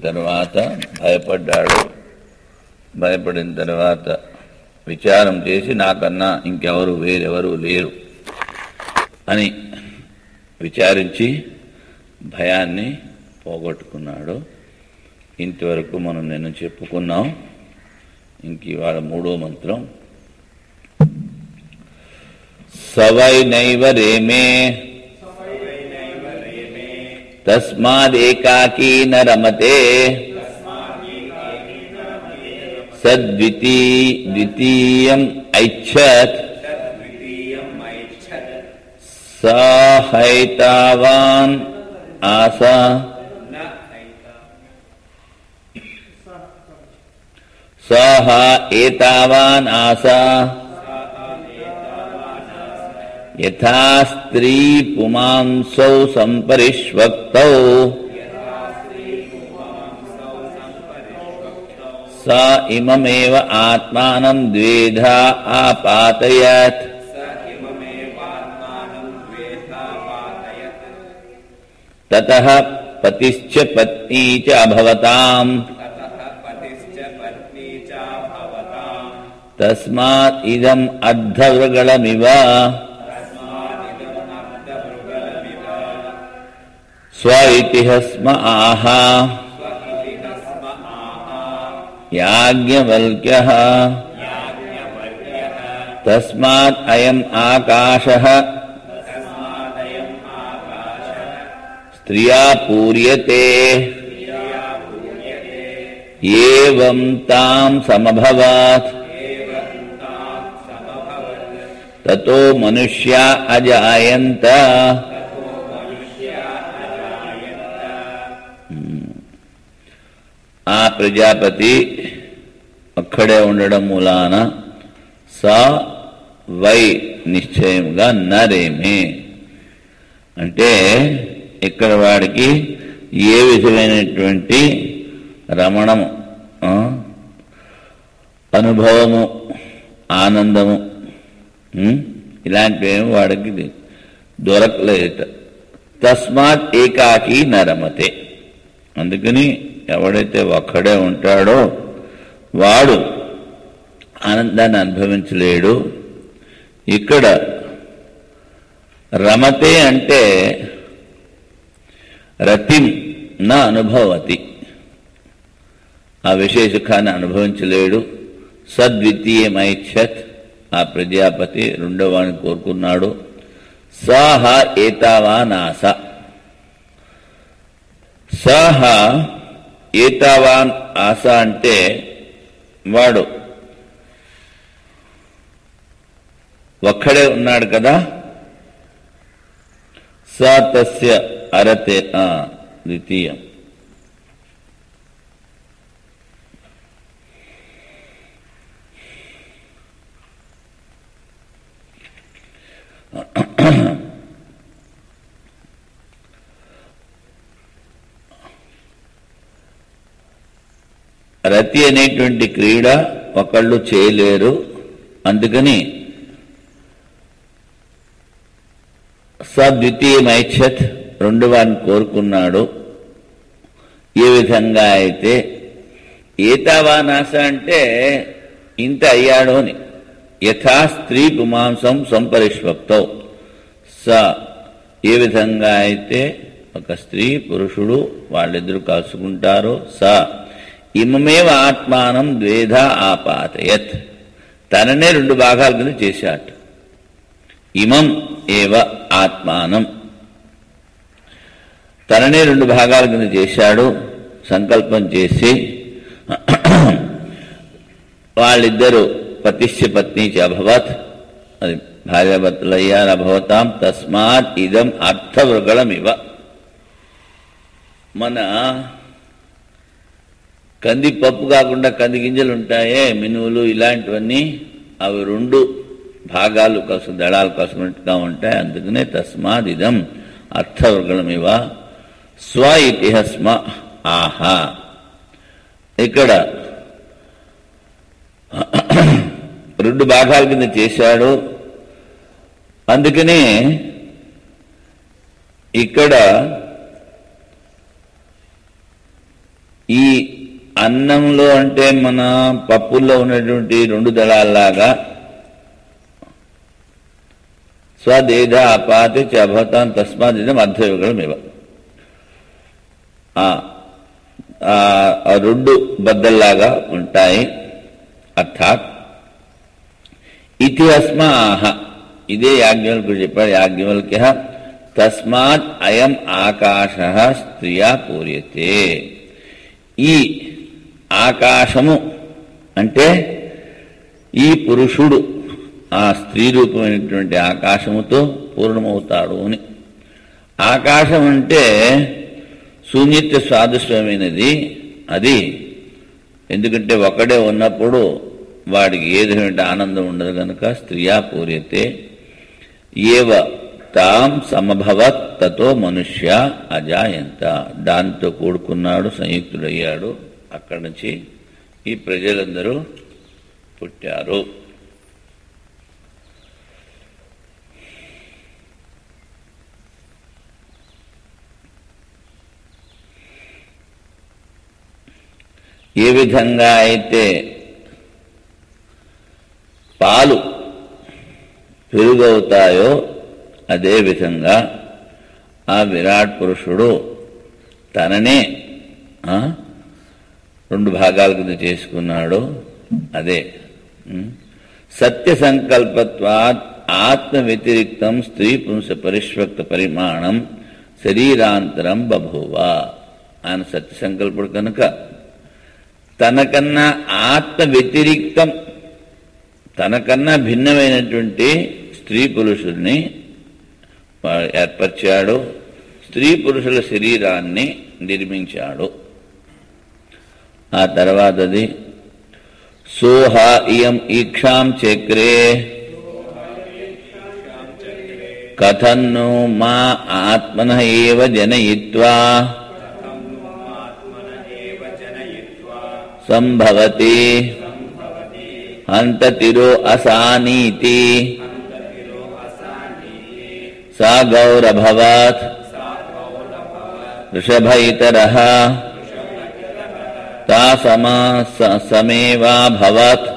తర్వాత భయపడ్డాడు. భయపడిన తర్వాత విచారం చేసి నాకన్నా ఇంకెవరు వేరెవరు లేరు అని విచారించి భయాన్ని పోగొట్టుకున్నాడు. ఇంతవరకు మనం నేను చెప్పుకున్నాం. ఇంక ఇవాళ మూడో మంత్రం. సవై నైవ రేమే తస్మాదేకాకీ న రమతే సద్వితీయం ఐచ్ఛత్ సహైతావాన్ ఆసా సహ ఏతావాన్ ఆసా యథా స్త్రీ పుమాంసౌ సంపరిష్వక్తౌ స ఇమమేవ ఆత్మానం ద్వేధా ఆపాతయత్. తతః పతిశ్చ పత్నీ చ అభవతాం. తస్మాత్ ఇదం అర్ధవృగళమివ స్వ ఇతి స్మ ఆహ. యాజ్ఞవల్క్యః తస్మాత్ అయం ఆకాశః స్త్రియా పూర్యతే. ఏవం తాం సమభవత్. తతో మనుష్యా అజాయంత. ఆ ప్రజాపతి అక్కడే ఉండడం మూలాన స వై నిశ్చయముగా నరేమే అంటే ఇక్కడ వాడికి ఏ విధమైనటువంటి రమణము అనుభవము ఆనందము ఇలాంటివేమి వాడికి దొరకలేట. తస్మాత్ ఏకాకి నరమతే. అందుకని ఎవడైతే ఒక్కడే ఉంటాడో వాడు ఆనందాన్ని అనుభవించలేడు. ఇక్కడ రమతే అంటే రతిం నా అనుభవతి, ఆ విశేష సుఖాన్ని అనుభవించలేడు. సద్వితీయమైచ్ఛత్, ఆ ప్రజాపతి రెండో వాడిని కోరుకున్నాడు. సహ ఏతావానాస, సహ ఏతావాన్ ఆశ అంటే వాడు ఒక్కడే ఉన్నాడు కదా. స తస్య అరతే ద్వితీయం. రతి అనేటువంటి క్రీడ ఒకళ్ళు చేయలేరు. అందుకని సద్వితీయమైచ్ఛత్ రెండు వారిని కోరుకున్నాడు. ఏ విధంగా అయితే ఏతావానాస అంటే ఇంత అయ్యాడు అని. యథా స్త్రీ పుమాంసం సంపరిష్వక్తౌ, స ఏ విధంగా అయితే ఒక స్త్రీ పురుషుడు వాళ్ళిద్దరూ కలుసుకుంటారో స ఇమమేవ ఆత్మానం ద్వేధా ఆపాతయత్, తననే రెండు భాగాల కింద చేశాడు. ఇమం ఏవ ఆత్మానం, తననే రెండు భాగాల కింద చేశాడు. సంకల్పం చేసి వాళ్ళిద్దరూ పతిశ్చ పత్ని చ అభవత్, అది భార్యాభర్తలయ్యారు. అభవతాం తస్మాత్ ఇదం అర్థవృగళమివ. మన కందిపప్పు కాకుండా కంది గింజలు ఉంటాయే, మినువులు ఇలాంటివన్నీ, అవి రెండు భాగాలు కోసం దళాలు కసుకున్నట్టుగా ఉంటాయి. అందుకనే తస్మాత్ ఇదం అర్థవృగళమివ స్వ ఇతి స్మ ఆహా. ఇక్కడ రెండు భాగాల కింద చేశాడు. అందుకనే ఇక్కడ ఈ అన్నంలో అంటే మన పప్పుల్లో ఉన్నటువంటి రెండు దళాల్లాగా స్వదేధ అపాతి చభతాన్ తస్మాదిదం అర్ధయుగళమివ రెండు బద్దల్లాగా ఉంటాయి. అర్థాత్ ఇతిహస్మాహ ఇదే యాజ్ఞవల్కుడు చెప్పాడు. యాజ్ఞవల్క్య తస్మాత్ అయం ఆకాశ స్త్రియా పూర్యతే. ఈ ఆకాశము అంటే ఈ పురుషుడు ఆ స్త్రీ రూపమైనటువంటి ఆకాశముతో పూర్ణమవుతాడు అని. ఆకాశం అంటే శూన్యత్వ సాదృశ్యమైనది. అది ఎందుకంటే ఒకడే ఉన్నప్పుడు వాడికి ఏదైనా ఆనందం ఉండదు కనుక స్త్రియా పూర్యతే. ఏవ తాం సమభవత్ తతో మనుష్య అజాయంత. దాంతో కూడుకున్నాడు, సంయుక్తుడయ్యాడు. అక్కడి నుంచి ఈ ప్రజలందరూ పుట్టారు. ఏ విధంగా అయితే పాలు పెరుగవుతాయో అదేవిధంగా ఆ విరాట్ పురుషుడు తననే రెండు భాగాల కింద చేసుకున్నాడు. అదే సత్య సంకల్పత్వాత్ ఆత్మ వ్యతిరిక్తం స్త్రీ పుంస పరిష్వక్త పరిమాణం శరీరాంతరం బభూవ. ఆయన సత్య సంకల్పుడు కనుక తనకన్నా ఆత్మ వ్యతిరిక్తం, తనకన్నా భిన్నమైనటువంటి స్త్రీ పురుషుల్ని ఏర్పరిచాడు. స్త్రీ పురుషుల శరీరాన్ని నిర్మించాడు. ఆ తర్వాతది సోహ ఇయం ఈక్షాం చక్రే కథన్ను మా ఆత్మన ఏవ జనయిత్వా సంభవతి హంతతిరో అసానీతి సా గౌరభవత్ వృషభ ఇతరః తా సమేవాభవత్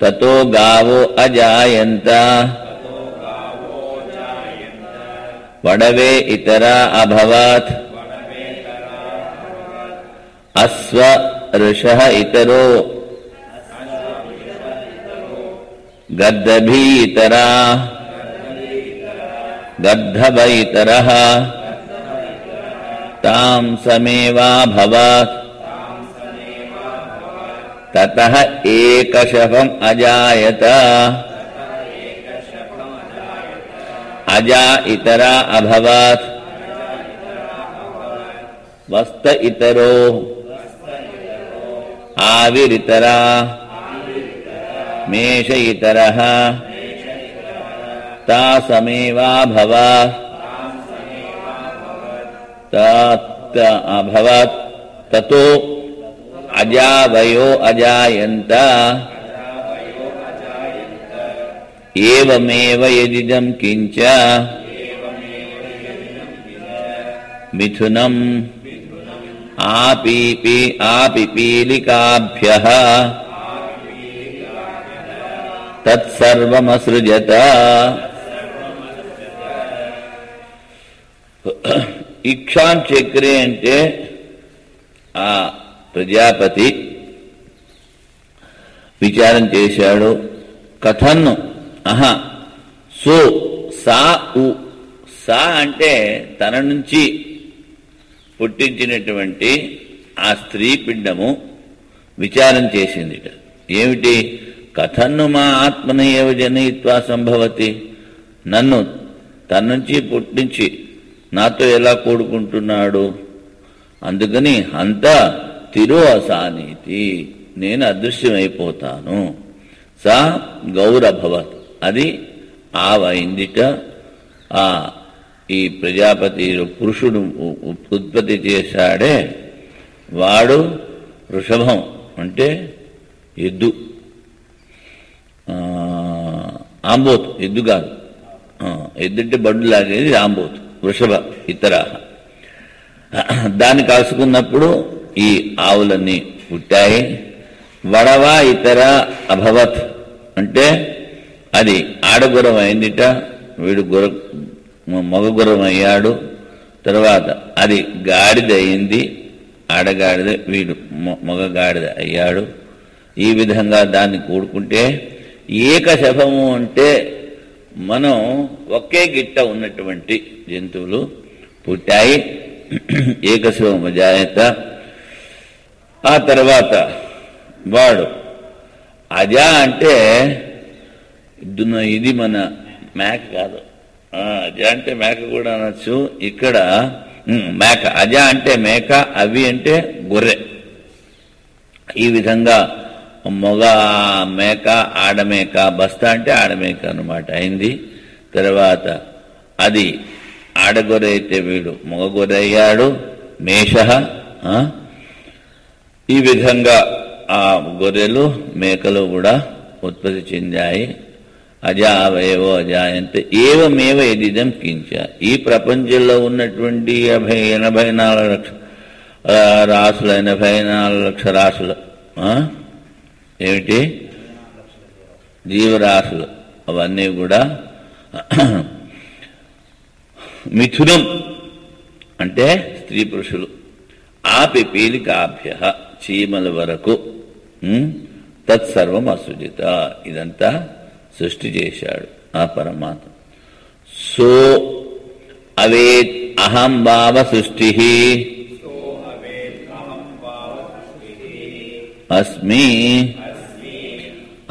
తతో గావో అజాయంత వడవే ఇతరా అభవత్ అశ్వ ఋషః ఇతరో గర్దభీ ఇతరా గర్ధభ ఇతరః తాం సమేవాభవత్ తతః ఏకశఫం అజాయత అజా ఇతరా అభవత్ వస్త ఇతరో ఆవిరితరా మేష ఇతరః తా సమేవాభవత్ అభవత్ తతో అజావయో అజాయంత ఏవమేవ యదిదం కించ మిథునం ఆపిపీలికాభ్యః తత్సర్వమసృజత. ఇక్షాం చక్రే అంటే ఆ ప్రజాపతి విచారం చేశాడు. కథన్ను సో సా ఉ. సా అంటే తన నుంచి పుట్టించినటువంటి ఆ స్త్రీ పిండము విచారం చేసిందిట. ఏమిటి? కథన్ను మా ఆత్మన ఏవ జనయిత్వా సంభవతి. నన్ను తన నుంచి పుట్టించి నాతో ఎలా కూడుకుంటున్నాడు? అందుకని అంతా తిరో అసానీతి, నేను అదృశ్యమైపోతాను. సా గౌరభవత్, అది ఆవైందిట. ఈ ప్రజాపతి పురుషుడు ఉత్పత్తి చేశాడే వాడు వృషభం అంటే ఎద్దు, ఆంబోతు ఎద్దు కాదు, ఎద్దుంటే బండు లాగేది ఆంబోతు. వృషభ ఇతర దాన్ని కలుసుకున్నప్పుడు ఈ ఆవులన్నీ పుట్టాయి. వడవా ఇతర అభవత్ అంటే అది ఆడగుర్రం అయిందిట, వీడు మగ గుర్రం అయ్యాడు. తర్వాత అది గాడిద అయింది, ఆడగాడిద, వీడు మగ గాడిద అయ్యాడు. ఈ విధంగా దాన్ని కూడుకుంటే ఏకశభము అంటే మనం ఒకే గిట్ట ఉన్నటువంటి జంతువులు పుట్టాయి. ఏకశభము జాయత. ఆ తర్వాత వాడు అజ అంటే ఇది మన మేక కాదు, అజ అంటే మేక కూడా అనొచ్చు. ఇక్కడ మేక, అజ అంటే మేక, అవి అంటే గొర్రె. ఈ విధంగా మొగ మేక, ఆడమేక, బస్తా అంటే ఆడమేక అన్నమాట అయింది. తర్వాత అది ఆడగొర్రె అయితే వీడు మగ గొర్రె అయ్యాడు, మేష. ఈ విధంగా ఆ గొర్రెలు మేకలు కూడా ఉత్పత్తి చెందాయి. అజావయవో అజాయంతే ఏవమేవ ఎదిదం కించ. ఈ ప్రపంచంలో ఉన్నటువంటి 84 లక్ష రాసులు, 84 లక్ష రాసులు ఏమిటి జీవరాశులు, అవన్నీ కూడా మిథునం అంటే స్త్రీ పురుషులు, ఆ పిపీలికాభ్య చీమల వరకు తత్సర్వం అసృజిత. ఇదంతా సృష్టి చేశాడు ఆ పరమాత్మ. సో అవేత్ అహం భావ సృష్టి అస్మి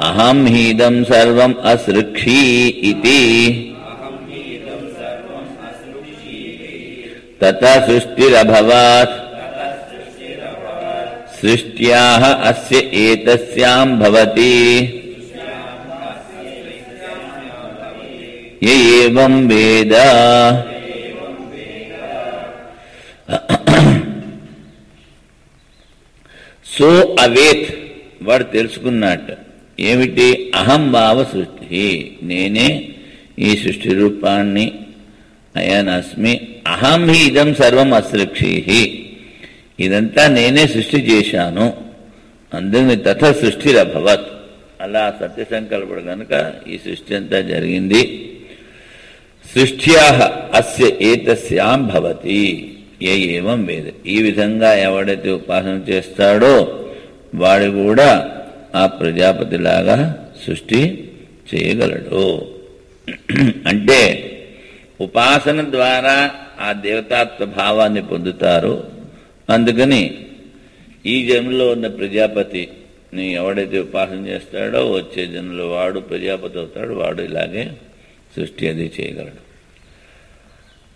అహం హీదం సర్వం అసృక్షి ఇతి తథా సృష్టిరభవత్ సృష్ట్యాః అస్య ఏతస్యాం భవతి య ఏవం వేద. సో అవేత్ వాడు తెలుసుకున్నట్టు ఏమిటి, అహం భావ సృష్టి, నేనే ఈ సృష్టి రూపాన్ని, అయానస్మి అహం హి ఇదం సర్వం అసృక్షి, ఇదంతా నేనే సృష్టి చేశాను. అందుకని తథ సృష్టిరభవత్, అలా సత్య సంకల్పడు కనుక ఈ సృష్టి అంతా జరిగింది. సృష్ట్యాః అస్య ఏతస్యాం భవతి య ఏవం వేద. ఈ విధంగా ఎవడైతే ఉపాసన చేస్తాడో వాడు కూడా ఆ ప్రజాపతిలాగా సృష్టి చేయగలడు. అంటే ఉపాసన ద్వారా ఆ దేవతాత్వ భావాన్ని పొందుతారు. అందుకని ఈ జన్మలో ఉన్న ప్రజాపతిని ఎవడైతే ఉపాసన చేస్తాడో వచ్చే జన్మలో వాడు ప్రజాపతి అవుతాడు, వాడు ఇలాగే సృష్టి అది చేయగలడు.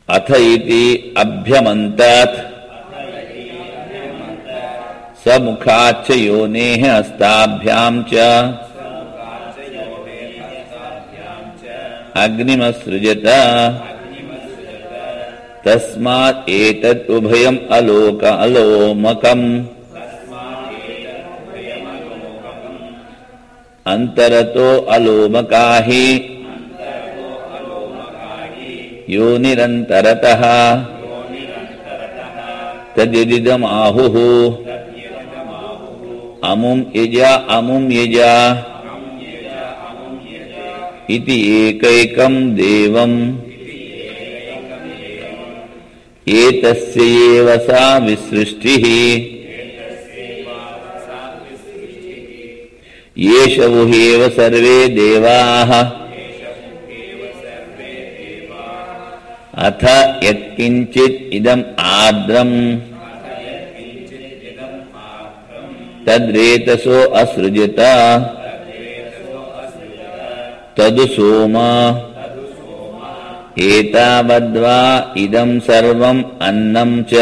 అథ ఇతి అభ్యమంతాత్ సముఖాచ్చ యోనేః హస్తాభ్యాం చ అగ్నిమసృజత తస్మాత్ ఏతద్ ఉభయం అలోమకం అంతరతో అలోమకాహి యోనిరంతరతః తదిదం ఆహుః అముం యజ ఇతి ఏకైకం దేవం ఏతస్య ఏవ సా విసృష్టిః ఏష ఉహేవ సర్వే దేవాః అథ యత్కించిత్ ఇదం ఆర్ద్రం తద్రేతసో అసృజత తదు సోమ ఏతావద్వా ఇదం సర్వం అన్నం చ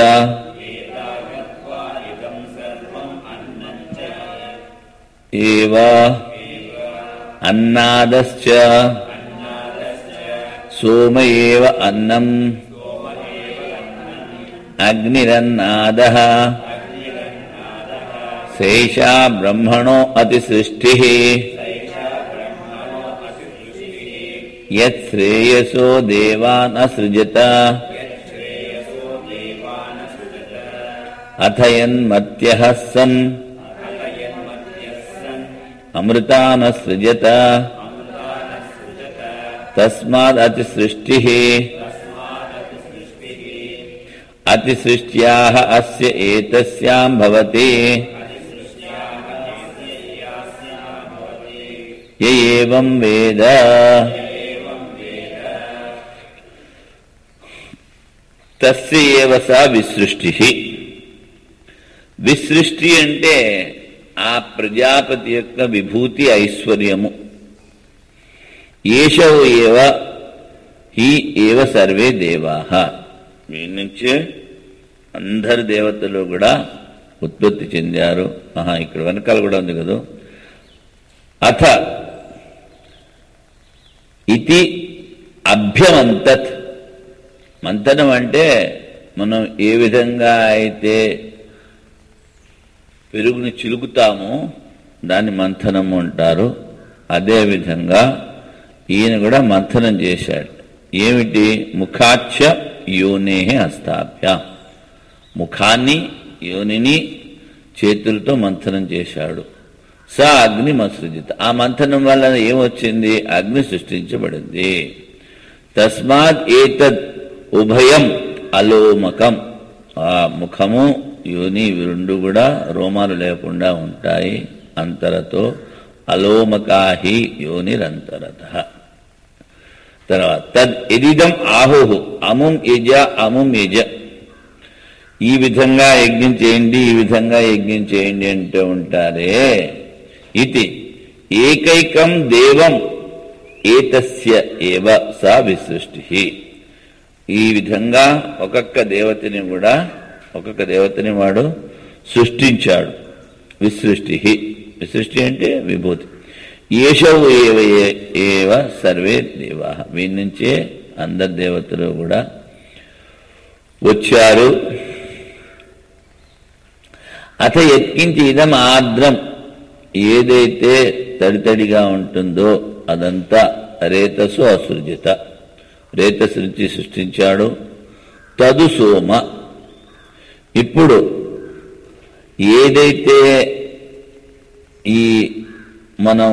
ఏవ అన్నాదశ్చ సోమ ఏవ అన్నం అగ్నిరన్నాదః శేషా బ్రహ్మణో అతిసృష్టిః యత్ శ్రేయసో దేవాన్ అసృజత అథయన్మత్యః సన్ అమృతాన సృజత తస్మాద్ అతిసృష్టిః అతిసృష్ట్యాః అస్య ఏతస్యాం భవతి య ఏవం వేద. తస్య ఏవ సా విసృష్టిః. విసృష్టి అంటే ఆ ప్రజాపతి యొక్క విభూతి ఐశ్వర్యము. ఏషో ఏవ హి ఏవ సర్వే దేవాః. వీరి నుంచే అందరు దేవతలు కూడా ఉత్పత్తి చెందారు. ఇక్కడ వెనకాల కూడా ఉంది కదా. అథ ఇది అభ్యమంతత్. మంతనం అంటే మనం ఏ విధంగా అయితే పెరుగుని చిలుకుతామో దాన్ని మంథనము అంటారు. అదేవిధంగా ఈయన కూడా మంథనం చేశాడు. ఏమిటి? ముఖాచ్చ యోనే హస్తాభ్య. ముఖాన్ని యోనిని చేతులతో మంథనం చేశాడు. స అగ్నిమసృజిత. ఆ మంథనం వల్ల ఏమొచ్చింది? అగ్ని సృష్టించబడింది. తస్మాత్ ఏతద్ ఉభయం అలోమకం. ఆ ముఖము యోని రెండు కూడా రోమాలు లేకుండా ఉంటాయి. అంతరతో అలోమకాహి యోనిరంతరతః. తర్వాత తద్ ఎదిదం ఆహుః అముం యజ అముం యజ. ఈ విధంగా యజ్ఞం చేయండి, ఈ విధంగా యజ్ఞం చేయండి అంటూ ఉంటారే. ఇది ఏకైకం దేవం ఏతస్య ఏవ సా విసృష్టిః. ఈ విధంగా ఒక్కొక్క దేవతని వాడు సృష్టించాడు. విసృష్టిః. విసృష్టి అంటే విభూతి. ఏషౌ ఏవ సర్వే దేవాః. వీరి నుంచే అందరు దేవతలు కూడా వచ్చారు. అథ యత్కించి ఇదం ఆర్ద్రం. ఏదైతే తడితడిగా ఉంటుందో అదంతా రేతసు అసృజిత. రేతసు నుంచి సృష్టించాడు. తదు సోమ. ఇప్పుడు ఏదైతే ఈ మనం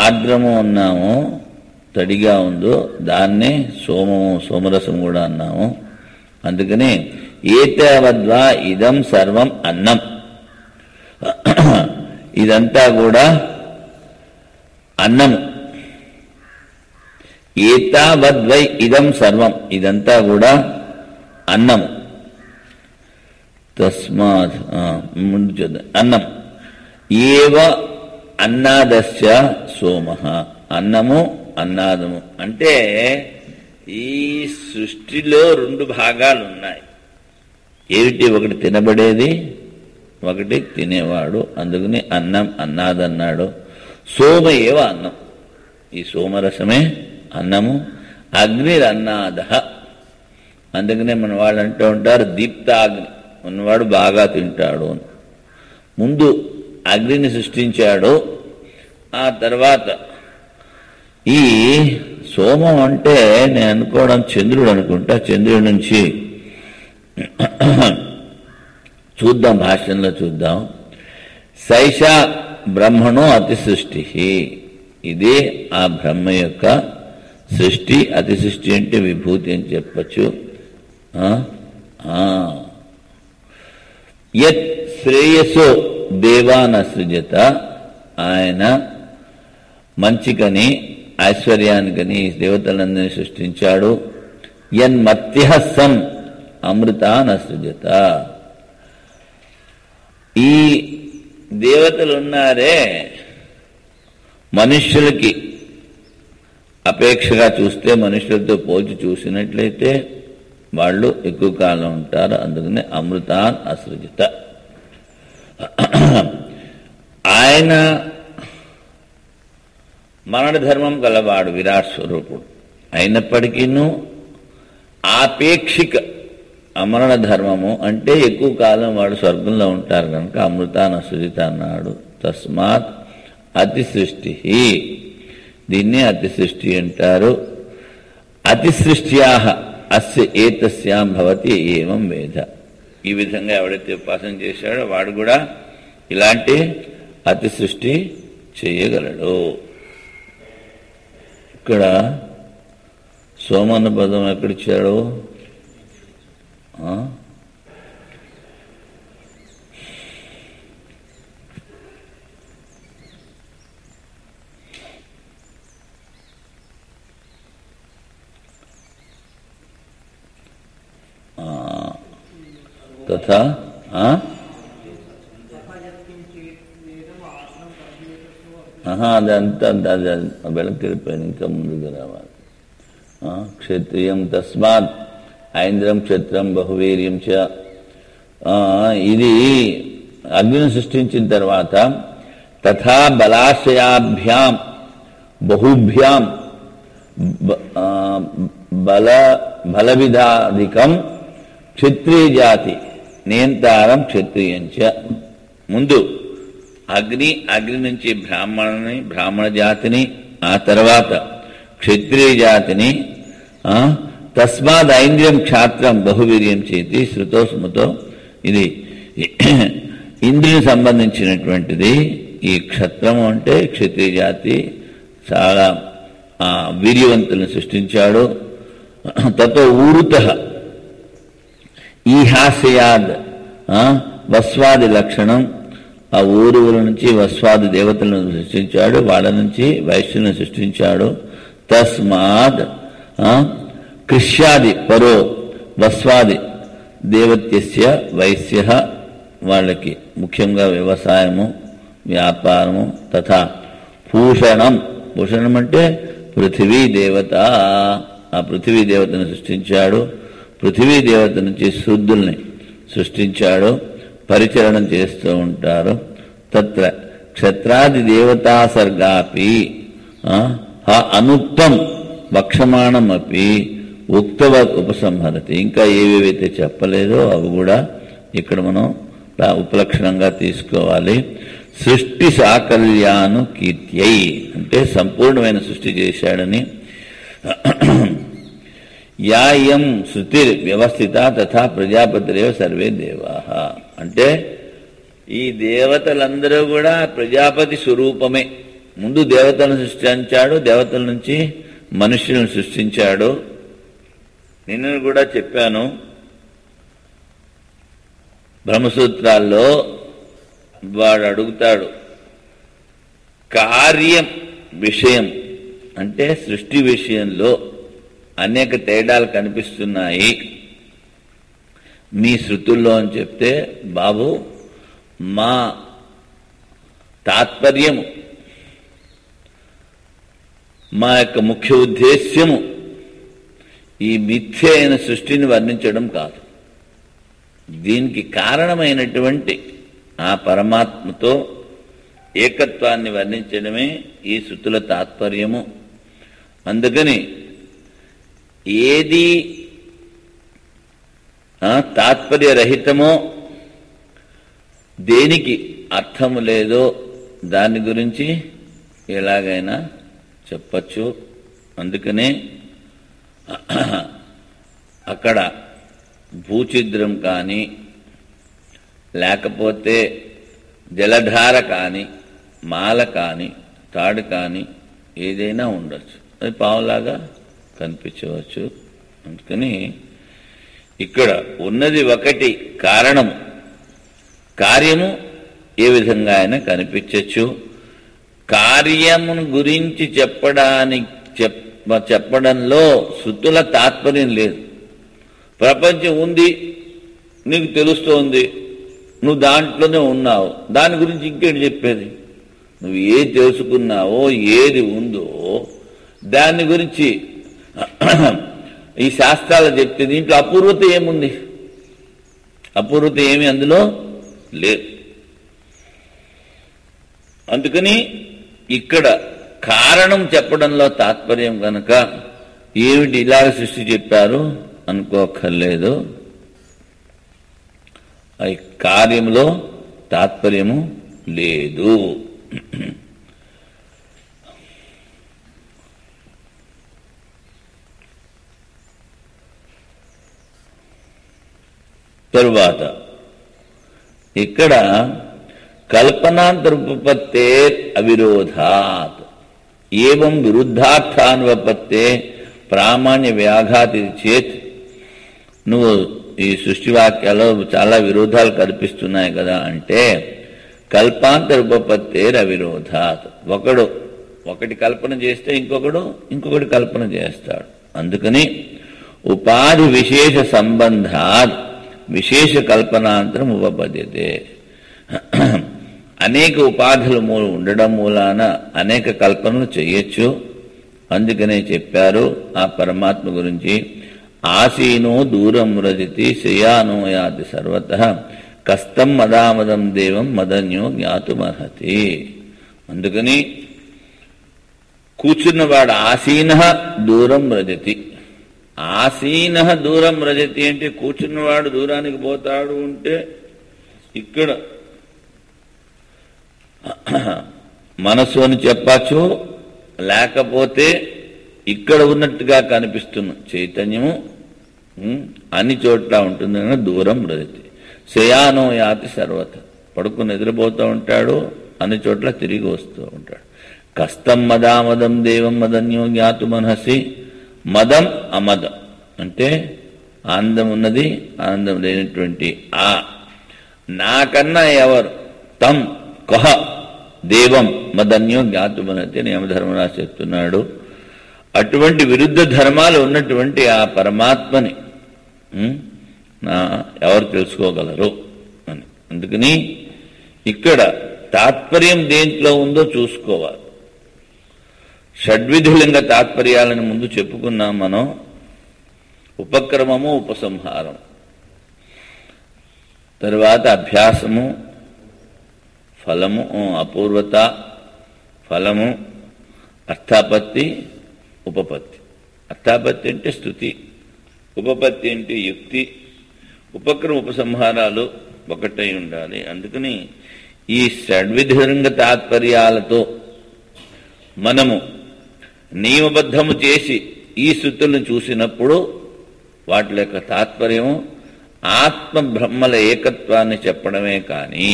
ఆర్ద్రము అన్నామో, తడిగా ఉందో దాన్నే సోమరసం కూడా అన్నాము. అందుకని ఏతావద్వా ఇదం సర్వం అన్నం. ఇదంతా కూడా అన్నము. ఏతావద్వై ఇదం సర్వం. ఇదంతా కూడా అన్నము. తస్మాత్ ముందు చూద్దాం. అన్నం ఏవ అన్నాదస్య సోమః. అన్నము అన్నాదము అంటే ఈ సృష్టిలో రెండు భాగాలు ఉన్నాయి. ఏమిటి? ఒకటి తినబడేది, ఒకటి తినేవాడు. అందుకని అన్నం అన్నాదన్నాడు. సోమ ఏవ అన్నం. ఈ సోమరసమే అన్నము. అగ్నిరన్నాద. అందుకనే మన వాళ్ళు అంటూ ఉంటారు దీప్తాగ్ని ఉన్నవాడు బాగా తింటాడు అని. ముందు అగ్నిని సృష్టించాడు. ఆ తర్వాత ఈ సోమం అంటే నేను అనుకోవడం చంద్రుడు అనుకుంటా. చంద్రుడి నుంచి చూద్దాం, భాష్యంలో చూద్దాం. సైష బ్రహ్మణో అతి సృష్టి. ఇదే ఆ బ్రహ్మ యొక్క సృష్టి. అతి సృష్టి అంటే విభూతి అని చెప్పచ్చు. యత్ శ్రేయసో దేవాన సృజత. ఆయన మంచికని ఐశ్వర్యానికని దేవతలందరినీ సృష్టించాడు. యన్మత్యః సన్ అమృతాన సృజత. ఈ దేవతలున్నారే మనుష్యులకి అపేక్షగా చూస్తే, మనుషులతో పోల్చి చూసినట్లయితే వాళ్ళు ఎక్కువ కాలం ఉంటారు. అందుకనే అమృతాన్ అసృజిత. ఆయన మరణ ధర్మం గలవాడు, విరాట్ స్వరూపుడు. అయినప్పటికీ ఆపేక్షిక అమరణ ధర్మము అంటే ఎక్కువ కాలం వాడు స్వర్గంలో ఉంటారు కనుక అమృతాన్ అసృజిత అన్నాడు. తస్మాత్ అతిసృష్టి. దీన్ని అతిసృష్టి అంటారు. అతిసృష్ట్యాః అస్య ఏతస్యాం భవతి ఏవం వేద. ఈ విధంగా ఎవడైతే ఉపాసన చేశాడో వాడు కూడా ఇలాంటి అతి సృష్టి చేయగలడు. ఇక్కడ సోమన్న పదం ఎక్కడిచ్చాడు? తథా అదంతా వెనక్కిపోయింది, ఇంకా ముందుకు రావాలి. క్షత్రియం తస్మాత్ ఐంద్రం క్షత్రం బహువీర్యం చ. ఇది అగ్నిని సృష్టించిన తర్వాత తథా బలాశయాభ్యాం బహుభ్యాం బలవిధాధికం క్షత్రియ జాతి నియంతారం క్షత్రియంచ. ముందు అగ్ని నుంచి బ్రాహ్మణ జాతిని, ఆ తర్వాత క్షత్రియ జాతిని. తస్మాత్ ఐంద్రియం క్షాత్రం బహువీర్యం చేతి శృతో స్మృతో. ఇది ఇంద్రుని సంబంధించినటువంటిది. ఈ క్షత్రము అంటే క్షత్రియ జాతి చాలా వీర్యవంతులను సృష్టించాడు. తతో ఊరుత ఈహాస్యాద్ వస్వాది లక్షణం. ఆ ఊరువుల నుంచి వస్వాది దేవతలను సృష్టించాడు, వాళ్ళ నుంచి వైశ్యులను సృష్టించాడు. తస్మాత్ కృష్యాది పరో వస్వాది దేవత్యస్య వైశ్య, వాళ్ళకి ముఖ్యంగా వ్యవసాయము వ్యాపారము. తథా భూషణం, భూషణం అంటే పృథివీ దేవత, ఆ పృథివీ దేవతను సృష్టించాడు. పృథివీ దేవత నుంచి శుద్ధుల్ని సృష్టించాడు, పరిచరణం చేస్తూ ఉంటారు. తత్ర క్షత్రాది దేవతా సర్గాపి అనుక్తం వక్షమాణం అపి ఉక్తవత్ ఉపసంహరతి. ఇంకా ఏవేవైతే చెప్పలేదో అవి కూడా ఇక్కడ మనం ఉపలక్షణంగా తీసుకోవాలి. సృష్టి సాకల్యాను కీర్త్యై అంటే సంపూర్ణమైన సృష్టి చేశాడని. యాయం శృతిర్ వ్యవస్థిత తథా ప్రజాపతిరేవ సర్వే దేవా అంటే ఈ దేవతలందరూ కూడా ప్రజాపతి స్వరూపమే. ముందు దేవతలను సృష్టించాడు, దేవతల నుంచి మనుష్యులను సృష్టించాడు. నిన్న కూడా చెప్పాను, బ్రహ్మసూత్రాల్లో వాడు అడుగుతాడు, కార్యం విషయం అంటే సృష్టి విషయంలో అనేక తేడాలు కనిపిస్తున్నాయి మీ శృతుల్లో అని చెప్తే, బాబు మా తాత్పర్యము, మా యొక్క ముఖ్య ఉద్దేశ్యము ఈ మిథ్య అయిన సృష్టిని వర్ణించడం కాదు. దీనికి కారణమైనటువంటి ఆ పరమాత్మతో ఏకత్వాన్ని వర్ణించడమే ఈ శృతుల తాత్పర్యము. అందుకని ఏది తాత్పర్యరహితమో, దేనికి అర్థము లేదో దాని గురించి ఎలాగైనా చెప్పచ్చు. అందుకనే అక్కడ భూచిద్రం కానీ, లేకపోతే జలధార కానీ, మాల కానీ, తాడు కానీ ఏదైనా ఉండొచ్చు, అది పావులాగా కనిపించవచ్చు. అందుకని ఇక్కడ ఉన్నది ఒకటి కారణము, కార్యము ఏ విధంగా అయినా కనిపించచ్చు. కార్యమును గురించి చెప్పడంలో శృతుల తాత్పర్యం లేదు. ప్రపంచం ఉంది, నీకు తెలుస్తోంది, నువ్వు దాంట్లోనే ఉన్నావు, దాని గురించి ఇంకేంటి చెప్పేది? నువ్వు ఏది తెలుసుకున్నావో, ఏది ఉందో దాని గురించి ఈ శాస్త్రాలు చెప్తే దీంట్లో అపూర్వత ఏముంది? అపూర్వత ఏమి అందులో లేదు. అందుకని ఇక్కడ కారణం చెప్పడంలో తాత్పర్యం కనుక ఏమిటి ఇలాగ సృష్టి చెప్పారు అనుకోక్కర్లేదు. ఈ కార్యంలో తాత్పర్యము లేదు. తరువాత ఇక్కడ కల్పనాంతరుపపత్తేర్ అవిరోధాత్ ఏవం విరుద్ధార్థానుపత్తే ప్రామాణ్య వ్యాఘాతి చేత్. నువ్వు ఈ సృష్టి వాక్యాల్లో చాలా విరోధాలు కల్పిస్తున్నాయి కదా అంటే కల్పాంతరుపపత్తేర్ అవిరోధాత్. ఒకటి కల్పన చేస్తే ఇంకొకటి కల్పన చేస్తాడు. అందుకని ఉపాధి విశేష సంబంధాత్ విశేష కల్పనాంతరం ఉపపద్యతే. అనేక ఉపాధులు ఉండడం మూలాన అనేక కల్పనలు చేయొచ్చు. అందుకనే చెప్పారు ఆ పరమాత్మ గురించి, ఆసీనో దూరం వ్రజతి శయానో యాతి సర్వతః కస్తం మదామదం దేవం మదన్యో జ్ఞాతుమర్హతి. అందుకని కూర్చున్నవాడు ఆసీన దూరం వ్రజతి. ఆసీన దూరం వ్రజతి అంటే కూర్చున్నవాడు దూరానికి పోతాడు అంటే ఇక్కడ మనసు అని చెప్పచ్చు, లేకపోతే ఇక్కడ ఉన్నట్టుగా కనిపిస్తున్న చైతన్యము అన్ని చోట్ల ఉంటుంది. దూరం వ్రజతి. శయానో యాతి సర్వత. పడుకుని నిద్రపోతూ ఉంటాడు, అన్ని చోట్ల తిరిగి వస్తూ ఉంటాడు. కస్తం మదామదం దేవం మదన్యో జ్ఞాతుమర్హసి. మదం అమదం అంటే ఆనందం ఉన్నది ఆనందం లేనటువంటి ఆ నాకన్నా ఎవరు తం కహ దేవం మదన్యో జ్ఞాతుమర్హతి అని యమధర్మరాజు చెప్తున్నాడు. అటువంటి విరుద్ధ ధర్మాలు ఉన్నటువంటి ఆ పరమాత్మని ఎవరు తెలుసుకోగలరు అని. అందుకని ఇక్కడ తాత్పర్యం దేంట్లో ఉందో చూసుకోవాలి. షడ్విధులింగ తాత్పర్యాలను ముందు చెప్పుకున్నాం మనం. ఉపక్రమము, ఉపసంహారం, తర్వాత అభ్యాసము, ఫలము, అపూర్వత, ఫలము, అర్థాపత్తి, ఉపపత్తి. అర్థాపత్తి అంటే స్తుతి, ఉపపత్తి అంటే యుక్తి. ఉపక్రమ ఉపసంహారాలు ఒకటై ఉండాలి. అందుకని ఈ షడ్విధులింగ తాత్పర్యాలతో మనము నియమబద్ధము చేసి ఈ శృతులను చూసినప్పుడు వాటి యొక్క తాత్పర్యము ఆత్మ బ్రహ్మల ఏకత్వాన్ని చెప్పడమే కానీ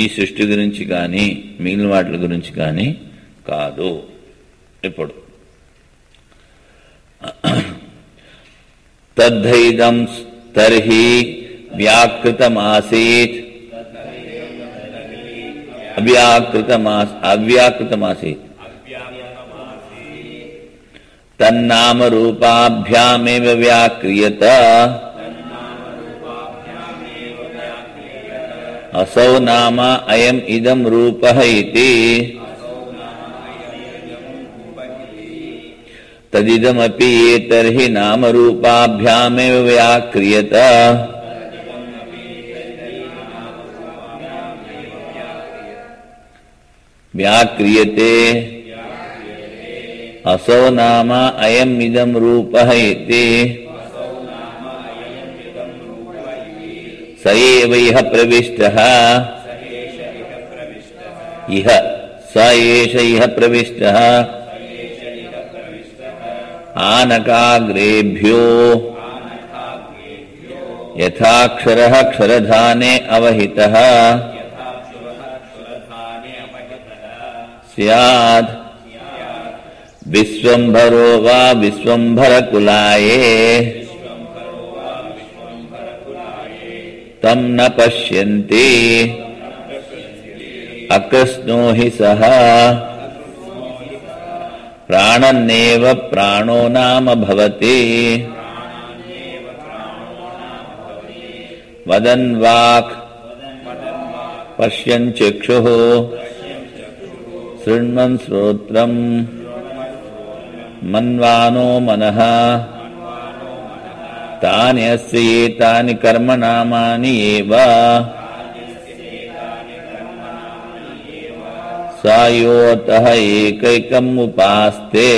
ఈ సృష్టి గురించి కానీ మిగిలిన వాటి గురించి కానీ కాదు. ఇప్పుడు తద్ధైదం తర్హి వ్యాకృతమాసీత్ అవ్యాకృతమాసీత్ తన్నామ రూపాభ్యామేవ వ్యాక్రియత అసౌ నామ అయం ఇదం రూపః ఇతి తదిదమపి ఏతర్హి నామ రూపాభ్యామేవ వ్యాక్రియత వ్యాక్రియతే అసౌ నామ అయం ఇదం రూపః ఇతి స ఏవ ఇహ ప్రవిష్టః ఇహ స ఏష ఇహ ప్రవిష్టః ఆనకాగ్రేభ్యో యథాక్షరః క్షరధానే అవహితః స్యాద్ విశ్వంభరో వా విశ్వంభరకులాయే తం న పశ్యంతి అకృష్ణో హి సహ ప్రాణన్నేవ ప్రాణో నామ భవతి వదన్ వాక్ పశ్యన్ చక్షుః శృణ్వన్ శ్రోత్రం మన్వానో మనః తాని అస్య ఏతాని కర్మనామాని ఏవ సాయోతః ఏకైకం ఉపాస్తే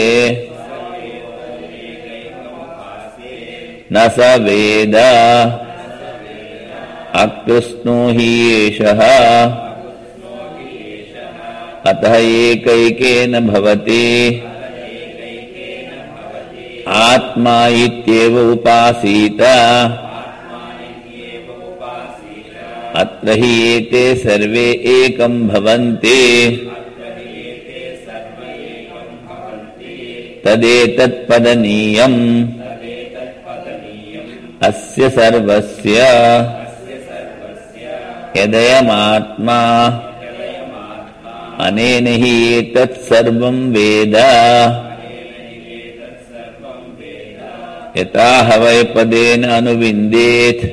న స వేద అకృష్ణో హి ఏషః అతః ఏకైకేన భవతి ఆత్మా ఇత్యేవ ఉపాసీత అత్ర హి ఏతే సర్వే ఏకం భవంతి తదేతత్పదనీయం అస్య సర్వస్య యదయమాత్మా అనేన హి ఏతత్ సర్వం వేద యథా వై పదేన అనువిందేత్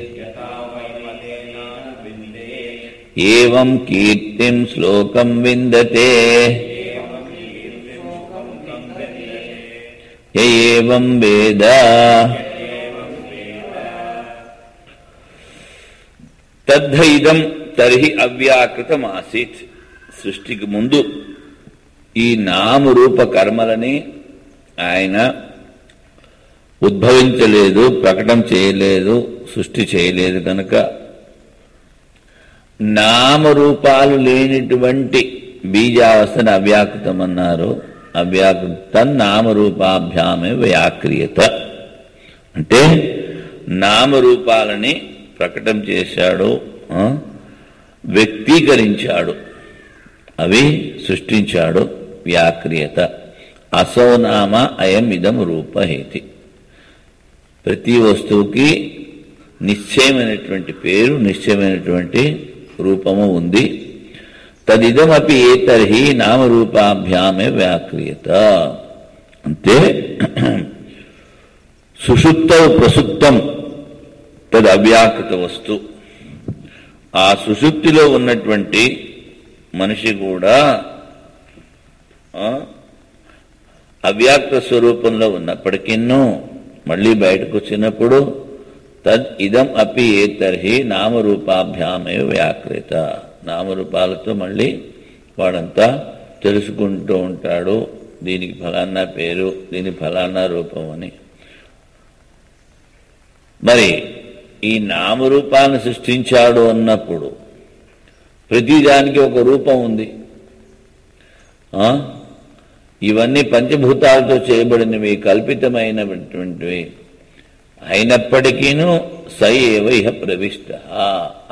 ఏవం కీర్తిం శ్లోకం విందతే య ఏవం వేద. తద్ధైదం తర్హి అవ్యాకృతమాసీత్. సృష్టికి ముందు ఈ నామరూప కర్మలని ఆయన ఉద్భవించలేదు, ప్రకటన చేయలేదు, సృష్టి చేయలేదు కనుక నామరూపాలు లేనిటువంటి బీజావస్థను అవ్యాకృతం అన్నారు. అవ్యాకృతం నామరూపాభ్యామే వ్యాక్రియత అంటే నామరూపాలని ప్రకటన చేశాడు, వ్యక్తీకరించాడు, అవి సృష్టించాడు. వ్యాక్రియత. అసౌ నామ అయం ఇదం రూపహేతి. ప్రతి వస్తువుకి నిశ్చయమైనటువంటి పేరు, నిశ్చయమైనటువంటి రూపము ఉంది. తదిదమపి ఏతర్హి నామరూపాభ్యామే వ్యాక్రియత. అంటే సుషుప్తౌ ప్రసుప్తం తద్ అవ్యాకృత వస్తు. ఆ సుషుప్తిలో ఉన్నటువంటి మనిషి కూడా అవ్యాక్త స్వరూపంలో ఉన్నప్పటికీను మళ్ళీ బయటకు వచ్చినప్పుడు తద్ ఇదం అపి ఏతర్హి నామరూపాభ్యామే వ్యాకృత. నామరూపాలతో మళ్ళీ వాడంతా తెలుసుకుంటూ ఉంటాడు, దీనికి ఫలానా పేరు, దీని ఫలానా రూపం అని. మరి ఈ నామరూపాలను సృష్టించాడు అన్నప్పుడు ప్రతిదానికి ఒక రూపం ఉంది. ఇవన్నీ పంచభూతాలతో చేయబడినవి, కల్పితమైనటువంటివి అయినప్పటికీను సై ఏవ ఇహ ప్రవిష్ట.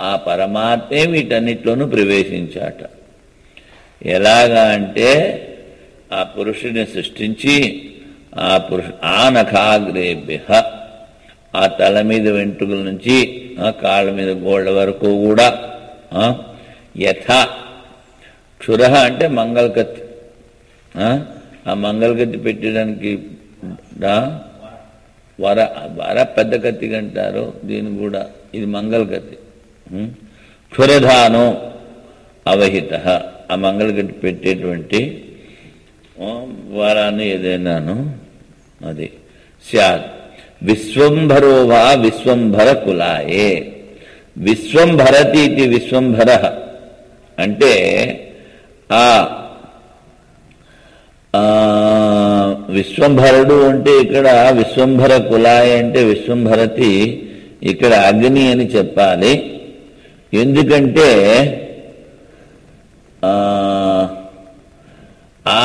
ఆ పరమాత్మే వీటన్నిట్లోనూ ప్రవేశించాట. ఎలాగా అంటే ఆ పురుషుడిని సృష్టించి ఆ నఖాగ్రేభ్య, ఆ తల మీద వెంట్రుకల నుంచి కాళ్ళ మీద గోళ్ళ వరకు కూడా యథా. క్షుర అంటే మంగళకత్తి. ఆ మంగళకత్తి పెట్టడానికి వర పెద్ద కత్తి అంటారు, దీని కూడా ఇది మంగళకత్తి. క్షురధానో అవహిత, ఆ మంగళకత్తి పెట్టేటువంటి వరాన్ని ఏదైనాను అది స్యాద్. విశ్వంభరో వా విశ్వంభర కులాయే. విశ్వంభరతి ఇది విశ్వంభర అంటే విశ్వంభరుడు అంటే ఇక్కడ విశ్వంభర కులాయ అంటే విశ్వంభరతి ఇక్కడ అగ్ని అని చెప్పాలి. ఎందుకంటే ఆ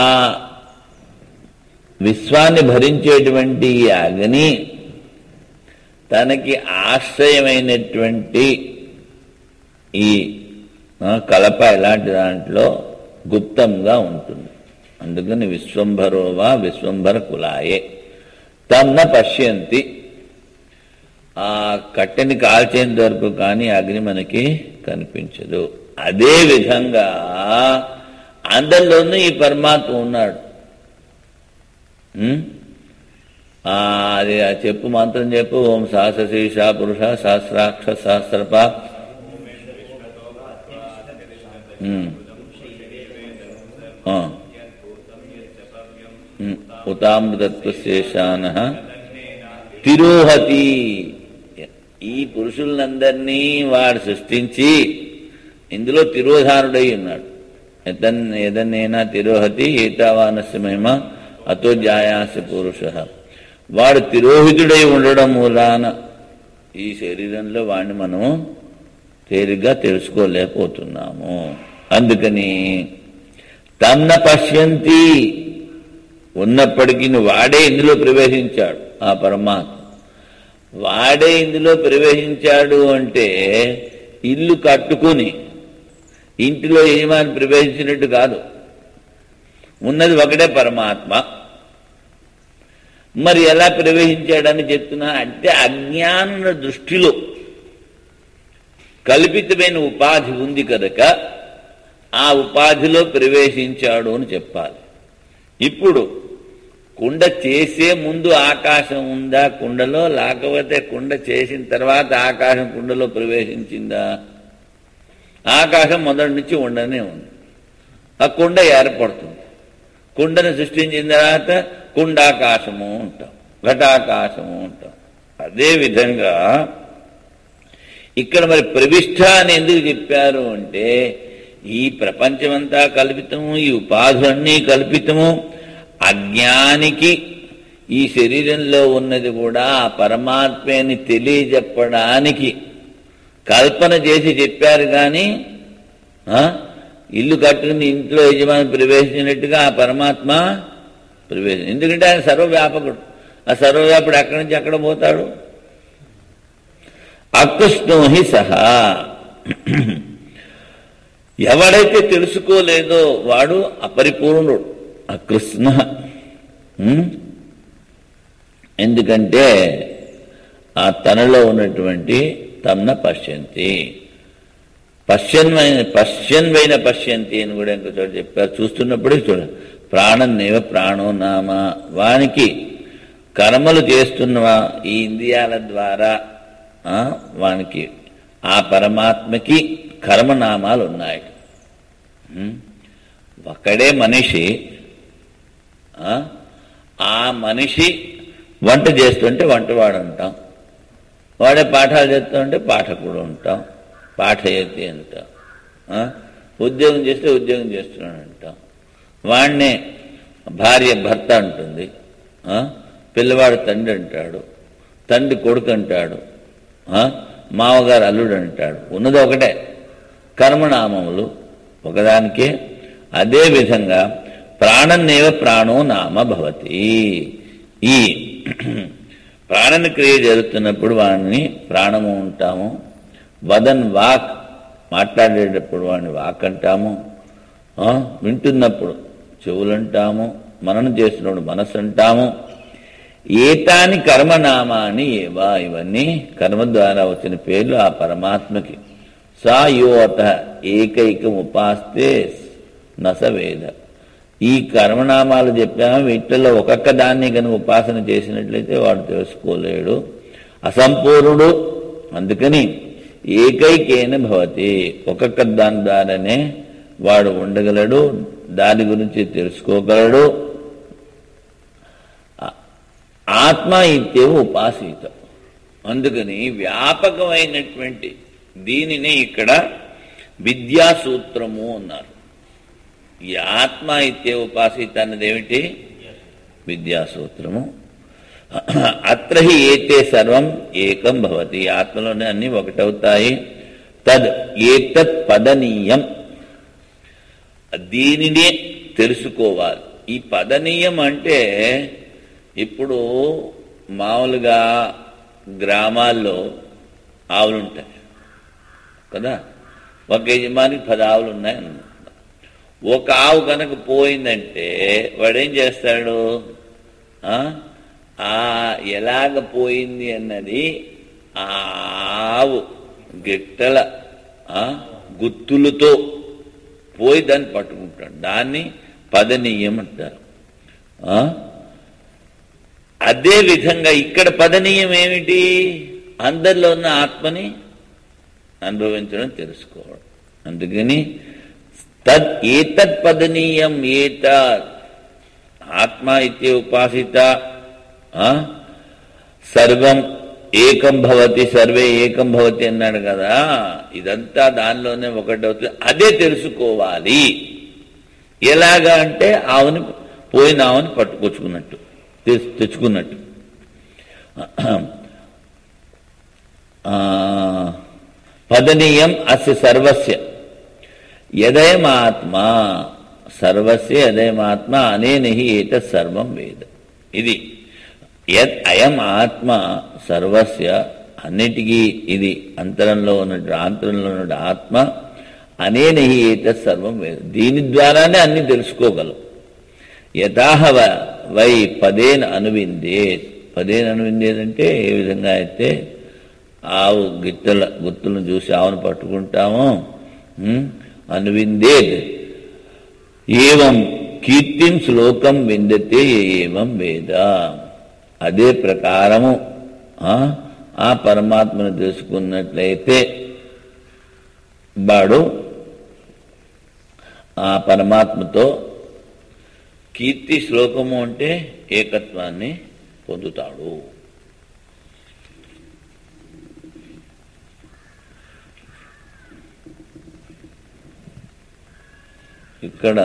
విశ్వాన్ని భరించేటువంటి ఈ అగ్ని తనకి ఆశ్రయమైనటువంటి ఈ కలప ఇలాంటి దాంట్లో గుప్తంగా ఉంటుంది. అందుకని విశ్వంభరోవా విశ్వంభర కులాయే తన్న పశ్యంతి. ఆ కట్టెని కాల్చేంత వరకు కానీ అగ్ని మనకి కనిపించదు. అదే విధంగా అందరిలోనూ ఈ పరమాత్మ ఉన్నాడు. అది చెప్పు, మంత్రం చెప్పు. ఓం సహస్రశీర్ష పురుష సహస్రాక్ష సహస్రప ఉతామృతత్వశేషాన తిరోహతి. ఈ పురుషులందరినీ వాడు సృష్టించి ఇందులో తిరోధానుడై ఉన్నాడు. ఎదన్నైనా తిరోహతి ఏతావానస్య మహిమ అతో జాయాస పురుష. వాడు తిరోహితుడై ఉండడం మూలాన ఈ శరీరంలో వాడిని మనము తేలిగ్గా తెలుసుకోలేకపోతున్నాము. అందుకని తన్న పశ్యంతి ఉన్నప్పటికీ వాడే ఇందులో ప్రవేశించాడు. ఆ పరమాత్మ వాడే ఇందులో ప్రవేశించాడు అంటే ఇల్లు కట్టుకుని ఇంటిలో యజమాని ప్రవేశించినట్టు కాదు, ఉన్నది ఒకటే పరమాత్మ. మరి ఎలా ప్రవేశించాడని చెప్తున్నా అంటే అజ్ఞాన దృష్టిలో కల్పితమైన ఉపాధి ఉంది కనుక ఆ ఉపాధిలో ప్రవేశించాడు అని చెప్పాలి. ఇప్పుడు కుండ చేసే ముందు ఆకాశం ఉందా కుండలో, లేకపోతే కుండ చేసిన తర్వాత ఆకాశం కుండలో ప్రవేశించిందా? ఆకాశం మొదటి నుంచి ఉండనే ఉంది, ఆ కుండ ఏర్పడుతుంది. కుండను సృష్టించిన తర్వాత కుండాకాశము ఉంటాం, ఘటాకాశము ఉంటాం. అదేవిధంగా ఇక్కడ మరి ప్రవిష్ఠ అని ఎందుకు చెప్పారు అంటే ఈ ప్రపంచమంతా కల్పితము, ఈ ఉపాధులన్నీ కల్పితము. అజ్ఞానికి ఈ శరీరంలో ఉన్నది కూడా ఆ పరమాత్మని తెలియజెప్పడానికి కల్పన చేసి చెప్పారు. కానీ ఇల్లు కట్టుకుని ఇంట్లో యజమాని ప్రవేశించినట్టుగా ఆ పరమాత్మ ప్రవేశం. ఎందుకంటే ఆయన సర్వవ్యాపకుడు. ఆ సర్వవ్యాపుడు ఎక్కడి నుంచి ఎక్కడ పోతాడు? అకృష్ణో హి సహా. ఎవడైతే తెలుసుకోలేదో వాడు అపరిపూర్ణుడు, అకృష్ణ. ఎందుకంటే ఆ తనలో ఉన్నటువంటి తమ్న పశ్యంతి, పశ్యన్వైన పశ్యంతి అని కూడా ఇంకో చోట చెప్పారు. చూస్తున్నప్పుడే చూడండి, ప్రాణన్నేవ ప్రాణో నామ. వానికి కర్మలు చేస్తున్న ఈ ఇంద్రియాల ద్వారా వానికి ఆ పరమాత్మకి కర్మనామాలు ఉన్నాయి. ఒక్కడే మనిషి, ఆ మనిషి వంట చేస్తుంటే వంటవాడు అంటాం, వాడే పాఠాలు చేస్తుంటే పాఠకుడు ఉంటాం, పాఠయతి అంటాం. ఉద్యోగం చేస్తే ఉద్యోగం చేస్తున్నాడు అంటాం. వాడినే భార్య భర్త అంటుంది, పిల్లవాడు తండ్రి అంటాడు, తండ్రి కొడుకు అంటాడు, మామగారు అల్లుడు అంటాడు. ఉన్నది ఒకటే, కర్మనామములు ఒకదానికే. అదేవిధంగా ప్రాణన్నేవ ప్రాణో నామ భవతి. ఈ ప్రాణన క్రియ జరుగుతున్నప్పుడు వాడిని ప్రాణము ఉంటాము. వదన్ వాక్, మాట్లాడేటప్పుడు వాడిని వాక్ అంటాము. వింటున్నప్పుడు చెవులంటాము, మననం చేస్తున్నప్పుడు మనసు అంటాము. ఏతాని కర్మనామాని ఏవా, ఇవన్నీ కర్మ ద్వారా వచ్చిన పేర్లు ఆ పరమాత్మకి. సా యోత ఏకైకం ఉపాస్తే నస వేద. ఈ కర్మనామాలు చెప్పాము, వీటిల్లో ఒక్కొక్క దాన్ని కనుక ఉపాసన చేసినట్లయితే వాడు తెలుసుకోలేడు, అసంపూర్ణుడు. అందుకని ఏకైకేన భవతి, ఒక్కొక్క దాని ద్వారానే వాడు ఉండగలడు, దాని గురించి తెలుసుకోగలడు. ఆత్మ ఇత్యేవ ఉపాసిత. అందుకని వ్యాపకమైనటువంటి దీనినే ఇక్కడ విద్యాసూత్రము అన్నారు. ఈ ఆత్మ ఇత్యేవ ఉపాసిత అన్నది ఏమిటి? విద్యాసూత్రము. అత్ర హి ఏతే సర్వం ఏకం భవతి. ఆత్మలోనే అన్ని ఒకటవుతాయి. తద్ ఏతత్ పదనీయం, దీనినే తెలుసుకోవాలి. ఈ పదనీయం అంటే ఇప్పుడు మామూలుగా గ్రామాల్లో ఆవులుంటాయి కదా, ఒక యజమానికి 10 ఆవులు ఉన్నాయి అన్నమాట. ఒక ఆవు కనుక పోయిందంటే వాడేం చేస్తాడు? ఎలాగ పోయింది అన్నది ఆ ఆవు గిట్టల గుత్తులతో పోయి దాన్ని పట్టుకుంటాడు. దాన్ని పదనీయం అంటారు. అదే విధంగా ఇక్కడ పదనీయం ఏమిటి? అందరిలో ఉన్న ఆత్మని అనుభవించడం, తెలుసుకోవడం. అందుకని ఏతత్ పదనీయం ఏత ఆత్మ ఇత్య ఉపాసిత సర్వం ఏకం భవతి, సర్వే ఏకం భవతి అన్నాడు కదా. ఇదంతా దానిలోనే ఒకటవుతుంది. అదే తెలుసుకోవాలి. ఎలాగా అంటే ఆవుని, పోయిన ఆవుని పట్టుకొచ్చుకున్నట్టు, తెచ్చుకున్నట్టు. పదనీయం అస్య సర్వస్య యదయమాత్మా, సర్వస్య యదయమాత్మా అనేన హి ఏతత్ సర్వం వేద. ఇది యద్ అయం ఆత్మ సర్వస్య అన్నిటికీ ఇది అంతరంలో ఉన్నటువంటి ఆంతరంలో ఉన్న ఆత్మ అనేనహి ఏతత్ సర్వం వేద. దీని ద్వారానే అన్ని తెలుసుకోగలం. యథాహ వై పదేన అనువిందేత్. పదేన అనువిందేదంటే ఏ విధంగా అయితే ఆవు గుర్తులను చూసి ఆవును పట్టుకుంటామో, అనువిందేత్ ఏవం కీర్తిం శ్లోకం విందతే ఏవం వేద. అదే ప్రకారము ఆ పరమాత్మను తెలుసుకున్నట్లయితే వాడు ఆ పరమాత్మతో కీర్తి శ్లోకము అంటే ఏకత్వాన్ని పొందుతాడు. ఇక్కడ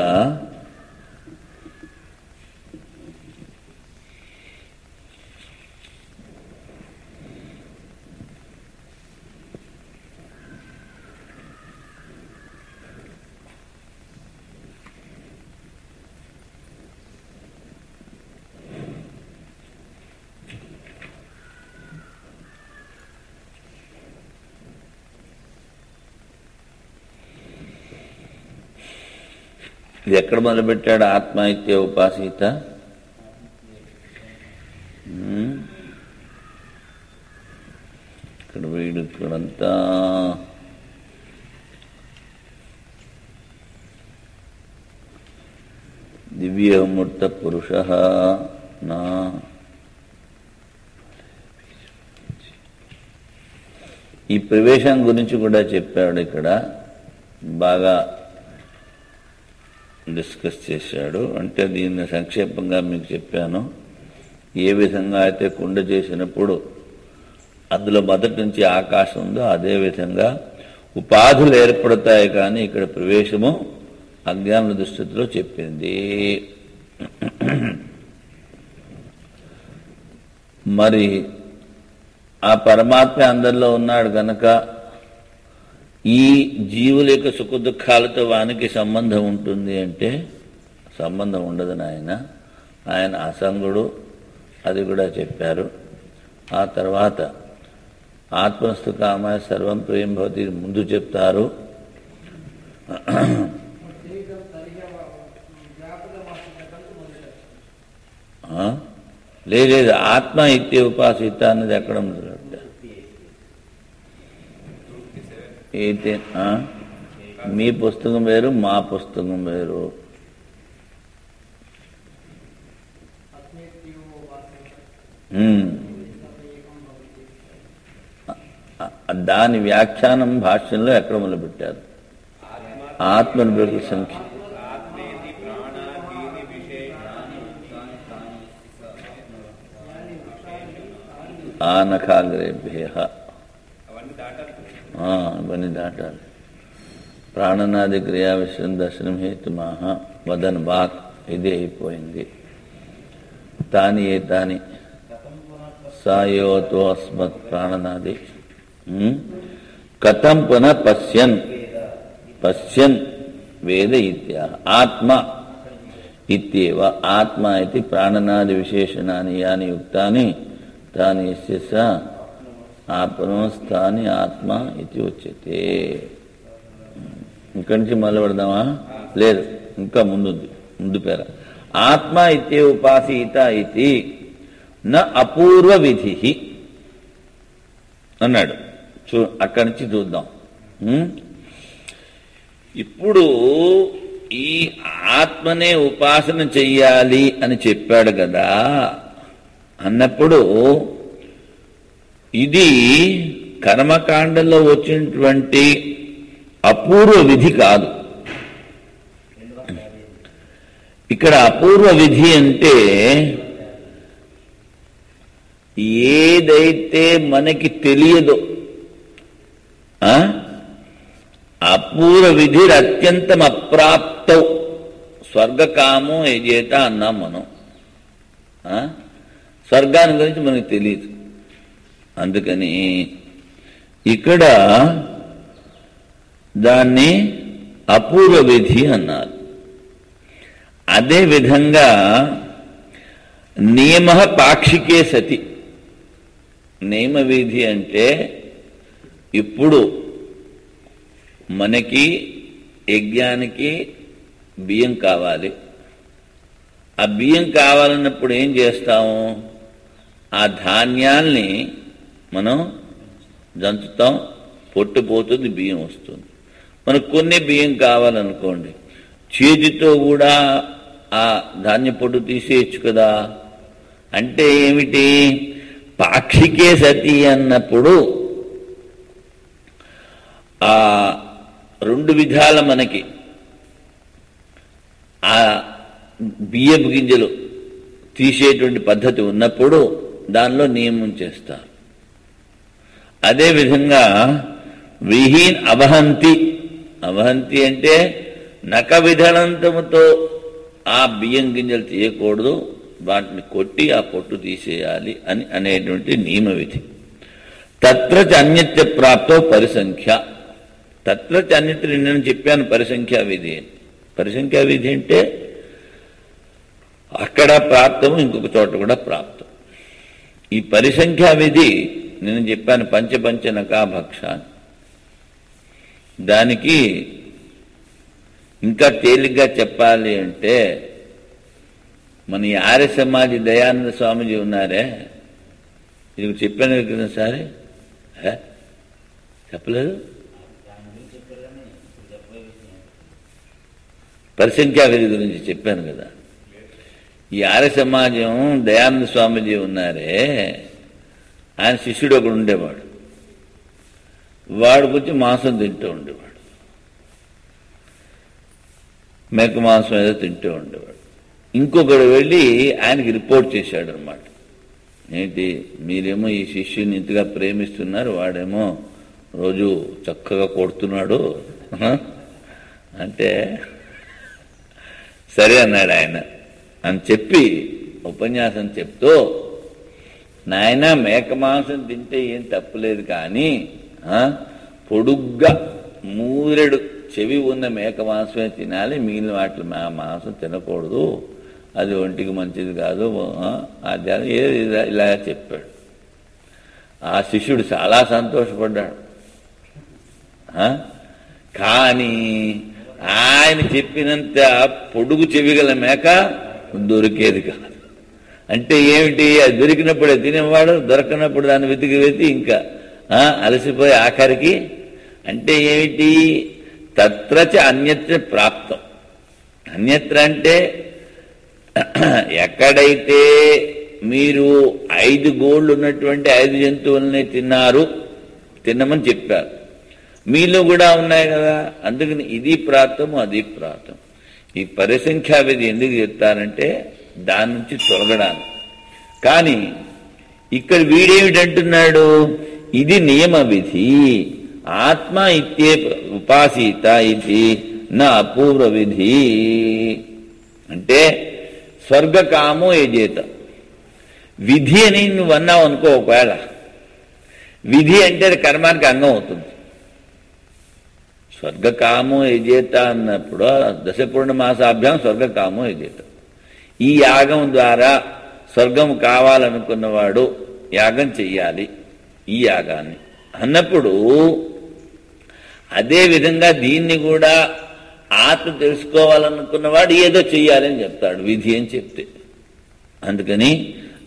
ఇది ఎక్కడ మొదలుపెట్టాడు? ఆత్మ ఇత్య ఉపాసీత. ఇక్కడ వీడు ఇక్కడంతా దివ్యమూర్త పురుష నా ఈ ప్రవేశం గురించి కూడా చెప్పాడు. ఇక్కడ బాగా డిస్కస్ చేశాడు. అంటే దీన్ని సంక్షేపంగా మీకు చెప్పాను. ఏ విధంగా అయితే కుండ చేసినప్పుడు అందులో మొదటి నుంచి ఆకాశం ఉందో అదేవిధంగా ఉపాధులు ఏర్పడతాయి. కానీ ఇక్కడ ప్రవేశము అజ్ఞాన దృష్టిలో చెప్పింది. మరి ఆ పరమాత్మ అందరిలో ఉన్నాడు కనుక ఈ జీవుల యొక్క సుఖ దుఃఖాలతో వానికి సంబంధం ఉంటుంది అంటే సంబంధం ఉండదని ఆయన అసంగుడు, అది కూడా చెప్పారు. ఆ తర్వాత ఆత్మస్తు కామాయ సర్వం ప్రియం భవతి ముందు చెప్తారు. లేదు ఆత్మ ఇత్య ఉపాసిత అన్నది ఎక్కడ మొదలు అయితే మీ పుస్తకం వేరు, మా పుస్తకం వేరు. దాని వ్యాఖ్యానం భాష్యంలో ఎక్కడ మొదలుపెట్టారు? ఆత్మను పెరుగు సంఖ్య ఆనఖాగ్రేభ్య అవన్నీ దాటాలి. ప్రాణనాది క్రియా విషయం దర్శనం హేతుమాహ వదన్ వాక్ ఇదే అయిపోయింది. తాని ఏ తాని సాయోతో అస్మత్ ప్రాణనాది కథం పునః పశ్యన్ వేద ఇత్యా ఆత్మ ఇత్యేవ ఆత్మ ఇది ప్రాణనాది విశేషణాని యాని యుక్తాని తాని యస్య ఆత్మస్థాని ఆత్మ ఇది ఉచ్యతే. ఇక్కడి నుంచి మొదలు పెడదామా? లేదు, ఇంకా ముందు పేర ఆత్మ ఇత్యే ఉపాసీత ఇది న అపూర్వ విధి అన్నాడు. అక్కడి నుంచి చూద్దాం. ఇప్పుడు ఈ ఆత్మనే ఉపాసన చెయ్యాలి అని చెప్పాడు కదా అన్నప్పుడు ఇది కర్మకాండలో వచ్చినటువంటి అపూర్వ విధి కాదు. ఇక్కడ అపూర్వ విధి అంటే ఏదైతే మనకి తెలియదో అపూర్వ విధి అత్యంతం అప్రాప్తం స్వర్గకామం ఏజేత అన్నాం మనం. స్వర్గాన్ని గురించి మనకు తెలియదు. అందుకని ఇక్కడ దాన్ని అపూర్వ విధి అన్నారు. అదేవిధంగా నియమ పాక్షికే సతి నియమ విధి అంటే ఇప్పుడు మనకి యజ్ఞానికి బియ్యం కావాలి. ఆ బియ్యం కావాలన్నప్పుడు ఏం చేస్తాము? ఆ ధాన్యాల్ని మనం దంచుతాం, పొట్టు పోతుంది, బియ్యం వస్తుంది. మనకు కొన్ని బియ్యం కావాలనుకోండి, చేతితో కూడా ఆ ధాన్య పొట్టు తీసేయచ్చు కదా. అంటే ఏమిటి? పాక్షికే సతి అన్నప్పుడు ఆ రెండు విధాల మనకి ఆ బియ్యపు గింజలు తీసేటువంటి పద్ధతి ఉన్నప్పుడు దానిలో నియమం చేస్తారు. అదేవిధంగా విహీన్ అవహంతి, అవహంతి అంటే నక విధనంతముతో ఆ బియ్యం గింజలు తీయకూడదు, వాటిని కొట్టి ఆ పొట్టు తీసేయాలి అని అనేటువంటి నియమ విధి. తత్ర అన్యత్య ప్రాప్తో పరిసంఖ్య. తత్ర అన్యత్ర నేను చెప్పాను పరిసంఖ్యా విధి. పరిసంఖ్యా విధి అంటే అక్కడ ప్రాప్తము, ఇంకొక చోట కూడా ప్రాప్తం. ఈ పరిసంఖ్యా విధి నేను చెప్పాను పంచపంచ నకాభక్ష. దానికి ఇంకా తేలిగ్గా చెప్పాలి అంటే మన ఈ ఆర్య సమాజి దయానంద స్వామిజీ ఉన్నారే, ఇది చెప్పాను కదా సారి, చెప్పలేదు? పరిసంఖ్యా విధి గురించి చెప్పాను కదా. ఈ ఆర్య సమాజం దయానంద స్వామిజీ ఉన్నారే, ఆయన శిష్యుడు ఒకడు ఉండేవాడు. వాడు కొంచెం మాంసం తింటూ ఉండేవాడు, మేక మాంసం ఏదో తింటూ ఉండేవాడు. ఇంకొకడు వెళ్ళి ఆయనకి రిపోర్ట్ చేశాడు అనమాట. ఏంటి, మీరేమో ఈ శిష్యుని ఇంతగా ప్రేమిస్తున్నారు, వాడేమో రోజు చక్కగా కొడుతున్నాడు అంటే సరే అన్నాడు ఆయన. అని చెప్పి ఉపన్యాసం చెప్తూ, నాయన మేక మాంసం తింటే ఏం తప్పులేదు, కానీ పొడుగ్గా మూరెడు చెవి ఉన్న మేక మాంసమే తినాలి, మిగిలిన వాటి మాంసం తినకూడదు, అది ఒంటికి మంచిది కాదు ఆధ్యాత్మిక ఏది ఇలా చెప్పాడు. ఆ శిష్యుడు చాలా సంతోషపడ్డాడు. కానీ ఆయన చెప్పినంత పొడుగు చెవిగల మేక దొరికేది కాదు. అంటే ఏమిటి, అది దొరికినప్పుడే తినేవాడు, దొరకనప్పుడు దాన్ని వెతికి ఇంకా అలసిపోయి ఆఖరికి. అంటే ఏమిటి, తత్రచ అన్యత్ర ప్రాప్తం. అన్యత్ర అంటే ఎక్కడైతే మీరు 5 గోళ్ళు ఉన్నటువంటి 5 జంతువులనే తిన్నమని చెప్పారు, మీలో కూడా ఉన్నాయి కదా, అందుకని ఇది ప్రాప్తము అది ప్రాప్తం. ఈ పరిసంఖ్యా విధి ఎందుకు చెప్తారంటే దాని నుంచి తొలగడానికి. కానీ ఇక్కడ వీడేమిటంటున్నాడు, ఇది నియమ విధి, ఆత్మ ఇత్యే ఉపాసీత ఇది నా అపూర్వ విధి. అంటే స్వర్గకామో యజేత. విధి అని నువ్వు అన్నావు అనుకో, ఒకవేళ విధి అంటే అది కర్మానికి అంగం అవుతుంది. స్వర్గకామో యజేత అన్నప్పుడు దశపూర్ణమాసాభ్యాం స్వర్గకామో యజేత. ఈ యాగం ద్వారా స్వర్గం కావాలనుకున్నవాడు యాగం చెయ్యాలి. ఈ యాగాన్ని అన్నప్పుడు అదేవిధంగా దీన్ని కూడా ఆత్మ తెలుసుకోవాలనుకున్నవాడు ఏదో చెయ్యాలని చెప్తాడు, విధి అని చెప్తే. అందుకని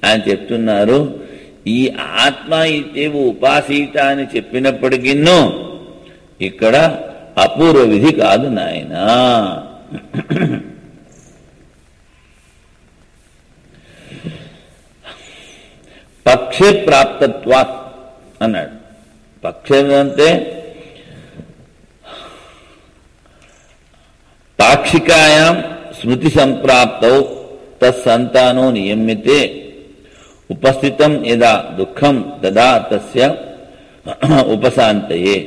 ఆయన చెప్తున్నారు, ఈ ఆత్మ ఇతేవు ఉపాసీత అని చెప్పినప్పటికిన్నో ఇక్కడ అపూర్వ విధి కాదు నాయనా. పక్షే ప్రాప్తత్వాత్ అన్నాడు. పక్షం అంటే పాక్షికాయాం స్మృతి సంప్రాప్తౌ తత్సంతానో నియమ్యతే ఉపస్థితం యదా దుఃఖం తదా తస్య ఉపశాంతయే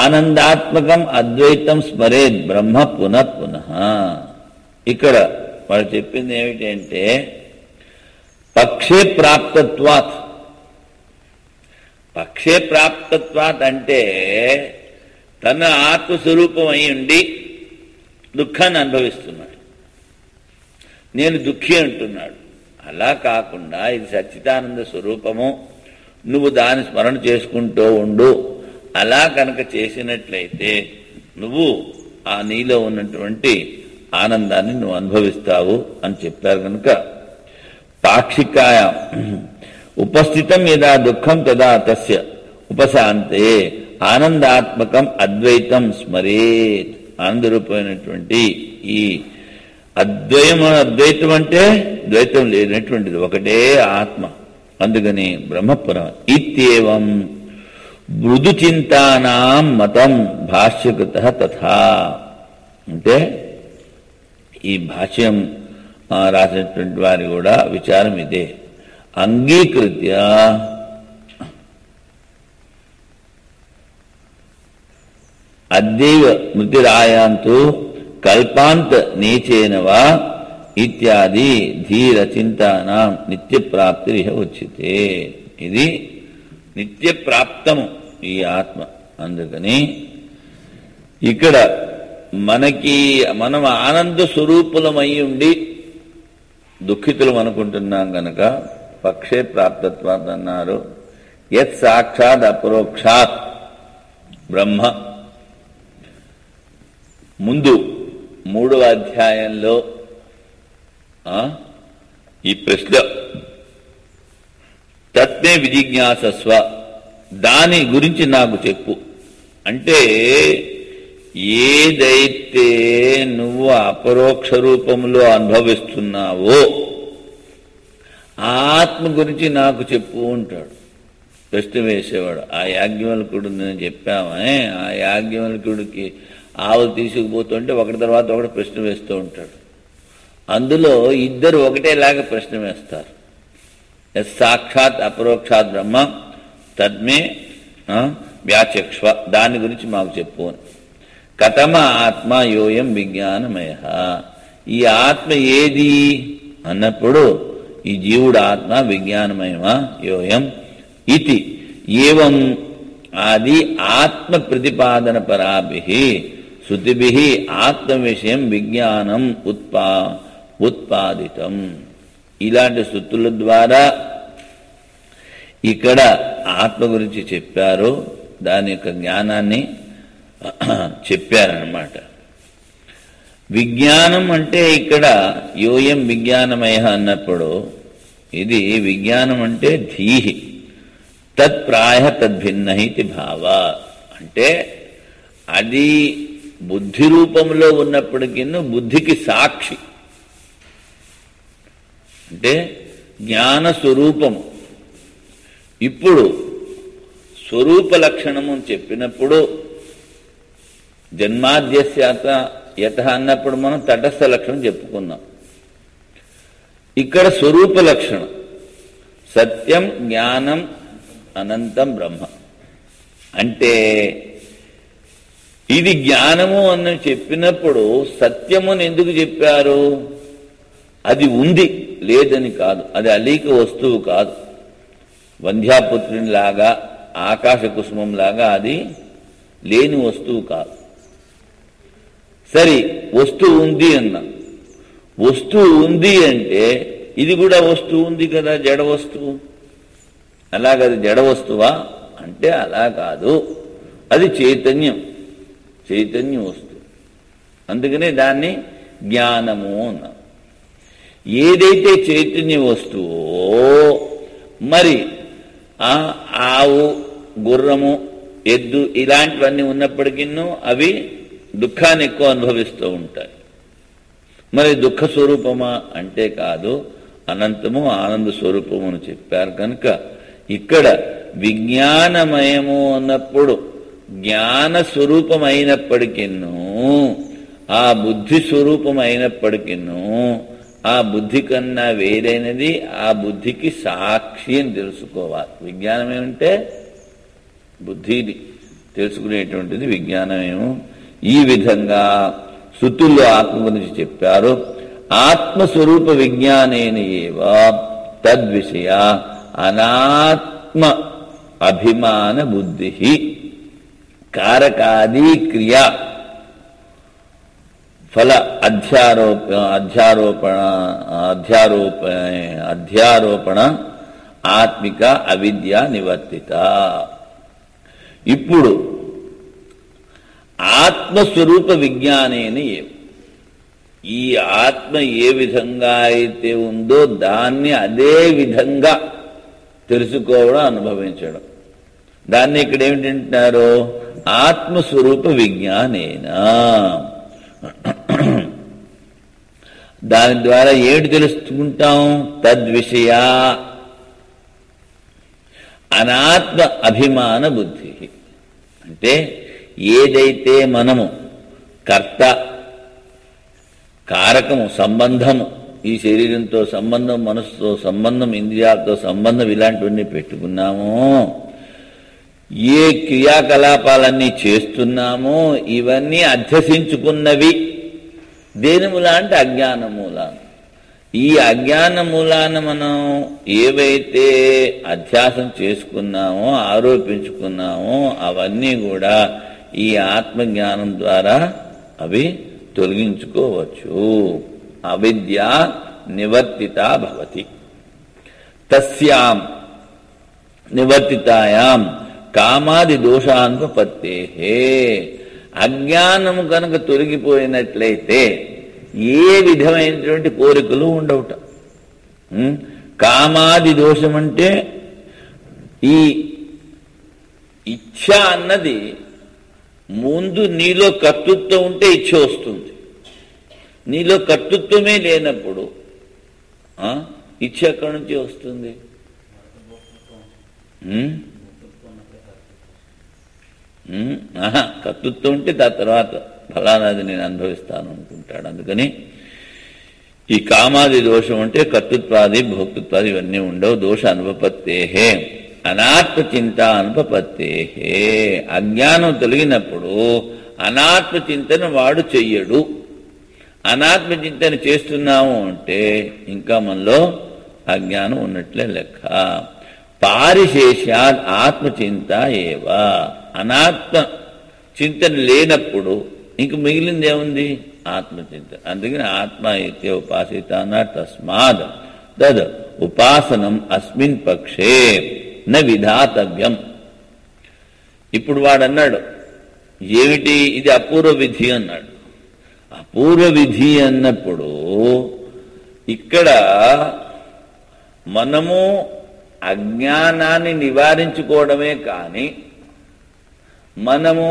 ఆనందాత్మకం అద్వైతం స్మరేద్ బ్రహ్మ పునః పునః. ఇక్కడ వాడు చెప్పింది ఏమిటి అంటే పక్షే ప్రాప్తత్వాత్. పక్షే ప్రాప్తత్వాత్ అంటే తన ఆత్మస్వరూపం అయి ఉండి దుఃఖాన్ని అనుభవిస్తున్నాడు, నేను దుఃఖి అంటున్నాడు. అలా కాకుండా ఇది సచ్చిదానంద స్వరూపము, నువ్వు దాని స్మరణ చేసుకుంటూ ఉండు. అలా కనుక చేసినట్లయితే నువ్వు ఆ నీలో ఉన్నటువంటి ఆనందాన్ని నువ్వు అనుభవిస్తావు అని చెప్పారు. కనుక పాక్షికాయ ఉపస్థితం యదా దుఃఖం తదా తస్య ఉపశాంతే ఆనందాత్మకం అద్వైతం స్మరేత్. ఆనందరూపమైనటువంటి ఈ అద్వైతం అంటే ద్వైతం లేనటువంటిది, ఒకటే ఆత్మ. అందుకని బ్రహ్మపురం ఇత్యేవం మృదు చింతానాం మతం భాష్యకృత తథా. అంటే ఈ భాష్యం రాసినటువంటి వారి కూడా విచారం ఇదే. అంగీకృత్య అద్యైవ మృతిరాయాంతు కల్పాంత నీచేనవా ఇత్యాది ధీర చింతానాం నిత్యప్రాప్తి ఉచ్యతే. ఇది నిత్యప్రాప్తము ఈ ఆత్మ. అందుకని ఇక్కడ మనం ఆనంద స్వరూపులమై ఉండి దుఃఖితులం అనుకుంటున్నాం కనుక పక్షే ప్రాప్తత్వాత్ అన్నారు. యత్ సాక్షాత్ అపరోక్షాత్ బ్రహ్మ. ముందు 3వ అధ్యాయంలో ఈ ప్రశ్న తత్మే విజిజ్ఞాసస్వ, దాని గురించి నాకు చెప్పు అంటే, ఏదైతే నువ్వు అపరోక్ష రూపంలో అనుభవిస్తున్నావో ఆత్మ గురించి నాకు చెప్పు ఉంటాడు. ప్రశ్న వేసేవాడు. ఆ యాజ్ఞవల్కుడు నేను చెప్పామే, ఆ యాజ్ఞవల్కుడికి ఆవులు తీసుకుపోతుంటే ఒకటి తర్వాత ఒకటి ప్రశ్న వేస్తూ ఉంటాడు. అందులో ఇద్దరు ఒకటేలాగా ప్రశ్న వేస్తారు. సాక్షాత్ అపరోక్షాత్ బ్రహ్మ తద్మే వ్యాచక్ష్వ, దాని గురించి మాకు చెప్పు. కథమ ఆత్మ యోయం విజ్ఞానమయ. ఈ ఆత్మ ఏది అన్నప్పుడు ఈ జీవుడు ఆత్మ విజ్ఞానమయమా యోయం ఇది. ఏవం ఆది ఆత్మ ప్రతిపాదన పరాభిః శృతిభిః ఆత్మ విషయం విజ్ఞానం ఉత్పాదితం. ఇలాంటి శృతుల ద్వారా ఇక్కడ ఆత్మ గురించి చెప్పారు, దాని యొక్క జ్ఞానాన్ని చెప్పారన్నమాట. విజ్ఞానం అంటే ఇక్కడ యోయం విజ్ఞానమయ అన్నప్పుడు ఇది విజ్ఞానం అంటే ధీహి తత్ప్రాయ తద్భిన్న ఇది భావ. అంటే అది బుద్ధి రూపంలో ఉన్నప్పటికీ బుద్ధికి సాక్షి, అంటే జ్ఞాన స్వరూపము. ఇప్పుడు స్వరూప లక్షణము చెప్పినప్పుడు జన్మాద్యస్యాత యత అన్నప్పుడు మనం తటస్థ లక్షణం చెప్పుకున్నాం. ఇక్కడ స్వరూప లక్షణం సత్యం జ్ఞానం అనంతం బ్రహ్మ. అంటే ఇది జ్ఞానము అని చెప్పినప్పుడు సత్యముని ఎందుకు చెప్పారు? అది ఉంది, లేదని కాదు. అది అలీక వస్తువు కాదు. వంధ్యాపుత్రుని లాగా ఆకాశ కుసుమం లాగా అది లేని వస్తువు కాదు. సరే, వస్తువు ఉంది అన్నా. వస్తువు ఉంది అంటే ఇది కూడా వస్తువు ఉంది కదా, జడ వస్తువు. అలాగది జడ వస్తువా అంటే అలా కాదు, అది చైతన్యం, చైతన్య వస్తువు. అందుకనే దాన్ని జ్ఞానము అన్నాం. ఏదైతే చైతన్య వస్తువో మరి ఆవు గుర్రము ఎద్దు ఇలాంటివన్నీ ఉన్నప్పటికీ అవి దుఃఖాన్ని ఎక్కువ అనుభవిస్తూ ఉంటాయి. మరి దుఃఖ స్వరూపమా అంటే కాదు, అనంతము ఆనంద స్వరూపము అని చెప్పారు. కనుక ఇక్కడ విజ్ఞానమయము అన్నప్పుడు జ్ఞాన స్వరూపమైనప్పటికీ ఆ బుద్ధి స్వరూపమైనప్పటికీ ఆ బుద్ధి కన్నా వేరైనది, ఆ బుద్ధికి సాక్షి అని తెలుసుకోవాలి. విజ్ఞానం ఏమంటే బుద్ధిని తెలుసుకునేటువంటిది విజ్ఞానమేమో. ఈ విధంగా శృతుల్లో ఆత్మ గురించి చెప్పారు. ఆత్మస్వరూప విజ్ఞానేన ఏవ తద్విషయ అనాత్మ అభిమాన బుద్ధి కారకాది క్రియా ఫల అధ్యారోపణ ఆత్మిక అవిద్య నివర్తిత. ఇప్పుడు ఆత్మస్వరూప విజ్ఞానేన ఈ ఆత్మ ఏ విధంగా అయితే ఉందో దాన్ని అదే విధంగా తెలుసుకోవడం, అనుభవించడం. దాన్ని ఇక్కడ ఏమిటంటున్నారు? ఆత్మస్వరూప విజ్ఞానేనా. దాని ద్వారా ఏమిటి తెలుసుకుంటాం? తద్విషయ అనాత్మ అభిమాన బుద్ధి. అంటే ఏదైతే మనము కర్త, కారకము, సంబంధము, ఈ శరీరంతో సంబంధం, మనసుతో సంబంధం, ఇంద్రియాలతో సంబంధం, ఇలాంటివన్నీ పెట్టుకున్నామో, ఏ క్రియాకలాపాలన్నీ చేస్తున్నామో ఇవన్నీ అధ్యసించుకున్నవి దేని మూలాన? అజ్ఞాన మూలాన. ఈ అజ్ఞాన మూలాన మనం ఏవైతే అధ్యాసం చేసుకున్నామో, ఆరోపించుకున్నామో అవన్నీ కూడా ఈ ఆత్మజ్ఞానం ద్వారా అవి తొలగించుకోవచ్చు. అవిద్య నివర్తిత భవతి. తస్యాం నివర్తితాయాం కామాది దోషానుపత్తే. అజ్ఞానము కనుక తొలగిపోయినట్లయితే ఏ విధమైనటువంటి కోరికలు ఉండవుట. కామాది దోషం అంటే ఈ ఇచ్ఛ అన్నది ముందు నీలో కర్తృత్వం ఉంటే ఇచ్ఛ వస్తుంది. నీలో కర్తృత్వమే లేనప్పుడు ఇచ్ఛ ఎక్కడి నుంచి వస్తుంది? కర్తృత్వం ఉంటే దాని తర్వాత ఫలానాది నేను అనుభవిస్తాను అనుకుంటాడు. అందుకని ఈ కామాది దోషం అంటే కర్తృత్వాది, భోక్తృత్వాది ఇవన్నీ ఉండవు. దోష అనుపపత్తేహే అనాత్మ చింత అనుపపత్తేహే. అజ్ఞానం తొలగినప్పుడు అనాత్మ చింతన వాడు చెయ్యడు. అనాత్మ చింతన చేస్తున్నాము అంటే ఇంకా మనలో అజ్ఞానం ఉన్నట్లే లెక్క. పారిశేష్యాద్ ఆత్మచింత ఏవ. అనాత్మ చింతన లేనప్పుడు ఇంక మిగిలింది ఏముంది? ఆత్మచింతన. అందుకని ఆత్మ అయితే ఉపాసిత అన్నారు. తస్మాద్ తద్ ఉపాసనం అస్మిన్ పక్షే న విధాతవ్యం. ఇప్పుడు వాడన్నాడు ఏమిటి ఇది? అపూర్వ విధి అన్నాడు. అపూర్వ విధి అన్నప్పుడు ఇక్కడ మనము అజ్ఞానాన్ని నివారించుకోవడమే కానీ మనము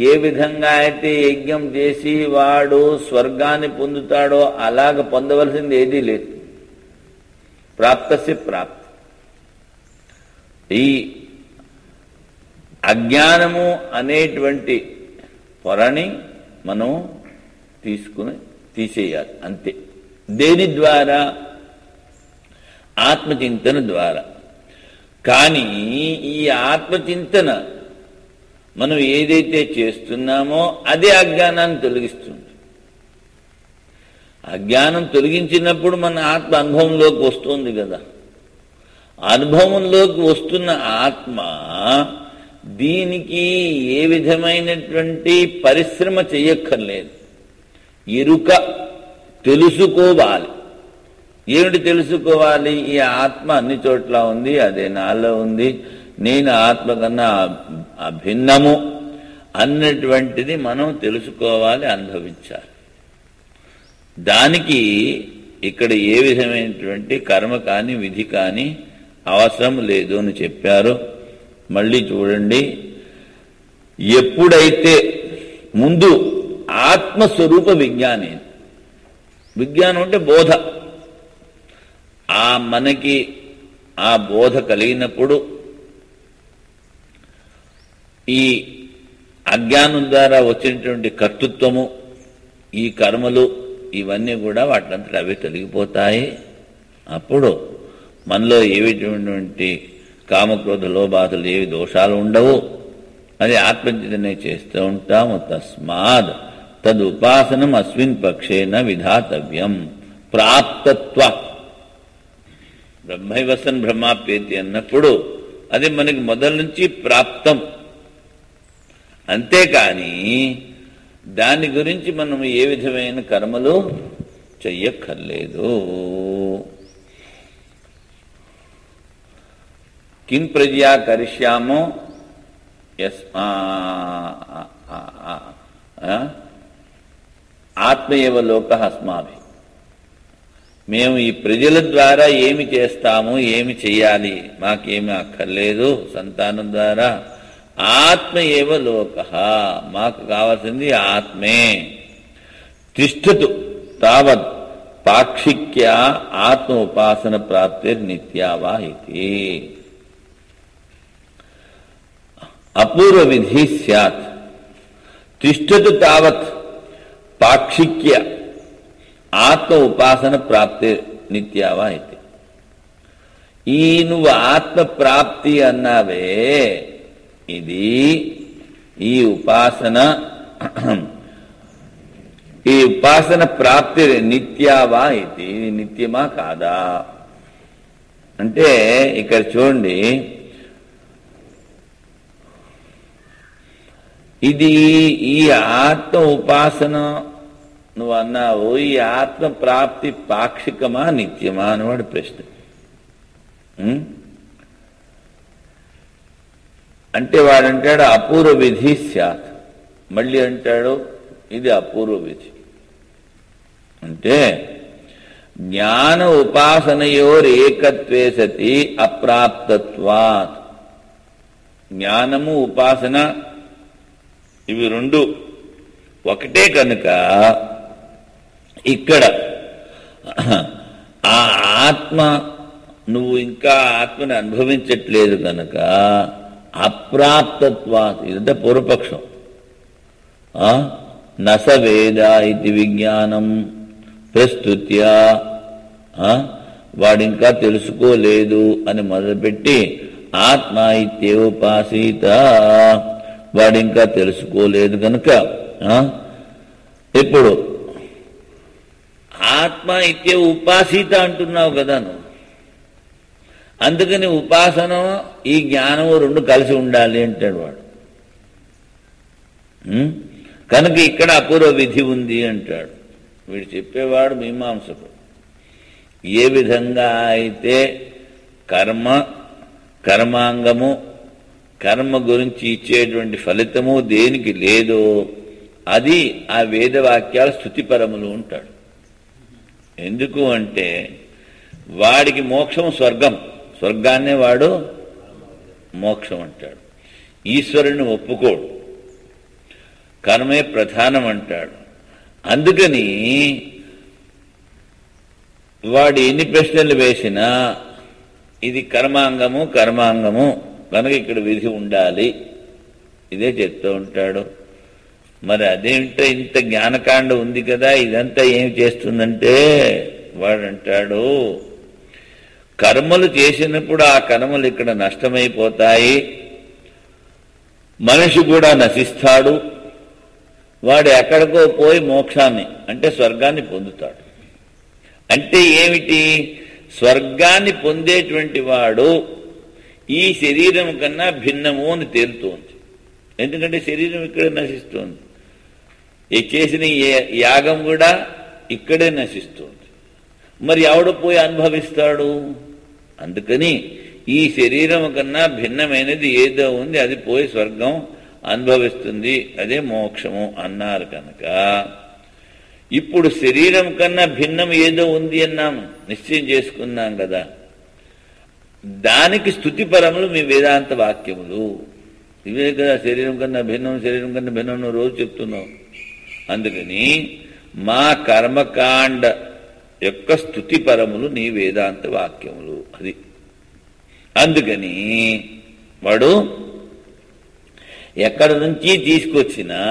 ఏ విధంగా అయితే యజ్ఞం చేసి వాడు స్వర్గాన్ని పొందుతాడో అలాగ పొందవలసింది ఏదీ లేదు. ప్రాప్తస్య ప్రాప్తి. ఈ అజ్ఞానము అనేటువంటి పొరని మనం తీసేయాలి అంతే. దేని ద్వారా? ఆత్మచింతన ద్వారా. కానీ ఈ ఆత్మచింతన మనం ఏదైతే చేస్తున్నామో అదే అజ్ఞానాన్ని తొలగిస్తుంది. అజ్ఞానం తొలగించినప్పుడు మన ఆత్మ అనుభవంలోకి వస్తుంది కదా. అనుభవంలోకి వస్తున్న ఆత్మ దీనికి ఏ విధమైనటువంటి పరిశ్రమ చెయ్యక్కర్లేదు. ఎరుక తెలుసుకోవాలి. ఏమిటి తెలుసుకోవాలి? ఈ ఆత్మ అన్ని చోట్ల ఉంది, అదే నాలో ఉంది, నేను ఆత్మ కన్నా అభిన్నము అన్నటువంటిది మనం తెలుసుకోవాలి, అనుభవించాలి. దానికి ఇక్కడ ఏ విధమైనటువంటి కర్మ కానీ విధి కానీ అవసరం లేదు అని చెప్పారు. మళ్ళీ చూడండి, ఎప్పుడైతే ముందు ఆత్మస్వరూప విజ్ఞానం, విజ్ఞానం అంటే బోధ, మనకి ఆ బోధ కలిగినప్పుడు ఈ అజ్ఞానం ద్వారా వచ్చినటువంటి కర్తృత్వము, ఈ కర్మలు ఇవన్నీ కూడా వాటినంతట అవి తొలగిపోతాయి. అప్పుడు మనలో ఏవిటువంటి కామక్రోధ లోభాదులు ఏవి దోషాలు ఉండవు. అది ఆత్మచింతనే చేస్తూ ఉంటాము. తస్మాద్ తదుపాసనం అస్మిన్ పక్షేన విధాతవ్యం. ప్రాప్తత్వ బ్రహ్మైవసన్ బ్రహ్మాప్యేతి అన్నప్పుడు అది మనకి మొదల నుంచి ప్రాప్తం. అంతేకాని దాని గురించి మనం ఏ విధమైన కర్మలు చెయ్యక్కర్లేదు. కిం ప్రజయా కరిష్యామో ఆత్మయేవ లోకః అస్మాభి. మేము ఈ ప్రజల ద్వారా ఏమి చేస్తాము, ఏమి చెయ్యాలి, మాకేమి అక్కర్లేదు. సంతానం ద్వారా ఆత్మయేవ లోకః, మాకు కావాల్సింది ఆత్మే. తిష్టతు తావత్ పాక్షిక్య ఆత్మ ఉపాసన ప్రాప్తిర్నిత్యావా ఇది. అపూర్వ విధి స్యాత్. తిష్టతు తావత్ పాక్షిక్య ఆత్మ ఉపాసన ప్రాప్తి నిత్యావా ఇది. ఈ నువ్వు ఆత్మ ప్రాప్తి అన్నావే, ఇది ఈ ఉపాసన ప్రాప్తి నిత్యావా ఇది, నిత్యమా కాదా అంటే ఇక్కడ చూడండి, ఇది ఈ ఆత్మ ఉపాసన నువ్వు అన్నావు, ఈ ఆత్మ ప్రాప్తి పాక్షికమా నిత్యమా అన్నవాడు ప్రశ్న. అంటే వాడంటాడు అపూర్వ విధి స్యాత్, మళ్ళీ అంటాడు ఇది అపూర్వ విధి. అంటే జ్ఞాన ఉపాసనయోరేకత్వే సతి అప్రాప్తత్వాత్. జ్ఞానము ఉపాసన ఇవి రెండు ఒకటే కనుక ఇక్కడ ఆ ఆత్మ నువ్వు ఇంకా ఆత్మని అనుభవించట్లేదు కనుక అప్రాప్తత్వాత్. ఇదంతా పూర్వపక్షం. నస వేద ఇది విజ్ఞానం ప్రస్తుత్య, వాడింకా తెలుసుకోలేదు అని మొదలుపెట్టి ఆత్మ ఇత్యేవోపాసీత, వాడింకా తెలుసుకోలేదు కనుక ఇప్పుడు ఆత్మ ఇత్య ఉపాసీత అంటున్నావు కదా నువ్వు. అందుకని ఉపాసన ఈ జ్ఞానము రెండు కలిసి ఉండాలి అంటాడు వాడు. కనుక ఇక్కడ అపూర్వ విధి ఉంది అంటాడు వీడు చెప్పేవాడు మీమాంసకుడు. ఏ విధంగా అయితే కర్మాంగము కర్మ గురించి ఇచ్చేటువంటి ఫలితము దేనికి లేదో అది ఆ వేదవాక్యాల స్థుతిపరములు ఉంటాడు. ఎందుకు అంటే వాడికి మోక్షం స్వర్గం, స్వర్గాన్నే వాడు మోక్షం అంటాడు. ఈశ్వరుని ఒప్పుకోడు, కర్మే ప్రధానం అంటాడు. అందుకని వాడు ఎన్ని ప్రశ్నలు వేసినా ఇది కర్మాంగము కనుక ఇక్కడ విధి ఉండాలి ఇదే చెప్తూ ఉంటాడు. మరి అదేంటో ఇంత జ్ఞానకాండ ఉంది కదా, ఇదంతా ఏం చేస్తుందంటే వాడంటాడు కర్మలు చేసినప్పుడు ఆ కర్మలు ఇక్కడ నష్టమైపోతాయి, మనిషి కూడా నశిస్తాడు, వాడు ఎక్కడికో పోయి మోక్షాన్ని అంటే స్వర్గాన్ని పొందుతాడు. అంటే ఏమిటి? స్వర్గాన్ని పొందేటువంటి వాడు ఈ శరీరం కన్నా భిన్నము అని తేలుతోంది. ఎందుకంటే శరీరం ఇక్కడే నశిస్తోంది, చేసిన యాగం కూడా ఇక్కడే నశిస్తోంది. మరి ఎవడు పోయి అనుభవిస్తాడు? అందుకని ఈ శరీరం కన్నా భిన్నమైనది ఏదో ఉంది, అది పోయి స్వర్గం అనుభవిస్తుంది, అదే మోక్షము అన్నారు. కనుక ఇప్పుడు శరీరం కన్నా భిన్నం ఏదో ఉంది అన్నాము, నిశ్చయం చేసుకున్నాం కదా, దానికి స్తుతిపరములు మీ వేదాంత వాక్యములు ఇవే కదా. శరీరం కన్నా భిన్నం నువ్వు రోజు చెప్తున్నావు. అందుకని మా కర్మకాండ యొక్క స్తుతిపరములు నీ వేదాంత వాక్యములు అది. అందుకని వాడు ఎక్కడి నుంచి తీసుకొచ్చినా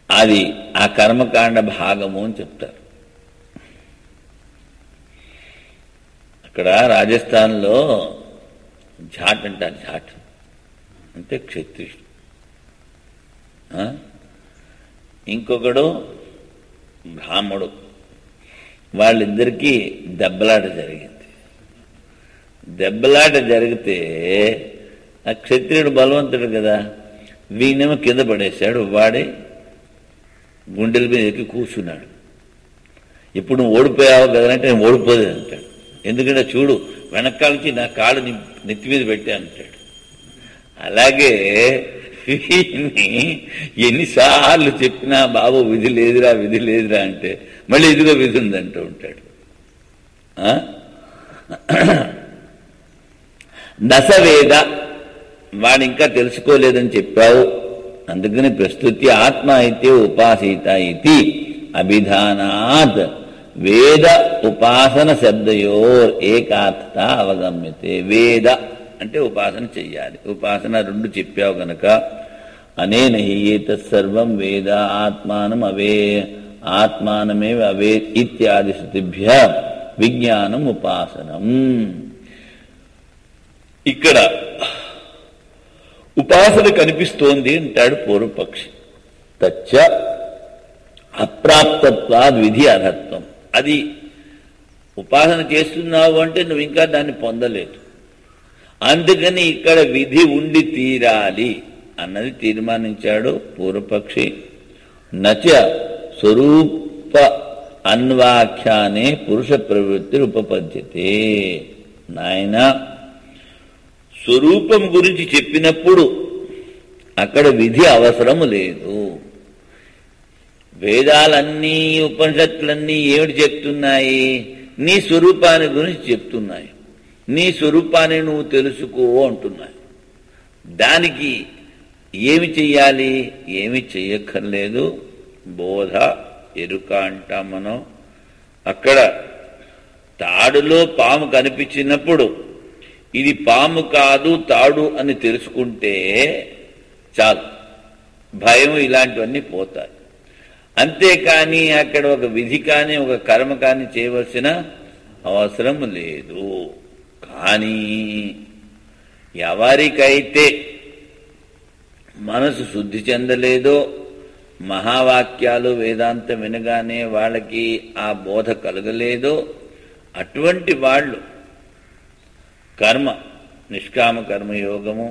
అది ఆ కర్మకాండ భాగము అని చెప్తారు. అక్కడ రాజస్థాన్లో ఝాట్ అంటారు. ఝాట్ అంటే క్షత్రియుడు, ఇంకొకడు బ్రాహ్మడు. వాళ్ళిద్దరికీ దెబ్బలాట జరిగింది. దెబ్బలాట జరిగితే ఆ క్షత్రియుడు బలవంతుడు కదా, వీణేమో కింద పడేశాడు, వాడి గుండెల మీద ఎక్కి కూర్చున్నాడు. ఇప్పుడు నువ్వు ఓడిపోయావు కదంటే నేను ఓడిపోలేదు అంటాడు. ఎందుకంటే చూడు వెనకాలకి నా కాళ్ళు నెత్తి మీద పెట్టా అంటాడు. అలాగే ఎన్నిసార్లు చెప్పినా బాబు విధి లేదురా విధి లేదురా అంటే మళ్ళీ ఇదిగో విధి ఉందంటూ ఉంటాడు. దశవేద వాడు ఇంకా తెలుసుకోలేదని చెప్పావు, అందుకని ప్రస్తుతి ఆత్మ అయితే ఉపాసీత ఇది అభిధానాత్ వేద ఉపాసన శబ్దయోర్ ఏకార్థత అవగమ్యతే. వేద అంటే ఉపాసన చెయ్యాలి, ఉపాసన రెండు చెప్పావు గనక అనేన ఏతత్సర్వం వేద ఆత్మానమేవ అవే ఇత్యాది శృతిభ్య విజ్ఞానం ఉపాసనం. ఇక్కడ ఉపాసన కనిపిస్తోంది అంటాడు పూర్వపక్షి. తచ్చ అప్రాప్తత్వాద్ విధి అర్హత్వం. అది ఉపాసన చేస్తున్నావు అంటే నువ్వు ఇంకా దాన్ని పొందలేదు, అందుకని ఇక్కడ విధి ఉండి తీరాలి అన్నది తీర్మానించాడు పూర్వపక్షి. నచ స్వరూప అన్వాఖ్యానే పురుష ప్రవృత్తి ఉపపద్యతే. నాయన స్వరూపం గురించి చెప్పినప్పుడు అక్కడ విధి అవసరము లేదు. వేదాలన్నీ ఉపనిషత్తులన్నీ ఏమిటి చెప్తున్నాయి? నీ స్వరూపాన్ని గురించి చెప్తున్నాయి. నీ స్వరూపాన్ని నువ్వు తెలుసుకో అంటున్నాయి. దానికి ఏమి చెయ్యాలి? ఏమి చెయ్యక్కర్లేదు. బోధ ఎరుక అంటాం మనం. అక్కడ తాడులో పాము కనిపించినప్పుడు ఇది పాము కాదు తాడు అని తెలుసుకుంటే చాలు, భయం ఇలాంటివన్నీ పోతాయి. అంతేకాని అక్కడ ఒక విధి కానీ ఒక కర్మ కానీ చేయవలసిన అవసరం లేదు. కానీ ఎవరికైతే మనసు శుద్ధి చెందలేదో, మహావాక్యాలు వేదాంతం వినగానే వాళ్ళకి ఆ బోధ కలగలేదో, అటువంటి వాళ్ళు కర్మ, నిష్కామ కర్మయోగము,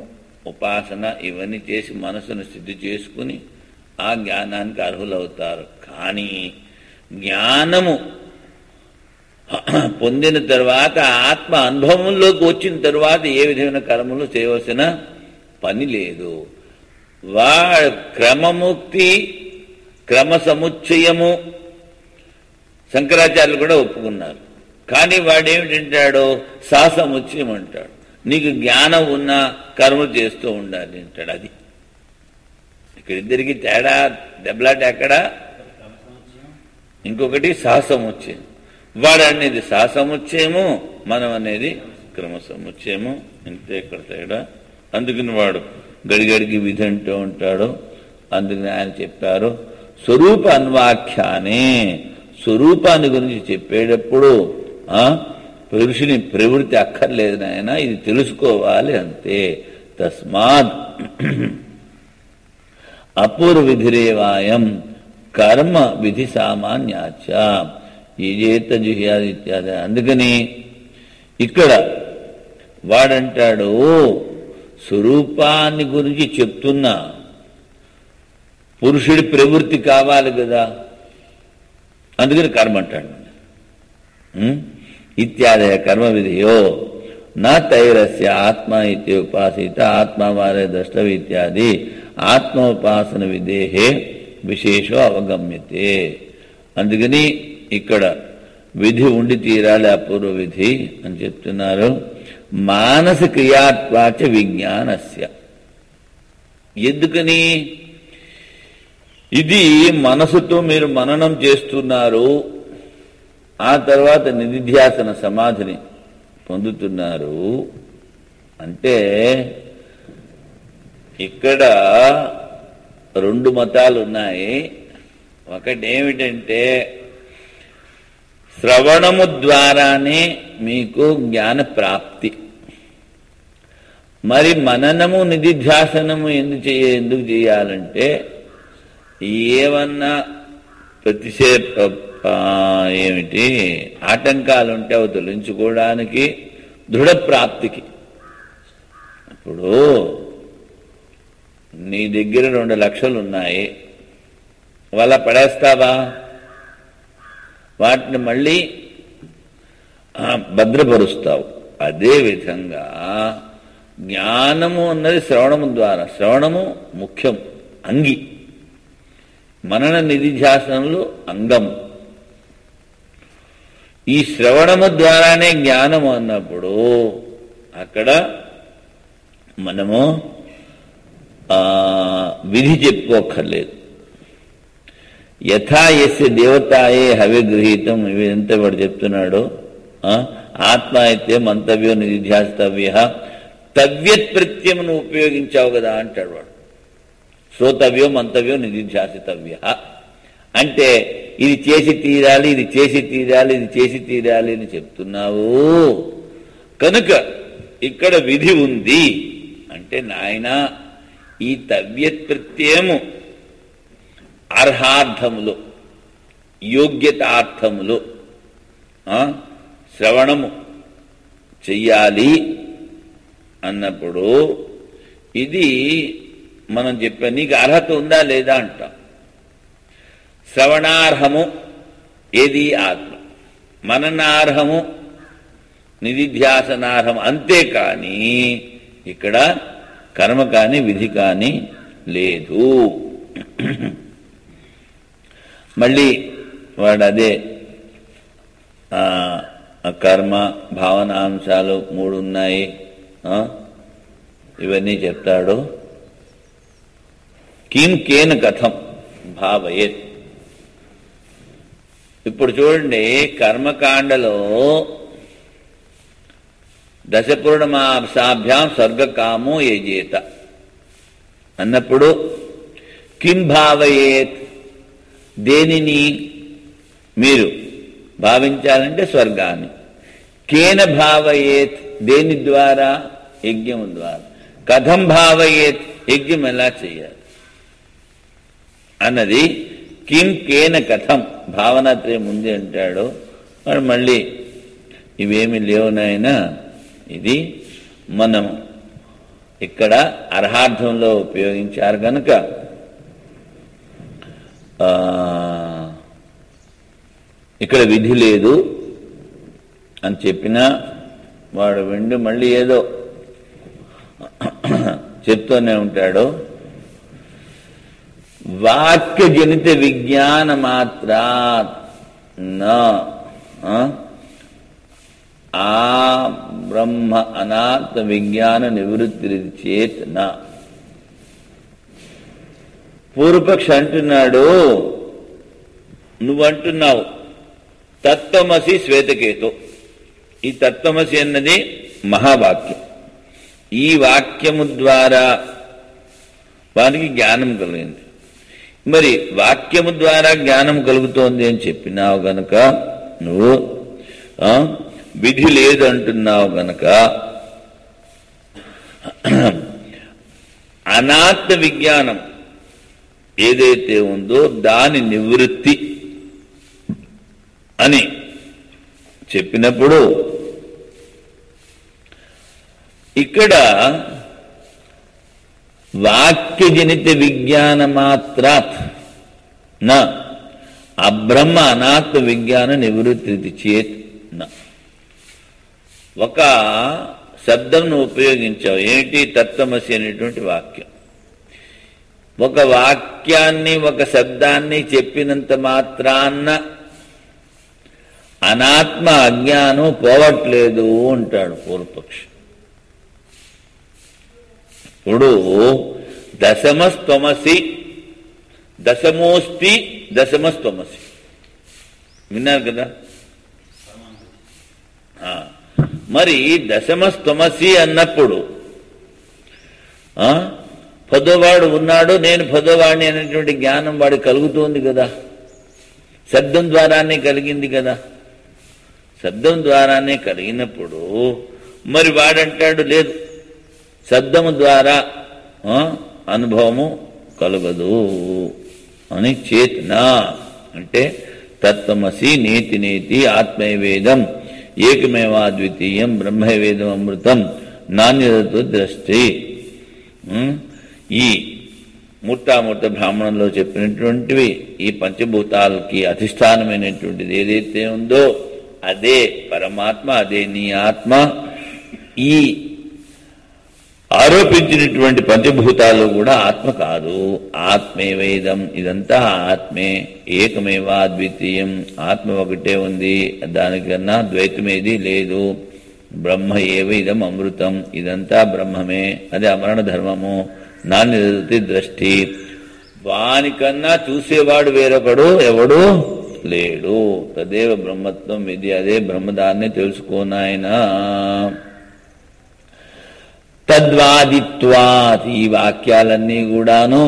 ఉపాసన ఇవన్నీ చేసి మనసును సిద్ధి చేసుకుని ఆ జ్ఞానానికి అర్హులవుతారు. కానీ జ్ఞానము పొందిన తర్వాత ఆత్మ అనుభవంలోకి వచ్చిన తర్వాత ఏ విధమైన కర్మలు చేయవలసిన పని లేదు. క్రమముక్తి, క్రమ సముచ్చయము శంకరాచార్యులు కూడా ఒప్పుకున్నారు. కానీ వాడేమిటంటాడో సముచ్చయం అంటాడు. నీకు జ్ఞానం ఉన్న కర్మలు చేస్తూ ఉండాలి అంటాడు. అది ఇక్కడిద్దరికి తేడా, దెబ్బలాట ఎక్కడ? ఇంకొకటి సముచ్చయం. వాడు అనేది సముచ్చయము, మనం అనేది క్రమ సముచ్చయము. ఇంతే ఇక్కడ తేడా. అందుకని వాడు గడిగడికి విధి అంటూ ఉంటాడు. అందుకని ఆయన చెప్పారు స్వరూప అన్వాఖ్యానే. స్వరూపాన్ని గురించి చెప్పేటప్పుడు పురుషుని ప్రవృత్తి అక్కర్లేదు నాయన, ఇది తెలుసుకోవాలి అంతే. తస్మాత్ అపూర్వ విధిరేవాయం కర్మ విధి సామాన్యాచ ఈజేత జుహ్యాది ఇత్యాది. అందుకని ఇక్కడ వాడంటాడు స్వరూపాన్ని గురించి చెప్తున్నా పురుషుడి ప్రవృత్తి కావాలి కదా, అందుకని కర్మ అంటాడు. ఇత్యాదయ కర్మ విధియో నా తైరస్య ఆత్మ ఇది ఉపాసిత ఆత్మవారే ద్రష్టవి ఇత్యాది ఆత్మోపాసన విధేహే విశేషో అవగమ్యతే. అందుకని ఇక్కడ విధి ఉండి తీరాలి, అపూర్వ విధి అని చెప్తున్నారు. మానస క్రియాత్వాచ విజ్ఞానస్య. ఎందుకని? ఇది మనసుతో మీరు మననం చేస్తున్నారు, ఆ తర్వాత నిధిధ్యాసన సమాధిని పొందుతున్నారు. అంటే ఇక్కడ రెండు మతాలు ఉన్నాయి. ఒకటేమిటంటే శ్రవణము ద్వారానే మీకు జ్ఞాన ప్రాప్తి. మరి మననము నిధిధ్యాసనము ఎందుకు చేయాలంటే ఏమన్నా ఏమిటి ఆటంకాలుంటే అవి తొలగించుకోవడానికి, దృఢ ప్రాప్తికి. ఇప్పుడు నీ దగ్గర 2 లక్షలు ఉన్నాయి, వాళ్ళ పడేస్తావా? వాటిని మళ్ళీ భద్రపరుస్తావు. అదేవిధంగా జ్ఞానము అన్నది శ్రవణము ద్వారా, శ్రవణము ముఖ్యం, అంగి, మనన నిధిధ్యాసనలు అంగము. ఈ శ్రవణము ద్వారానే జ్ఞానము అన్నప్పుడు అక్కడ మనము విధి చెప్పుకోక్కర్లేదు. యథా యస్య దేవతాయే హవిగృహీతం, ఇదంతా వాడు చెప్తున్నాడు. ఆత్మ అయితే మంతవ్యో నిధిధ్యాస్తవ్య, తవ్యత్ ప్రత్యమును ఉపయోగించావు కదా అంటాడు వాడు. శ్రోతవ్యో మంతవ్యో నిధిధ్యాసితవ్య అంటే ఇది చేసి తీరాలి, ఇది చేసి తీరాలి, ఇది చేసి తీరాలి అని చెప్తున్నావు కనుక ఇక్కడ విధి ఉంది అంటే నాయన ఈ తవ్యత్ ప్రత్యయము అర్హార్థములు, యోగ్యతార్థములు శ్రవణము చెయ్యాలి అన్నప్పుడు ఇది మనం చెప్పాం. నీకు అర్హత ఉందా లేదా అంటాం. శ్రవణార్హము ఏది ఆత్మ, మననార్హము నిధిధ్యాసనార్హం, అంతేకాని ఇక్కడ కర్మ కానీ విధి కానీ లేదు. మళ్ళీ వాడు అదే కర్మ భావనాంశాలు 3 ఉన్నాయి, ఇవన్నీ చెప్తాడు. కిం కేన కథం భావయేత్. ఇప్పుడు చూడండి, కర్మకాండలో దశపూర్ణమాసాభ్యాం స్వర్గకామో యజేత అన్నప్పుడు కిం భావయేత్, దేనిని మీరు భావించాలంటే స్వర్గాన్ని. కేన భావయేత్, దేని ద్వారా, యజ్ఞం ద్వారా. కథం భావయేత్, యజ్ఞం ఎలా చేయాలి అన్నది కిం కేన కథం భావనత్రయం ఉంది అంటాడు వాడు. మళ్ళీ ఇవేమి లేవునైనా ఇది మనం ఇక్కడ అర్హార్థంలో ఉపయోగించారు కనుక ఇక్కడ విధి లేదు అని చెప్పినా వాడు వెండి మళ్ళీ ఏదో చెప్తూనే ఉంటాడు. వాక్యజనిత విజ్ఞాన మాత్రాత్ ఆ బ్రహ్మ అనాత్మ విజ్ఞాన నివృత్తి చేత్ నా. పూర్వపక్ష అంటున్నాడు, నువ్వంటున్నావు తత్వమసి శ్వేతకేతో. ఈ తత్వమసి అన్నది మహావాక్యం. ఈ వాక్యము ద్వారా వారికి జ్ఞానం కలిగింది. మరి వాక్యము ద్వారా జ్ఞానం కలుగుతోంది అని చెప్పినావు గనక, నువ్వు విధి లేదు అంటున్నావు గనక అనాత్మ విజ్ఞానం ఏదైతే ఉందో దాని నివృత్తి అని చెప్పినప్పుడు ఇక్కడ వాక్యజనిత విజ్ఞాన మాత్రాత్ నా అబ్రహ్మ అనాత్మ విజ్ఞాన నివృత్తి చేత్ నా. ఒక శబ్దంను ఉపయోగించావు, ఏంటి? తత్వమసి అనేటువంటి వాక్యం. ఒక వాక్యాన్ని ఒక శబ్దాన్ని చెప్పినంత మాత్రాన్న అనాత్మ అజ్ఞానం పోవట్లేదు అంటాడు పూర్వపక్షి. ఇప్పుడు దశమస్త్వమసి, దశమోస్తి, దశమస్త్వమసి విన్నారు కదా. మరి దశమస్త్వమసి అన్నప్పుడు పదోవాడు ఉన్నాడు, నేను పదోవాడిని అనేటువంటి జ్ఞానం వాడికి కలుగుతుంది కదా. శబ్దం ద్వారానే కలిగింది కదా. శబ్దం ద్వారానే కలిగినప్పుడు మరి వాడంటాడు లేదు, శబ్దము ద్వారా అనుభవము కలగదు అని. చేతన అంటే తత్వమసి నేతి నేతి ఆత్మైవేదం ఏకమేవాద్వితీయం బ్రహ్మవేదం అమృతం నాణ్యతతో ద్రష్టి. ఈ మూర్తామూర్త బ్రాహ్మణంలో చెప్పినటువంటివి ఈ పంచభూతాలకి అధిష్టానమైనటువంటిది ఏదైతే ఉందో అదే పరమాత్మ, అదే నీ ఆత్మ. ఈ ఆరోపించినటువంటి పంచభూతాలు కూడా ఆత్మ కాదు. ఆత్మేవేదం, ఇదంతా ఆత్మే. ఏకమేవా అద్వితీయం, ఆత్మ ఒకటే ఉంది, దానికన్నా ద్వైతమేది లేదు. బ్రహ్మ ఏవ ఇదం అమృతం, ఇదంతా బ్రహ్మమే, అది అమరణ ధర్మము. నాన్యదతి ద్రష్టి, వానికన్నా చూసేవాడు వేరొకడు ఎవడు లేడు. తదేవ బ్రహ్మత్వం ఇది, అదే బ్రహ్మదాన్ని తెలుసుకోనాయనా. తద్వాదిత్వాత్, ఈ వాక్యాలన్నీ కూడాను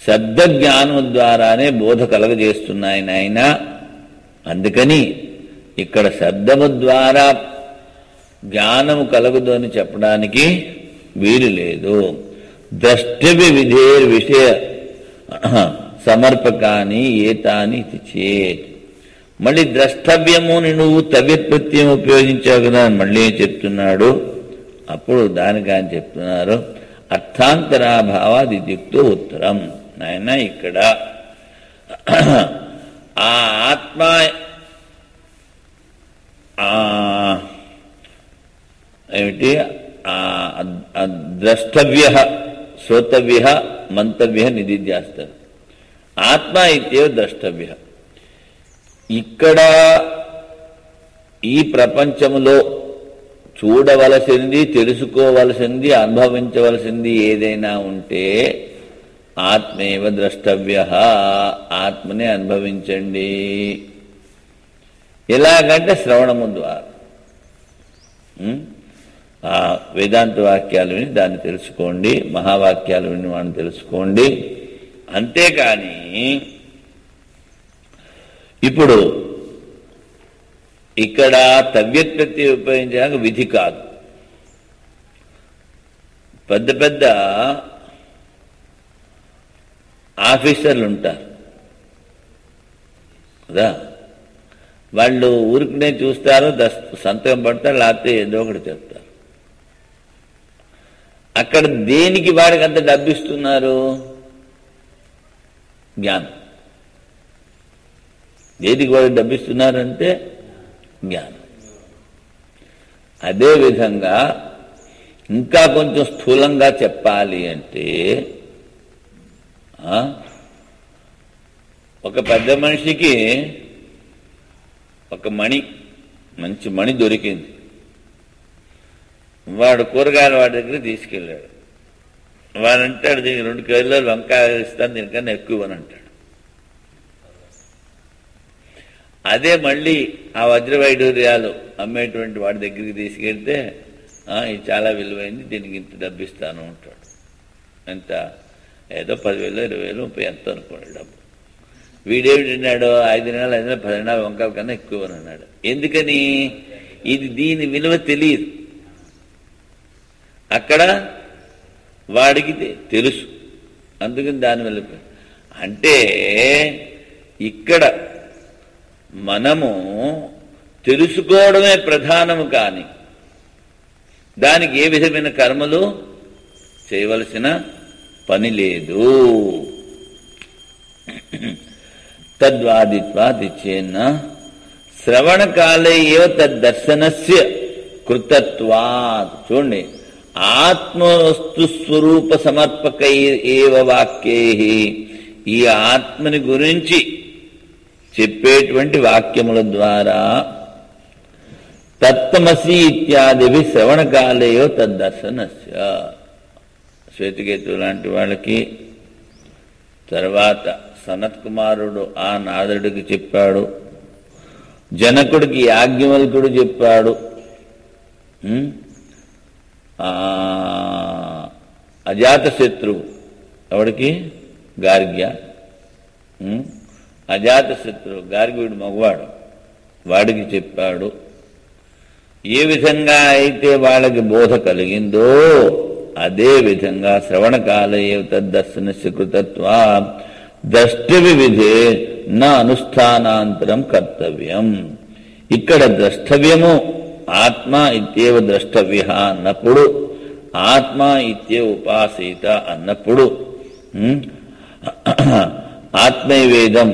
శబ్ద జ్ఞానం ద్వారానే బోధ కలగజేస్తున్నాయి నాయన. అందుకని ఇక్కడ శబ్దము ద్వారా జ్ఞానము కలగదు అని చెప్పడానికి వీలు లేదు. ద్రష్టవ్య విధేర్ విషయ సమర్పకాని ఏతాని చేత్. మళ్ళీ ద్రష్టవ్యముని నువ్వు తవ్యత్పత్యం ఉపయోగించావు కదా అని మళ్ళీ చెప్తున్నాడు. అప్పుడు దానికి ఆయన చెప్తున్నారు అర్థాంతరాభావాదిత్యుక్తో ఉత్తరం. నాయన ఇక్కడ ఆ ఆత్మ ఏమిటి, ద్రష్టవ్య శ్రోతవ్య మంతవ్య నిధిధ్యాస్తారు. ఆత్మ ఇత్యేవ ద్రష్టవ్య. ఇక్కడ ఈ ప్రపంచములో చూడవలసింది, తెలుసుకోవలసింది, అనుభవించవలసింది ఏదైనా ఉంటే ఆత్మేవ ద్రష్టవ్య, ఆత్మనే అనుభవించండి. ఎలాగంటే శ్రవణము ద్వారా. ఆ వేదాంత వాక్యాలు విని దాన్ని తెలుసుకోండి, మహావాక్యాలు విని వాడిని తెలుసుకోండి. అంతేకాని ఇప్పుడు ఇక్కడ తవ్యత్పత్తి ఉపయోగించడానికి విధి కాదు. పెద్ద పెద్ద ఆఫీసర్లు ఉంటారు కదా, వాళ్ళు ఊరికనే చూస్తారు, సంతకం పడతారు, లేకపోతే ఏదో ఒకటి చెప్తారు. అక్కడ దేనికి వాడికి అంత డబ్బిస్తున్నారు? జ్ఞానం. దేనికి వాడికి డబ్బిస్తున్నారంటే జ్ఞానం. అదేవిధంగా ఇంకా కొంచెం స్థూలంగా చెప్పాలి అంటే ఒక పెద్ద మనిషికి ఒక మంచి మణి దొరికింది. వాడు కూరగాయల వాడి దగ్గర తీసుకెళ్ళాడు. వాడంటాడు దీనికి 2 కిలోలు వంకాయ ఇస్తాను, దీనికన్నా ఎక్కువ అని అంటాడు. అదే మళ్ళీ ఆ వజ్రవైడూర్యాలు అమ్మేటువంటి వాడి దగ్గరికి తీసుకెళ్తే ఇది చాలా విలువైంది, దీనికి ఇంత డబ్బిస్తాను అంటాడు. ఎంత? ఏదో 10,000, 20,000, 30 ఎంత అనుకోండి డబ్బు. వీడేమిటన్నాడు, 5 నెలలు 5 నెలలు 10 నెలల వంకాయల కన్నా ఎక్కువ అని అన్నాడు. ఎందుకని? ఇది దీని విలువ తెలియదు. అక్కడ వాడికి తెలుసు, అందుకని దాని వల్ల. అంటే ఇక్కడ మనము తెలుసుకోవడమే ప్రధానము, కానీ దానికి ఏ విధమైన కర్మలు చేయవలసిన పని లేదు. తద్వాదిత్వాదిచ్చేన్న శ్రవణకాలే ఏవ తద్దర్శనస్య కృతత్వాత్. చూడండి, ఆత్మవస్తు స్వరూప సమర్పకై ఏవ వాక్యై, ఈ ఆత్మని గురించి చెప్పేటువంటి వాక్యముల ద్వారా తత్వమసి ఇత్యాదివి శ్రవణకాలేయో తద్దర్శనస్య. శ్వేతకేతు లాంటి వాళ్ళకి, తర్వాత సనత్ కుమారుడు ఆ నారదుడికి చెప్పాడు, జనకుడికి యాజ్ఞవల్కుడు చెప్పాడు, అజాతశత్రువు ఎవడికి? గార్గ్య. అజాతశత్రువు గార్గ్యుడు మగవాడు, వాడికి చెప్పాడు. ఏ విధంగా అయితే వాళ్ళకి బోధ కలిగిందో అదే విధంగా శ్రవణకాలే తద్దర్శనస్య కృతత్వా ద్రష్టవ్య విధే నా అనుష్ఠానాంతరం కర్తవ్యం. ఇక్కడ ద్రష్టవ్యము ఆత్మ ఇత్యేవ ద్రష్టవ్య అన్నప్పుడు, ఆత్మ ఇత్యేవ ఉపాసీత అన్నప్పుడు, ఆత్మైవేదం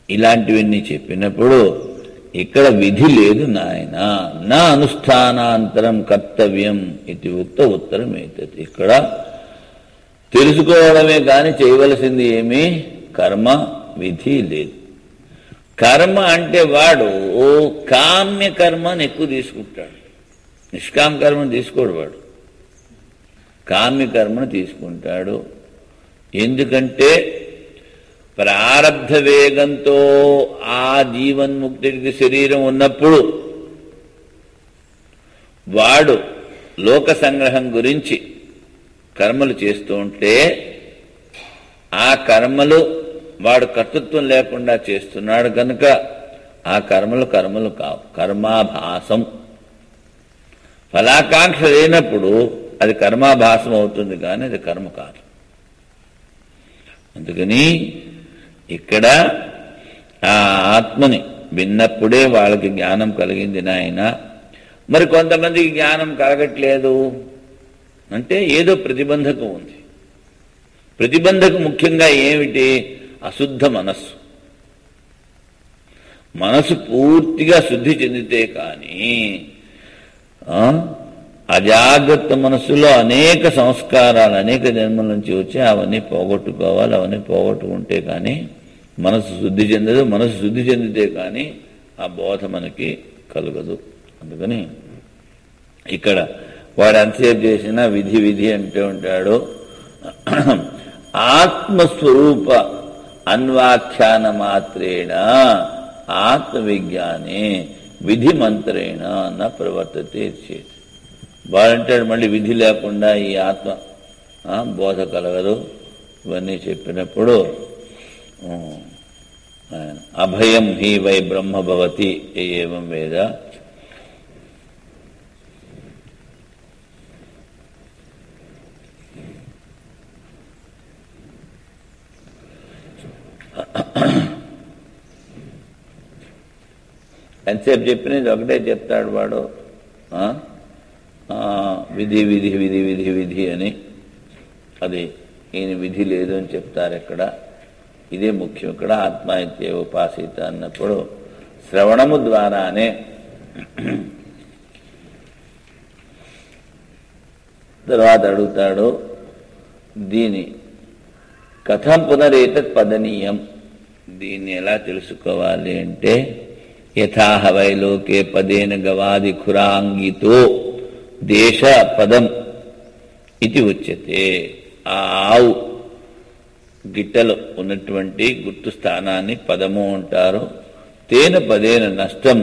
ఇలాంటివన్నీ చెప్పినప్పుడు ఇక్కడ విధి లేదు నాయన. నా అనుష్ఠానాంతరం కర్తవ్యం ఇది ఉక్త ఉత్తరం ఏతత్. ఇక్కడ తెలుసుకోవడమే కానీ చేయవలసింది ఏమీ కర్మ విధి లేదు. కర్మ అంటే వాడు కామ్య కర్మని ఎక్కువ తీసుకుంటాడు, నిష్కామ కర్మను తీసుకోడు. వాడు కామ్య కర్మను తీసుకుంటాడు. ఎందుకంటే ప్రారబ్ధ వేగంతో ఆ జీవన్ముక్తుడికి శరీరం ఉన్నప్పుడు వాడు లోక సంగ్రహం గురించి కర్మలు చేస్తూ ఉంటే ఆ కర్మలు వాడు కర్తృత్వం లేకుండా చేస్తున్నాడు కనుక ఆ కర్మలు కర్మలు కావు, కర్మాభాసం. ఫలాకాంక్ష లేనప్పుడు అది కర్మాభాసం అవుతుంది కానీ అది కర్మ కాదు. అందుకని ఇక్కడ ఆ ఆత్మని విన్నప్పుడే వాళ్ళకి జ్ఞానం కలిగింది నాయన. మరి కొంతమందికి జ్ఞానం కలగట్లేదు అంటే ఏదో ప్రతిబంధకం ఉంది. ప్రతిబంధకం ముఖ్యంగా ఏమిటి? అశుద్ధ మనస్సు. మనసు పూర్తిగా శుద్ధి చెందితే కానీ అజాగ్రత్త మనస్సులో అనేక సంస్కారాలు అనేక జన్మల నుంచి వచ్చి అవన్నీ పోగొట్టుకోవాలి. అవన్నీ పోగొట్టుకుంటే కానీ మనసు శుద్ధి చెందదు. మనసు శుద్ధి చెందితే కానీ ఆ బోధ మనకి కలగదు. అందుకని ఇక్కడ వాడు ఎంతసేపు చేసినా విధి విధి అంటూ ఉంటాడు. ఆత్మస్వరూప అన్వాఖ్యాన మాత్రేణ ఆత్మవిజ్ఞానే విధి మంత్రేణ న ప్రవర్తతే చేతి. వాడంటాడు మళ్ళీ విధి లేకుండా ఈ ఆత్మ బోధ కలగదు. ఇవన్నీ చెప్పినప్పుడు అభయం హి వై బ్రహ్మ భవతి ఏవం వేద. ఎంతసేపు చెప్పినది ఒకటే చెప్తాడు వాడు, విధి విధి విధి విధి విధి అని. అది ఈయన విధి లేదు అని చెప్తారు ఇక్కడ. ఇదే ముఖ్యం. ఇక్కడ ఆత్మాయిత్య ఉపాసిత అన్నప్పుడు శ్రవణము ద్వారానే తర్వాత అడుగుతాడు దీని కథం పునరేతత్ పదనీయం. దీన్ని ఎలా తెలుసుకోవాలి అంటే యథాహ వైలోకే పదేన గవాది ఖురాంగితో దేశ పదం ఇది ఉచ్యతే. ఆ ఆవు గిట్టలు ఉన్నటువంటి గుర్తు స్థానాన్ని పదము అంటారు. తేన పదేన నష్టం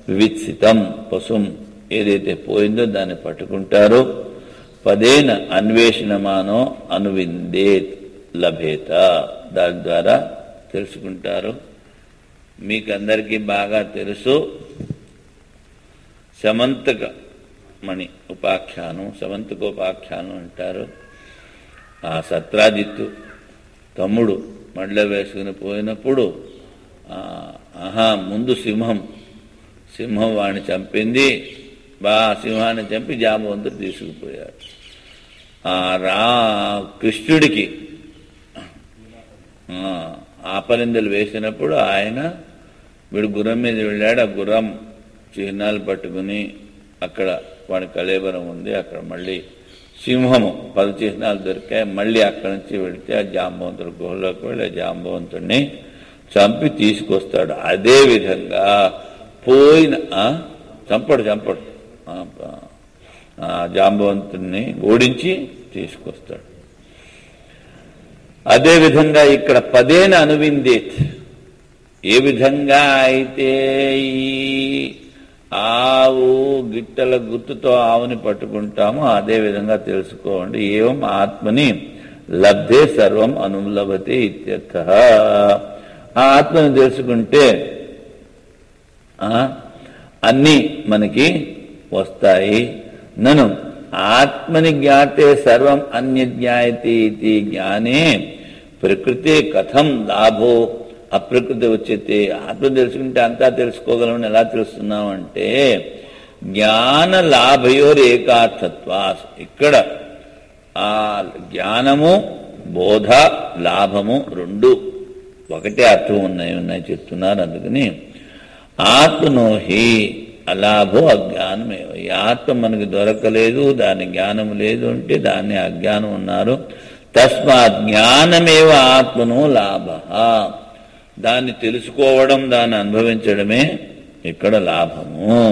వివిత్సితం పశుం. ఏదైతే పోయిందో దాన్ని పట్టుకుంటారో పదేన అన్వేషణమానో అనువిందేత్ లభేత. దాని ద్వారా తెలుసుకుంటారు. మీకందరికీ బాగా తెలుసు సమంతక మణి ఉపాఖ్యానం, సమంతకోపాఖ్యానం అంటారు. ఆ సత్రాజిత్తు తమ్ముడు మళ్ళీ వేసుకుని పోయినప్పుడు ముందు సింహం వాడిని చంపింది. సింహాన్ని చంపి జాంబవంతుడు తీసుకుపోయాడు. కృష్ణుడికి ఆపనిందలు వేసినప్పుడు ఆయన వీడు గుర్రం మీద వెళ్ళాడు. ఆ గుర్రం చిహ్నాలు పట్టుకుని అక్కడ వాడి కళేబరం ఉంది. అక్కడ మళ్ళీ సింహము 10 చిహ్నాలు దొరికాయి. మళ్ళీ అక్కడి నుంచి వెళితే ఆ జాంబవంతుడు గుహలోకి వెళ్ళి ఆ జాంబవంతుడిని చంపి తీసుకొస్తాడు. అదే విధంగా పోయిన చంపడు జాంబవంతుడిని ఓడించి తీసుకొస్తాడు. అదేవిధంగా ఇక్కడ పదేన అనువిందేత్. ఏ విధంగా అయితే ఈ ఆవు గిట్టల గుర్తుతో ఆవుని పట్టుకుంటామో అదే విధంగా తెలుసుకోండి. ఏవం ఆత్మని లబ్ధే సర్వం అనులభతే ఇత్యర్థః. ఆ ఆత్మని తెలుసుకుంటే అన్నీ మనకి వస్తాయి. నను ఆత్మని జ్ఞాతే సర్వం అన్యజ్ఞాయతే ఇతి జ్ఞానే ప్రకృతే కథం లాభో అప్రకృతి ఉచ్యతే. ఆత్మ తెలుసుకుంటే అంతా తెలుసుకోగలమని ఎలా తెలుస్తున్నాం అంటే జ్ఞాన లాభయోర్ ఏకార్థత్వా. ఇక్కడ ఆ జ్ఞానము బోధ లాభము రెండు ఒకటే అర్థం ఉన్నాయి చెప్తున్నారు. అందుకని ఆత్మనో హి అలాభో అజ్ఞానమేవ. ఈ ఆత్మ మనకు దొరకలేదు, దాని జ్ఞానం లేదు అంటే దాన్ని అజ్ఞానం ఉన్నారు. తస్మాత్ జ్ఞానమేవ ఆత్మనో లాభ. దాన్ని తెలుసుకోవడం, దాన్ని అనుభవించడమే ఇక్కడ లాభము.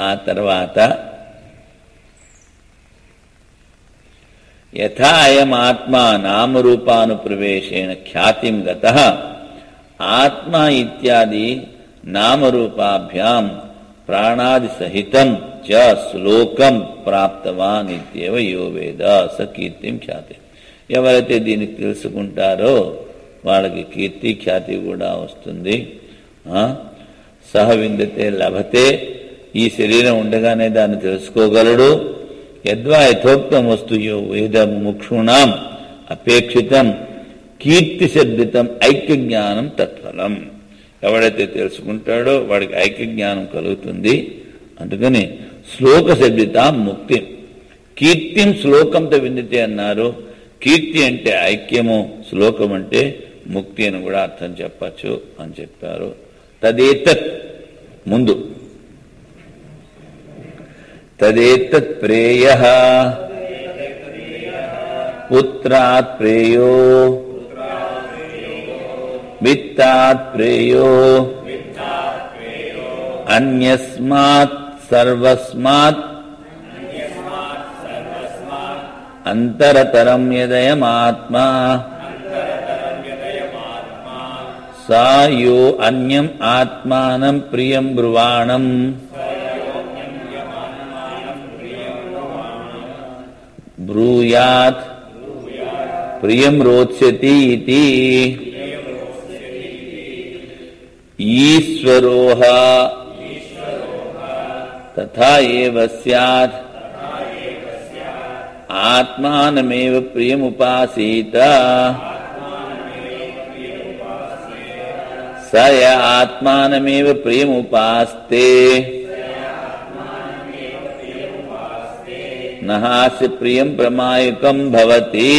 ఆ తర్వాత యథా అయం ఆత్మా నామరూపానుప్రవేశేణ ఖ్యాతిం గతః ఆత్మా ఇత్యాది నామరూపాభ్యాం ప్రాణాది సహితం చ శ్లోకం ప్రాప్తవాన్ ఇత్యేవ యో వేద స కీర్తిం ఖ్యాతి. ఎవరైతే దీన్ని తెలుసుకుంటారో వాళ్ళకి కీర్తి ఖ్యాతి కూడా వస్తుంది. సహ విందతే లభతే, ఈ శరీరం ఉండగానే దాన్ని తెలుసుకోగలడు. యద్వా యథోక్తం వస్తు యో వేద ముముక్షూణాం అపేక్షితం కీర్తిశబ్దితం ఐక్య జ్ఞానం తత్ఫలం. ఎవడైతే తెలుసుకుంటాడో వాడికి ఐక్య జ్ఞానం కలుగుతుంది. అందుకని శ్లోక శబ్దితాం ముక్తి, కీర్తిం శ్లోకంతో విందితే అన్నారు. కీర్తి అంటే ఐక్యము, శ్లోకం అంటే ముక్తి అని కూడా అర్థం చెప్పచ్చు అని చెప్పారు. తదేతత్ ముందు తదేతత్ ప్రేయః పుత్రాత్ ప్రేయో విత్తాత్ ప్రేయో అన్యస్మాత్ సర్వస్మాత్ అంతరతరం యదయమాత్మా సా యో అన్యం ఆత్మానం ప్రియం బ్రువాణం బ్రూయాత్ ప్రియం రోత్స్యతి ఇతి. ఈశ్వరోహ తథా ఏవ స్యాత్ ఆత్మానమేవ ప్రియముపాసీత స య ఆత్మానమేవ ప్రియముపాస్తే నహాస్య ప్రియం ప్రమాయుకం భవతి.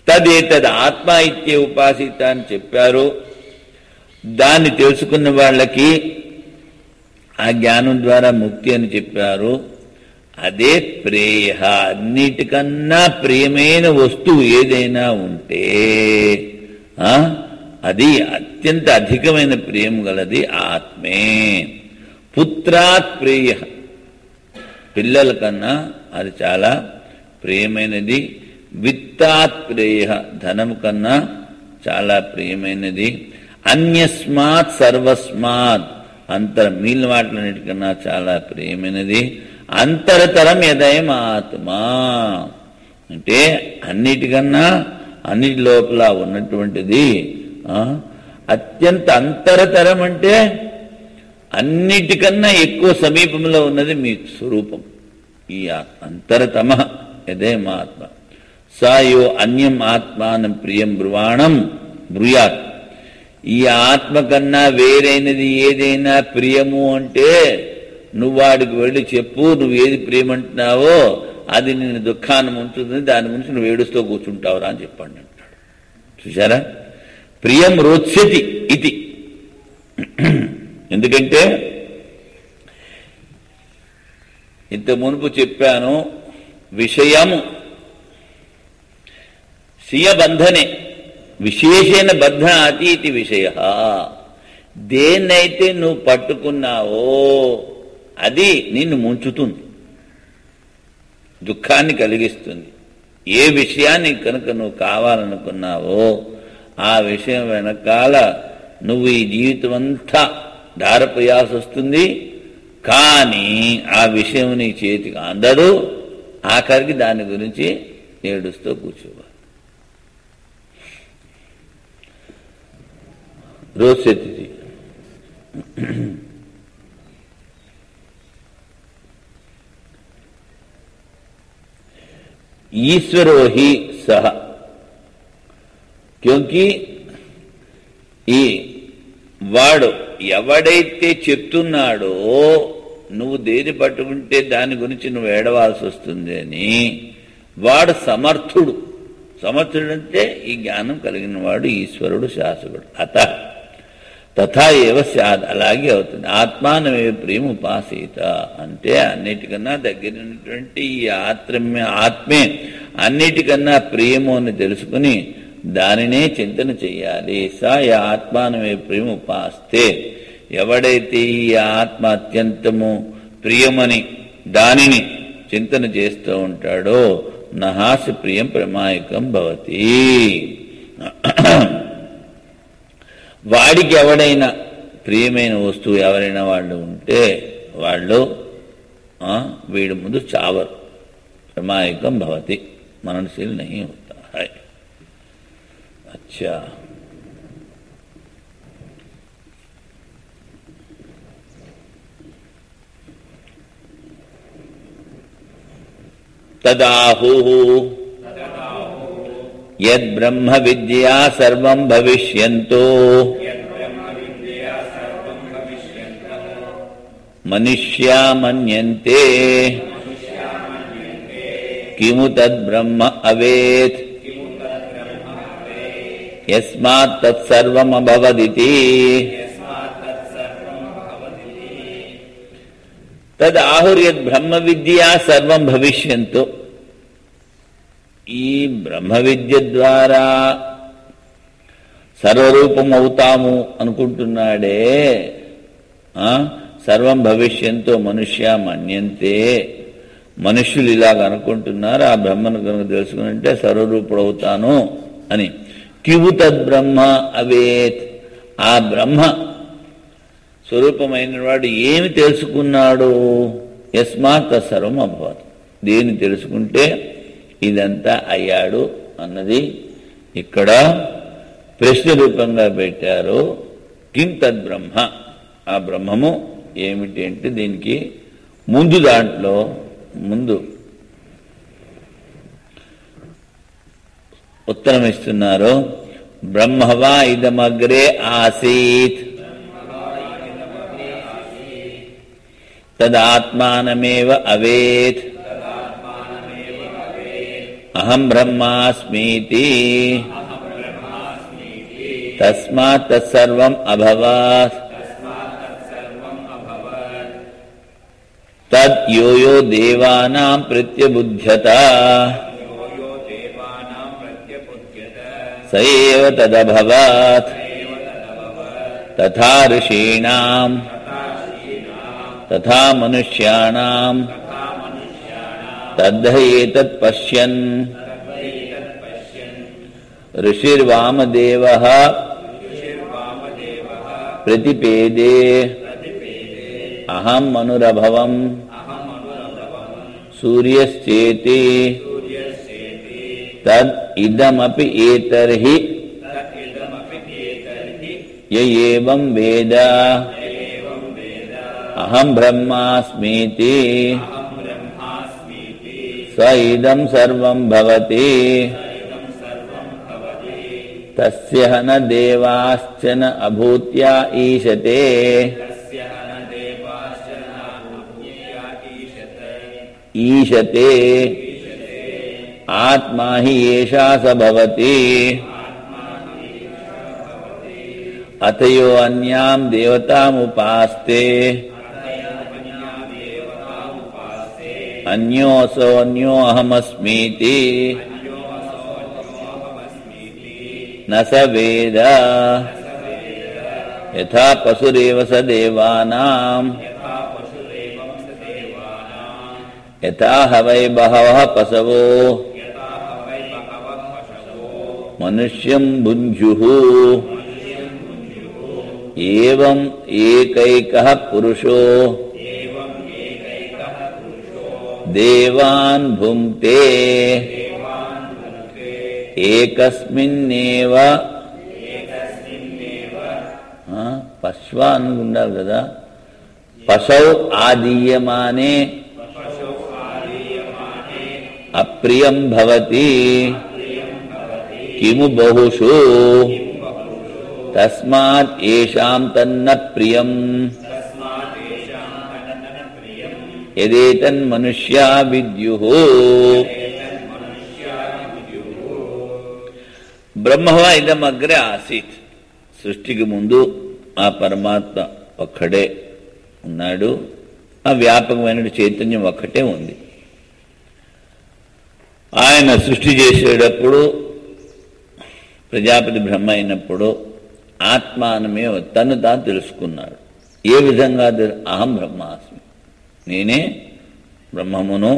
తదేతద్ ఆత్మ ఇత్యే ఉపాసిత అని చెప్పారు. దాన్ని తెలుసుకున్న వాళ్ళకి ఆ జ్ఞానం ద్వారా ముక్తి అని చెప్పారు. అదే ప్రేయ. అన్నిటికన్నా ప్రియమైన వస్తువు ఏదైనా ఉంటే అది అత్యంత అధికమైన ప్రియం గలది ఆత్మే. పుత్రాత్ ప్రేయ, పిల్లల కన్నా అది చాలా ప్రియమైనది. విత్తాత్ ప్రేయ, ధనం కన్నా చాలా ప్రియమైనది. అన్యస్మాత్ సర్వస్మాత్, మిగిలిన వాటిలన్నిటికన్నా చాలా ప్రియమైనది. అంతరతరం యదయం ఆత్మా, అంటే అన్నిటికన్నా అన్నిటి లోపల ఉన్నటువంటిది అత్యంత అంతరతరం, అంటే అన్నిటికన్నా ఎక్కువ సమీపంలో ఉన్నది మీ స్వరూపం. ఈ అంతరతమ యదేమాత్మ సాయో అన్యం ఆత్మానం ప్రియం బ్రువాణం బ్రూయాత్. ఈ ఆత్మ కన్నా వేరైనది ఏదైనా ప్రియము అంటే నువ్వు వాడికి వెళ్ళి చెప్పు, నువ్వు ఏది ప్రియమంటున్నావో అది నిన్ను దుఃఖాన్ని ఉంచుతుంది, దాని గురించి నువ్వు ఏడుస్తూ కూర్చుంటావురా అని చెప్పండి అంటాడు. చూసారా, ప్రియం రోత్స్యతి ఇది. ఎందుకంటే ఇంత మునుపు చెప్పాను, విషయము స్వీయ బంధనే విశేషణ బద్ధ అతీతి విషయ. దేన్నైతే నువ్వు పట్టుకున్నావో అది నిన్ను ముంచుతుంది, దుఃఖాన్ని కలిగిస్తుంది. ఏ విషయాన్ని కనుక నువ్వు కావాలనుకున్నావో ఆ విషయం వెనకాల నువ్వు ఈ జీవితం అంతా ధారపోయాల్సి వస్తుంది. కానీ ఆ విషయం నీ చేతికి అందదు. ఆఖరికి దాని గురించి ఏడుస్తూ కూర్చోవాలి. రోత్స్యతి. ఈశ్వరో హి సహ, క్యోంకి ఈ వాడు ఎవడైతే చెప్తున్నాడో నువ్వు దేని పట్టుకుంటే దాని గురించి నువ్వు ఏడవాల్సి వస్తుంది అని వాడు సమర్థుడు. సమర్థుడంటే ఈ జ్ఞానం కలిగిన వాడు ఈశ్వరుడు, శాశ్వతుడు. తథా ఏవ స్యాద్, అలాగే అవుతుంది. ఆత్మానమే ప్రియముపాసీత అంటే అన్నిటికన్నా దగ్గరైనటువంటి ఈ ఆత్మే అన్నిటికన్నా ప్రియము అని తెలుసుకుని దానినే చింతన చెయ్యాలి. సా ఆత్మానమే ప్రియముపాస్తే, ఎవడైతే ఈ ఆత్మ అత్యంతము ప్రియమని దానిని చింతన చేస్తూ ఉంటాడో నహాసి ప్రియం ప్రమాయకం భవతి. వాడికి ఎవడైనా ప్రియమైన వస్తువు ఎవరైనా వాళ్ళు ఉంటే వాళ్ళు వీడి ముందు చావరు. ప్రమాయకం భవతి, మననశీల్ నహీ హోతా హై. అచ్చా, తదాహుః యద్బ్రహ్మ విద్యా సర్వం భవిష్యంతో మనుష్యా మన్యంతే కిము తద్బ్రహ్మ అవేత్ యస్మాత్ తత్సర్వమభవదితి. తదాహుర్యద్ బ్రహ్మ విద్యా సర్వం భవిష్యంతో, ఈ బ్రహ్మ విద్య ద్వారా సర్వరూపం అవుతాము అనుకుంటున్నాడే, సర్వం భవిష్యంతో మనుష్య మన్యంతే, మనుష్యులు ఇలాగ అనుకుంటున్నారు. ఆ బ్రహ్మను కనుక తెలుసుకునంటే సర్వరూపుడు అవుతాను అని. కిము తద్బ్రహ్మ అవేత్, ఆ బ్రహ్మ స్వరూపమైన వాడు ఏమి తెలుసుకున్నాడు? యస్మాత్ తత్సర్వం అభవత్, దేని తెలుసుకుంటే ఇదంతా అయ్యాడు అన్నది ఇక్కడ ప్రశ్న రూపంగా పెట్టారు. కిం తద్బ్రహ్మ, ఆ బ్రహ్మము ఏమిటి అంటే దీనికి ముందు దాంట్లో ముందు ఉత్తరం ఇస్తున్నారు. బ్రహ్మవా ఇదమగ్రే ఆసీత్ తదాత్మానమేవ అవేత్ అహం బ్రహ్మాస్మీతి తస్మాత్ తత్సర్వం అభవత్ తద్ యో యో దేవానాం ప్రత్యబుధ్యత స ఏవ తదభవత్ తథా ఋషీణాం తథా మనుష్యాణాం తద్ధయేతత్ పశ్యన్ ఋషిర్వామదేవః ప్రతిపేదే అహం మనురభవం సూర్యశ్చేతి తద్ ఇదమపి ఏతర్హి య ఏవం వేద అహం బ్రహ్మాస్మీతి స ఇదం సర్వం భవతి తస్య న దేవాశ్చన అభూత్యా ఈశతే ఈశతే ఆత్మా హి ఏషా స భవతి అతయో అన్యాం దేవతాముపాస్తే అన్యోసో అన్యో అహమస్మీతి న స వేద యథా పశురేవ స దేవానాం యథా హవై బహవః పశవో మనుష్యం భుంజుః ఏవం ఏకైకః పురుషో దేవాన్ భుంక్తే ఏకస్మిన్నేవ పశ్వ అనుకుంటారు కదా, పశౌ ఆదీయమానే అప్రియం భవతి కిము బహుషు తస్మాత్ ఏషాం తన్న ప్రియం యదేతన్ మనుష్యా విద్యుః. బ్రహ్మవా ఇదమగ్రే ఆసీత్. సృష్టికి ముందు ఆ పరమాత్మ ఒక్కడే ఉన్నాడు. ఆ వ్యాపకమైన చైతన్యం ఒక్కటే ఉంది. ఆయన సృష్టి చేసేటప్పుడు ప్రజాపతి బ్రహ్మ అయినప్పుడు ఆత్మానమే తను తాను తెలుసుకున్నాడు. ఏ విధంగా అహం బ్రహ్మాస్మి, నేనే బ్రహ్మమును,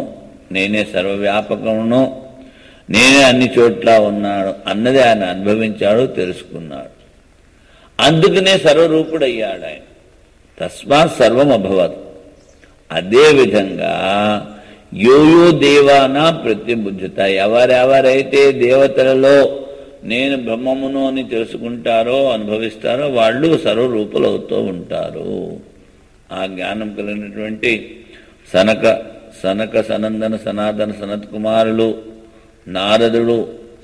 నేనే సర్వవ్యాపకమును, నేనే అన్ని చోట్ల ఉన్నాడు అన్నది ఆయన అనుభవించాడు, తెలుసుకున్నాడు. అందుకనే సర్వరూపుడయ్యాడు ఆయన. తస్మాత్ సర్వం అభవత్. అదేవిధంగా యోయో దేవానా ప్రత్యబుద్ధత, ఎవరెవరైతే దేవతలలో నేను బ్రహ్మమును అని తెలుసుకుంటారో అనుభవిస్తారో వాళ్ళు సర్వరూపులవుతూ ఉంటారు. ఆ జ్ఞానం కలిగినటువంటి సనక సనందన సనాతన సనత్ కుమారులు, నారదుడు,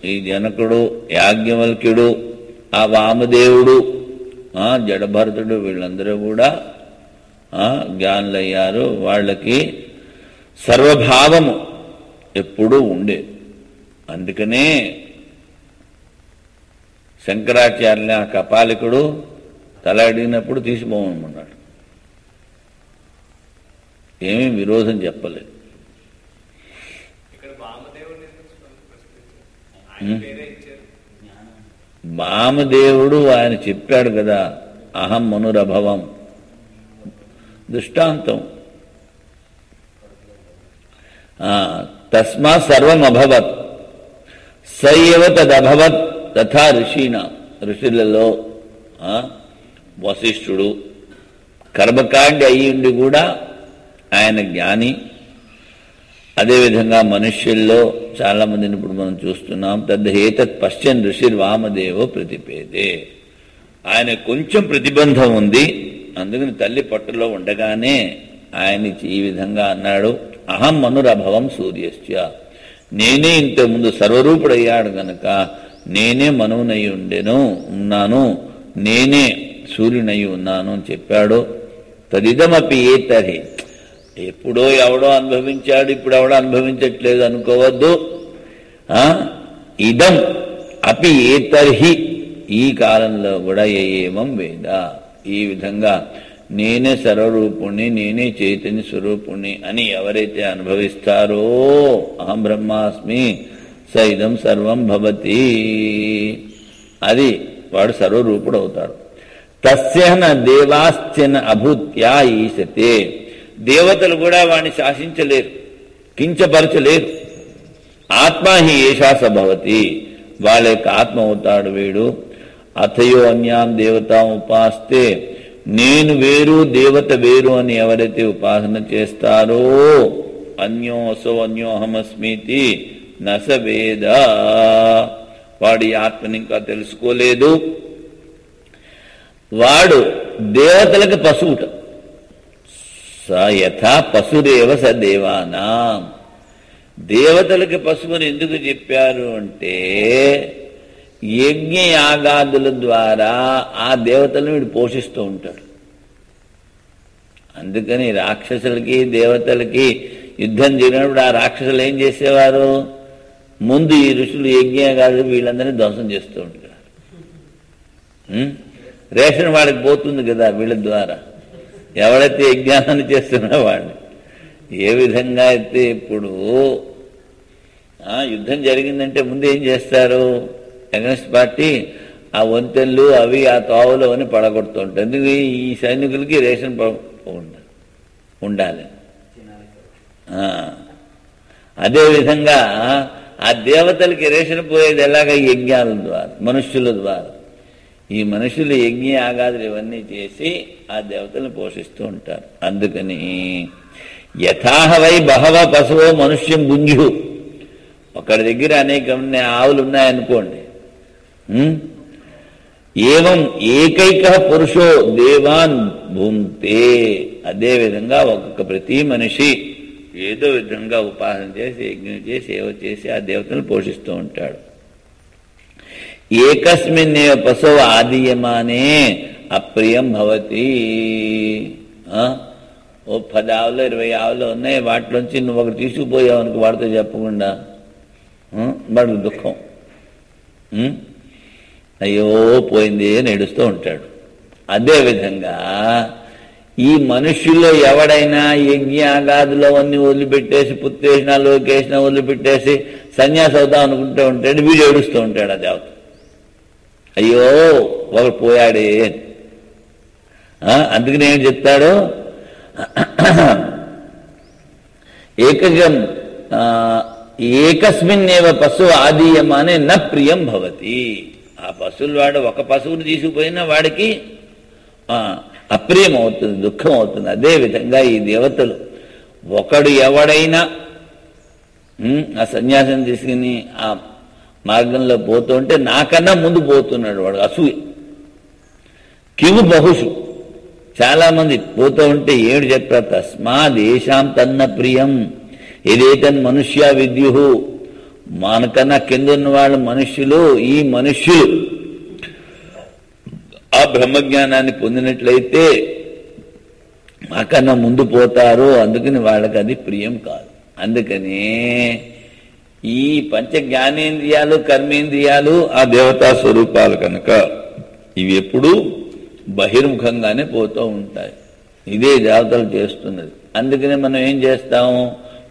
ఈ జనకుడు, యాజ్ఞవల్క్యుడు, ఆ వామదేవుడు, జడభరతుడు, వీళ్ళందరూ కూడా జ్ఞానులయ్యారు. వాళ్ళకి సర్వభావము ఎప్పుడూ ఉండేది. అందుకనే శంకరాచార్య కపాలికుడు తల అడిగినప్పుడు తీసిపోమన్నాడు. ఏమీ విరోధం చెప్పలేదు. వామదేవుడు ఆయన చెప్పాడు కదా, అహం మనురభవం దృష్టాంతం. తస్మా సర్వం అభవత్ సైవ తదభవత్ తథా ఋషిణ. ఋషులలో వశిష్ఠుడు కర్మకాండి అయ్యిండి కూడా ఆయన జ్ఞాని. అదేవిధంగా మనుష్యుల్లో చాలా మందిని ఇప్పుడు మనం చూస్తున్నాం. తద్హేతత్ పశ్చన్ ఋషిర్ వామదేవో ప్రతిపేదే. ఆయన కొంచెం ప్రతిబంధం ఉంది. అందుకని తల్లి పట్టులో ఉండగానే ఆయన ఈ విధంగా అన్నాడు, అహం మనురభవం సూర్యశ్చ. నేనే ఇంతకుముందు సర్వరూపుడయ్యాడు గనక నేనే మనువునై ఉన్నాను, నేనే సూర్యునై ఉన్నాను అని చెప్పాడు. తదిదమపి ఏతర్హి, ఎప్పుడో ఎవడో అనుభవించాడు, ఇప్పుడు ఎవడో అనుభవించట్లేదు అనుకోవద్దు. ఇదం అపి ఏతర్హి, ఈ కాలంలో కూడా ఏమం వేద. ఈ విధంగా నేనే సర్వరూపుణ్ణి, నేనే చైతన్య స్వరూపుణ్ణి అని ఎవరైతే అనుభవిస్తారో అహం బ్రహ్మాస్మి స ఇదం సర్వం భవతి, అది వాడు సర్వరూపుడు అవుతాడు. తస్యన దేవాశ్చన అభూత్యా ఈశతే. దేవతలు కూడా వాడిని శాసించలేరు, కించపరచలేరు. ఆత్మా హి ఏషా సభవతి, వాళ్ళ యొక్క ఆత్మ అవుతాడు వీడు. అథయో అన్యాం దేవతాం ఉపాస్తే, నేను వేరు దేవత వేరు అని ఎవరైతే ఉపాసన చేస్తారో అన్యోసో అన్యోహమస్మితి నస వేద, వాడి ఆత్మని ఇంకా తెలుసుకోలేదు. వాడు దేవతలకు పశువుట. స యథా పశురేవ స దేవానాం. దేవతలకి పశువుని ఎందుకు చెప్పారు అంటే యజ్ఞయాగాదుల ద్వారా ఆ దేవతలను వీడు పోషిస్తూ ఉంటాడు. అందుకని రాక్షసులకి దేవతలకి యుద్ధం జరిగినప్పుడు ఆ రాక్షసులు ఏం చేసేవారు, ముందు ఈ ఋషులు యజ్ఞయాగాదులు వీళ్ళందరినీ ధ్వంసం చేస్తూ ఉంటారు. రేషన్ వాడికి పోతుంది కదా వీళ్ళ ద్వారా, ఎవడైతే యజ్ఞానాన్ని చేస్తున్నా వాడిని. ఏ విధంగా అయితే ఇప్పుడు యుద్ధం జరిగిందంటే ముందు ఏం చేస్తారు, అగెన్స్ట్ పార్టీ ఆ వంతెళ్ళు అవి ఆ తోవలు అని పడగొడుతూ ఉంటారు. ఎందుకు ఈ సైనికులకి రేషన్ ఉండాలి. అదేవిధంగా ఆ దేవతలకి రేషన్ పోయేది ఎలాగ, యజ్ఞాల ద్వారా, మనుష్యుల ద్వారా. ఈ మనుషులు యజ్ఞ యాగాదులు ఇవన్నీ చేసి ఆ దేవతలను పోషిస్తూ ఉంటారు. అందుకని యథాహ వై బహవ పశువో మనుష్యం గుంజు. ఒకరి దగ్గర అనేక ఆవులు ఉన్నాయనుకోండి, ఏవం ఏకైక పురుషో దేవాన్ భుంక్తే. అదేవిధంగా ఒక్కొక్క ప్రతి మనిషి ఏదో విధంగా ఉపాసన చేసి యజ్ఞం చేసి సేవ చేసి ఆ దేవతలను పోషిస్తూ ఉంటాడు. ఏకస్మిన్నేవ పశువు ఆదీయమానే అప్రియం భవతి. ఓ 10 ఆవులు 20 ఆవులు ఉన్నాయి, వాటిలోంచి నువ్వు ఒకటి తీసుకుపోయావు అనుకో వాడితో చెప్పకుండా, వాడికి దుఃఖం. అయ్యో పోయింది అని ఏడుస్తూ ఉంటాడు. అదేవిధంగా ఈ మనుష్యుల్లో ఎవడైనా యజ్ఞాగాదులో అన్ని వదిలిపెట్టేసి పుత్తేసిన లోకేసిన వదిలిపెట్టేసి సన్యాసి అవుతాం అనుకుంటూ ఉంటాడు, వీడు ఏడుస్తూ ఉంటాడు. ఆ దేవత అయ్యో ఒకడు పోయాడే. అందుకని ఏం చెప్తాడు, ఏకజం ఏకస్మిన్నేవ పశు ఆదీయమానే న ప్రియం భవతి. ఆ పశువులు వాడు ఒక పశువుని తీసుకుపోయినా వాడికి అప్రియం అవుతుంది, దుఃఖం అవుతుంది. అదేవిధంగా ఈ దేవతలు ఒకడు ఎవడైనా ఆ సన్యాసం తీసుకుని ఆ మార్గంలో పోతూ ఉంటే నాకన్నా ముందు పోతున్నాడు వాడు, అసూయ. కివు బహుషు, చాలా మంది పోతూ ఉంటే ఏడు చెప్పారు, తస్మాదేశాం తన్న ప్రియం ఏదైతన్ మనుష్య విద్యు. మనకన్నా కింద ఉన్న వాళ్ళు మనుష్యులు, ఈ మనుష్యులు ఆ బ్రహ్మజ్ఞానాన్ని పొందినట్లయితే మాకన్నా ముందు పోతారు. అందుకని వాళ్ళకి అది ప్రియం కాదు. అందుకని ఈ పంచ జ్ఞానేంద్రియాలు కర్మేంద్రియాలు ఆ దేవతా స్వరూపాలు కనుక ఇవి ఎప్పుడూ బహిర్ముఖంగానే పోతూ ఉంటాయి. ఇదే దేవతలు చేస్తున్నది. అందుకని మనం ఏం చేస్తాము,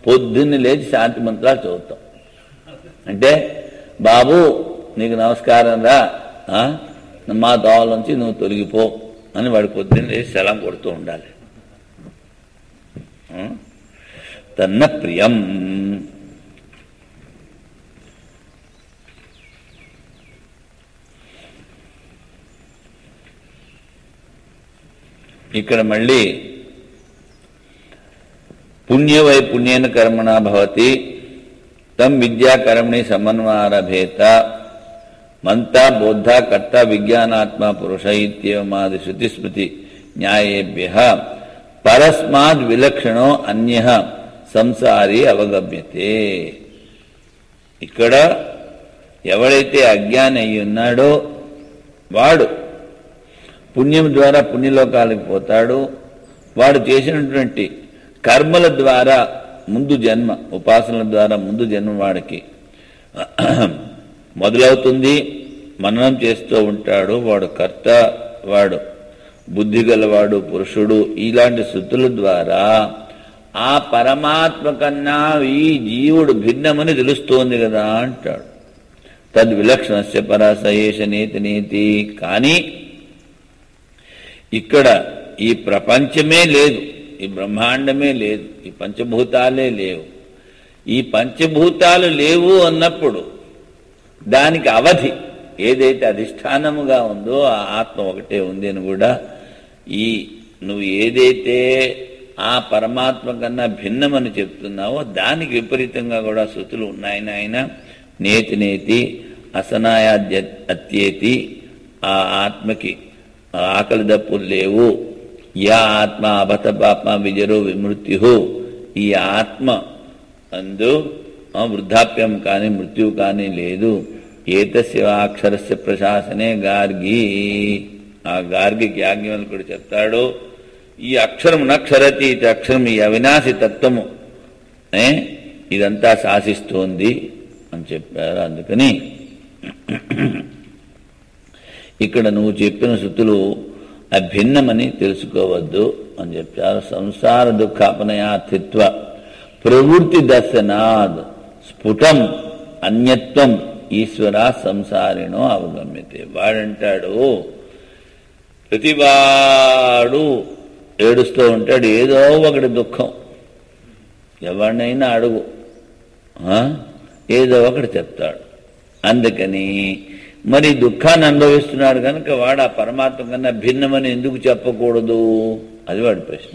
పొద్దున్నే లేచి శాంతి మంత్రాలు చదువుతాం. అంటే బాబు నీకు నమస్కారం రా, మా దోవల నుంచి నువ్వు తొలగిపో అని వాడి పొద్దున్న లేచి సెలం కొడుతూ ఉండాలి. తన్న ప్రియం. ఇక్కడ మళ్ళీ పుణ్యవై పుణ్యేన కర్మణ భవతి తం విద్యాకర్మణి సమన్వారభేత మంతా బోద్ధ కర్త విజ్ఞానాత్మ పురుష ఇత్యేవమాది శృతిస్మృతి న్యాయేభ్యః పరస్మాద్ విలక్షణో అన్యః సంసారి అవగమ్యతే. ఇక్కడ ఎవడైతే అజ్ఞాని అయి ఉన్నాడో వాడు పుణ్యం ద్వారా పుణ్యలోకాలకు పోతాడు. వాడు చేసినటువంటి కర్మల ద్వారా ముందు జన్మ, ఉపాసనల ద్వారా ముందు జన్మ వాడికి మొదలవుతుంది. మననం చేస్తూ ఉంటాడు. వాడు కర్త, వాడు బుద్ధి గలవాడు, పురుషుడు. ఇలాంటి శృతుల ద్వారా ఆ పరమాత్మ కన్నా ఈ జీవుడు భిన్నమని తెలుస్తోంది కదా అంటాడు. తద్విలక్షణస్య పరాసయేష నేతి నేతి. కానీ ఇక్కడ ఈ ప్రపంచమే లేదు, ఈ బ్రహ్మాండమే లేదు, ఈ పంచభూతాలే లేవు. ఈ పంచభూతాలు లేవు అన్నప్పుడు దానికి అవధి ఏదైతే అధిష్టానముగా ఉందో ఆ ఆత్మ ఒకటే ఉంది అని కూడా, ఈ నువ్వు ఏదైతే ఆ పరమాత్మ కన్నా భిన్నమని చెప్తున్నావో దానికి విపరీతంగా కూడా శృతులు ఉన్నాయి నాయన. నేతి నేతి అసనాయాద్య అత్యేతి. ఆ ఆత్మకి ఆకలి దప్పులు లేవు. యా ఆత్మ అభత పాప విజరో విమృత్యు. ఈ ఆత్మ అందు వృద్ధాప్యం కానీ మృత్యువు కానీ లేదు. ఏతస్య అక్షరస్య ప్రశాసనే గార్గి. ఆ గార్గికి యాజ్ఞవల్కుడు చెప్తాడు, ఈ అక్షరం నక్షరతి, ఇది అక్షరం ఈ అవినాశి తత్వము ఇదంతా శాసిస్తోంది అని చెప్పారు. అందుకని ఇక్కడ నువ్వు చెప్పిన శృతులు అభిన్నమని తెలుసుకోవద్దు అని చెప్పారు. సంసార దుఃఖాపనయార్థిత్వ ప్రవృత్తి దర్శనాద్ స్ఫుటం అన్యత్వం ఈశ్వర సంసారిణో అవగమ్యతే. వాడంటాడు, ప్రతివాడు ఏడుస్తూ ఉంటాడు, ఏదో ఒకటి దుఃఖం. ఎవరినైనా అడుగు, ఏదో ఒకటి చెప్తాడు. అందుకని మరి దుఃఖాన్ని అనుభవిస్తున్నాడు కనుక వాడు ఆ పరమాత్మ కన్నా భిన్నమని ఎందుకు చెప్పకూడదు? అది వాడి ప్రశ్న.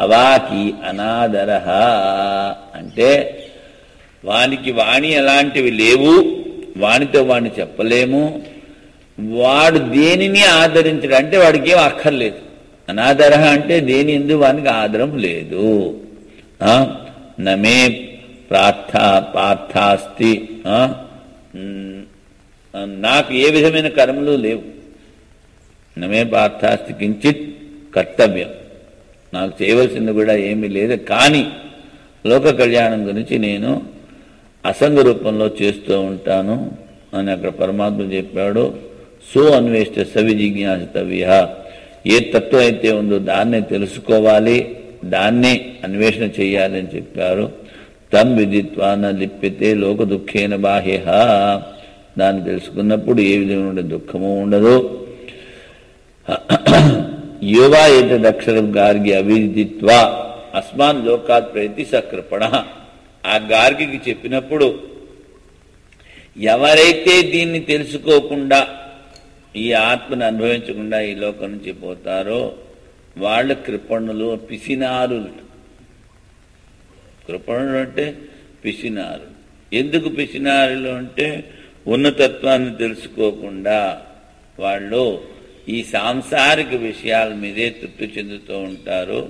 అవాకి అనాదర అంటే వానికి వాణి అలాంటివి లేవు, వానితో వాణ్ణి చెప్పలేము. వాడు దేనిని ఆదరించడు అంటే వాడికి ఏం అక్కర్లేదు. అనాదర అంటే దేని ఎందు వానికి ఆదరం లేదు. నమే పార్థాస్తి, నాకు ఏ విధమైన కర్మలు లేవు. నమే పార్థాస్తి కించిత్ కర్తవ్యం, నాకు చేయవలసింది కూడా ఏమీ లేదు. కానీ లోక కళ్యాణం గురించి నేను అసంగ రూపంలో చేస్తూ ఉంటాను. అని అక్కడ పరమాత్మ చెప్పాడు. సో అన్వేష్ట సవి జిజ్ఞాసితవ్య, ఏ తత్వం అయితే ఉందో దాన్నే తెలుసుకోవాలి, దాన్నే అన్వేషణ చేయాలి అని చెప్పారు. తం విదిత్వా న లిప్యతే లోక దుఃఖేన బాహ్య, దాన్ని తెలుసుకున్నప్పుడు ఏ విధమైన దుఃఖము ఉండదు. యోవా ఏతదక్షరం గార్గి అవిదిత్వా అస్మాన్ లోకాత్ ప్రతి సకృపణ, ఆ గార్గికి చెప్పినప్పుడు ఎవరైతే దీన్ని తెలుసుకోకుండా ఈ ఆత్మను అనుభవించకుండా ఈ లోకం నుంచి పోతారో వాళ్ళ కృపణులు, పిసినారులు. కృపణులు అంటే పిసినారు. ఎందుకు పిసినారులు అంటే ఉన్నతత్వాన్ని తెలుసుకోకుండా వాళ్ళు ఈ సాంసారిక విషయాల మీదే తృప్తి చెందుతూ ఉంటారు.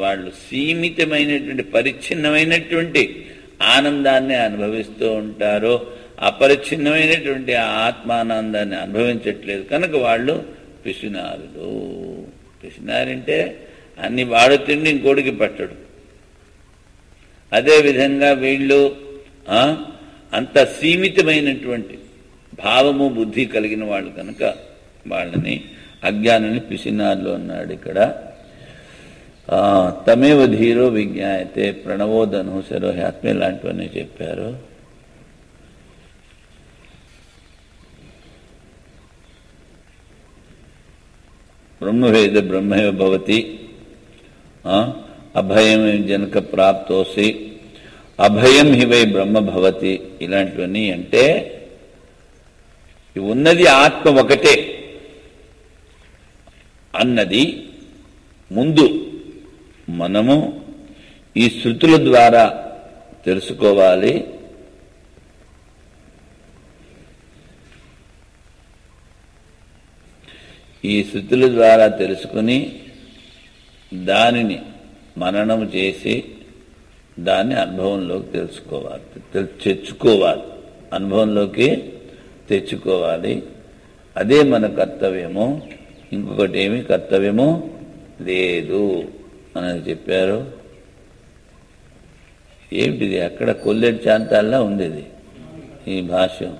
వాళ్ళు సీమితమైనటువంటి పరిచ్ఛిన్నమైనటువంటి ఆనందాన్ని అనుభవిస్తూ ఉంటారు. అపరిచ్ఛిన్నమైనటువంటి ఆత్మానందాన్ని అనుభవించట్లేదు కనుక వాళ్ళు పిసినారులు. పిసినారంటే అన్ని వాడు తిండి ఇంకోటికి పట్టడు. అదేవిధంగా వీళ్ళు అంత సీమితమైనటువంటి భావము బుద్ధి కలిగిన వాళ్ళు కనుక వాళ్ళని అజ్ఞానాన్ని పిసినారులు అన్నాడు ఇక్కడ. తమేవ ధీరో విజ్ఞాయతే ప్రణవోదను సరోహాత్మే లాంటివన్నీ చెప్పారు. బ్రహ్మవేద బ్రహ్మైవ భవతి, అభయం జనక ప్రాప్తోసి, అభయం హివై బ్రహ్మ భవతి. ఇలాంటివన్నీ అంటే ఉన్నది ఆత్మ ఒకటే అన్నది ముందు మనము ఈ శృతుల ద్వారా తెలుసుకోవాలి. ఈ శృతుల ద్వారా తెలుసుకుని దానిని మననం చేసి దాన్ని అనుభవంలోకి తెచ్చుకోవాలి, అనుభవంలోకి తెచ్చుకోవాలి. అదే మన కర్తవ్యము. ఇంకొకటి ఏమి కర్తవ్యము లేదు అని చెప్పారు. ఏమిటిది? అక్కడ కొల్లెడి చాంతాల్లో ఉంది ఈ భాష్యం.